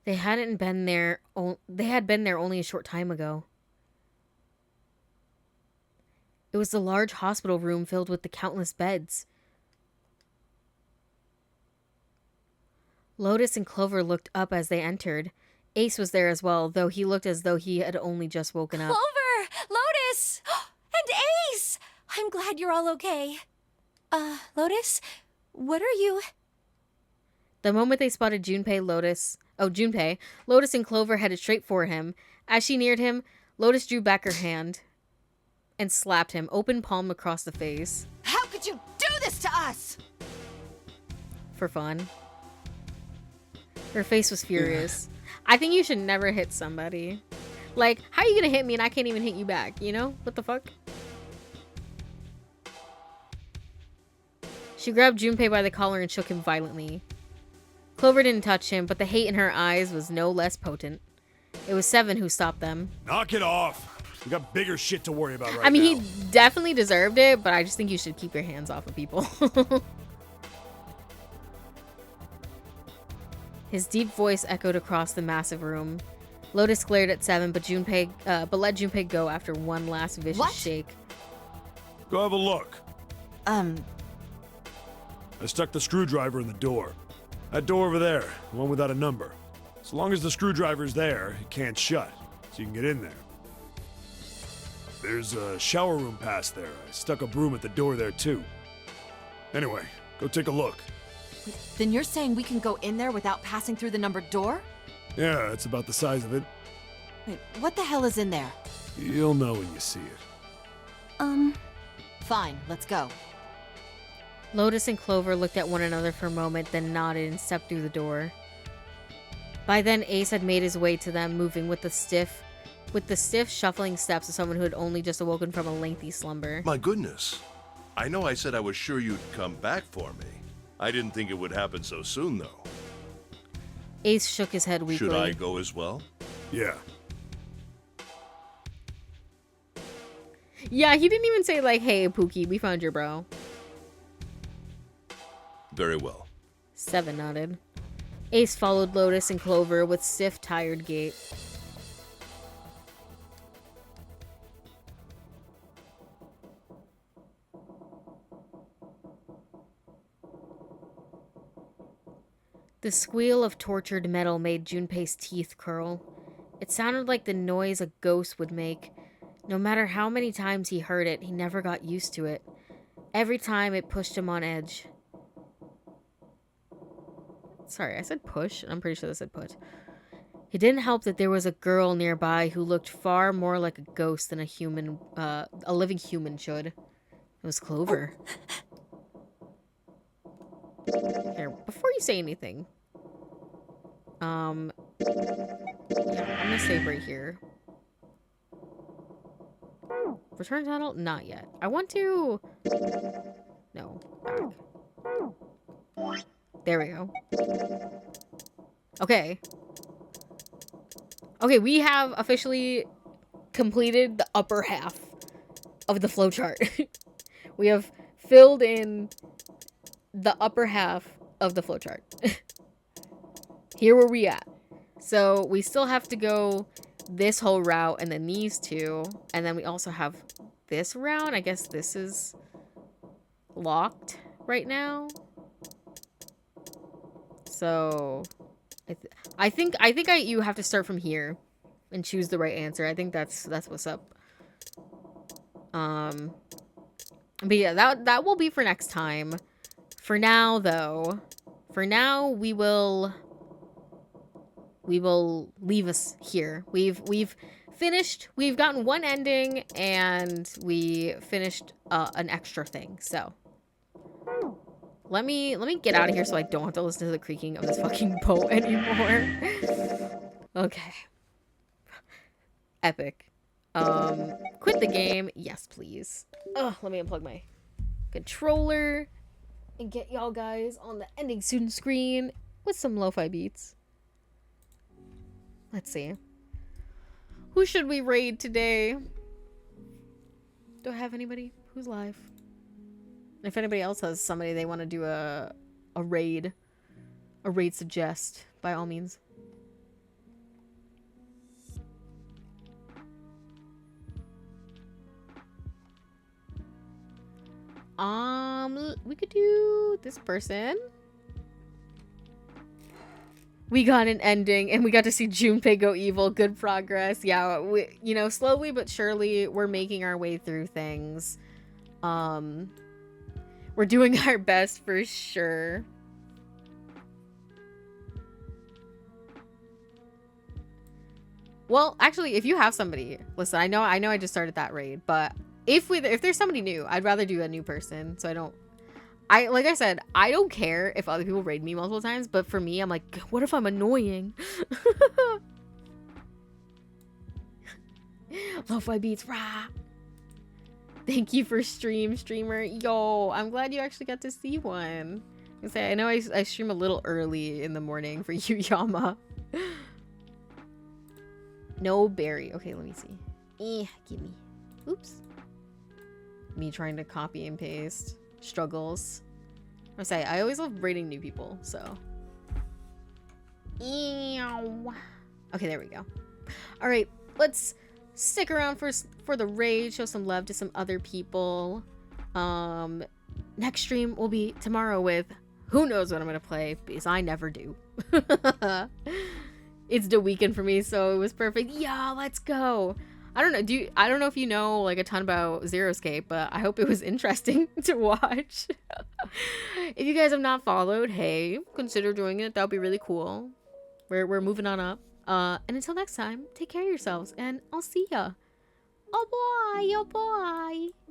They hadn't been there. They had been there only a short time ago. It was the large hospital room filled with the countless beds. Lotus and Clover looked up as they entered. Ace was there as well, though he looked as though he had only just woken up. Clover! Lotus! And Ace! I'm glad you're all okay. Lotus? What are you... The moment they spotted Junpei, Lotus and Clover headed straight for him. As she neared him, Lotus drew back her hand and slapped him, open palm across the face. How could you do this to us? For fun. Her face was furious. I think you should never hit somebody. Like, how are you gonna hit me and I can't even hit you back, you know? What the fuck? She grabbed Junpei by the collar and shook him violently. Clover didn't touch him, but the hate in her eyes was no less potent. It was Seven who stopped them. Knock it off. We got bigger shit to worry about right now. I mean, he definitely deserved it, but I just think you should keep your hands off of people. His deep voice echoed across the massive room. Lotus glared at Seven, but let Junpei go after one last vicious shake. Go have a look. I stuck the screwdriver in the door. That door over there, the one without a number. As long as the screwdriver's there, it can't shut, so you can get in there. There's a shower room past there. I stuck a broom at the door there, too. Anyway, go take a look. Then you're saying we can go in there without passing through the numbered door? Yeah, it's about the size of it. Wait, what the hell is in there? You'll know when you see it. Fine, let's go. Lotus and Clover looked at one another for a moment, then nodded and stepped through the door. By then, Ace had made his way to them, moving with the stiff, shuffling steps of someone who had only just awoken from a lengthy slumber. My goodness. I know I said I was sure you'd come back for me. I didn't think it would happen so soon, though. Ace shook his head weakly. Should I go as well? Yeah. Yeah, he didn't even say like, hey, Pookie, we found your bro. Very well. Seven nodded. Ace followed Lotus and Clover with stiff, tired gait. The squeal of tortured metal made Junpei's teeth curl. It sounded like the noise a ghost would make. No matter how many times he heard it, he never got used to it. Every time it pushed him on edge. Sorry, I said push. I'm pretty sure I said put. It didn't help that there was a girl nearby who looked far more like a ghost than a living human should. It was Clover. Here, before you say anything. Yeah, I'm gonna save right here. Return tunnel? Not yet. I want to... No. Back. There we go. Okay. Okay, we have officially completed the upper half of the flowchart. We have filled in the upper half of the flowchart. Here where we at. So we still have to go this whole route and then these two. And then we also have this route. I guess this is locked right now. So I think you have to start from here and choose the right answer. I think that's what's up. But yeah, that will be for next time. For now, though, we will leave us here. We've finished. We've gotten one ending, and we finished an extra thing. So let me get out of here so I don't have to listen to the creaking of this fucking boat anymore. Okay. Epic. Quit the game. Yes, please. Ugh, let me unplug my controller and get y'all guys on the ending student screen with some lo-fi beats. Let's see. Who should we raid today? Do I have anybody who's live? If anybody else has somebody they want to do a raid suggest, by all means. We could do this person. We got an ending, and we got to see Junpei go evil. Good progress. Yeah, slowly but surely, we're making our way through things. We're doing our best for sure. Well, actually, if you have somebody, listen, I know I just started that raid, but if there's somebody new, I'd rather do a new person, so like I said, I don't care if other people raid me multiple times, but for me, I'm like, what if I'm annoying? Lo-fi beats, rah! Thank you for streamer. Yo, I'm glad you actually got to see one. I know I stream a little early in the morning for you, Yama. No berry. Okay, let me see. Gimme. Oops. Me trying to copy and paste. Struggles. I always love rating new people, so. Ew. Okay, there we go. Alright, let's stick around for the raid, show some love to some other people. Next stream will be tomorrow with who knows what I'm gonna play, because I never do. It's the weekend for me, so it was perfect. Yeah, let's go. I don't know. I don't know if you know like a ton about Zero Escape, but I hope it was interesting to watch. If you guys have not followed, hey, consider doing it. That would be really cool. We're moving on up. And until next time, take care of yourselves, and I'll see ya. Oh boy, oh boy.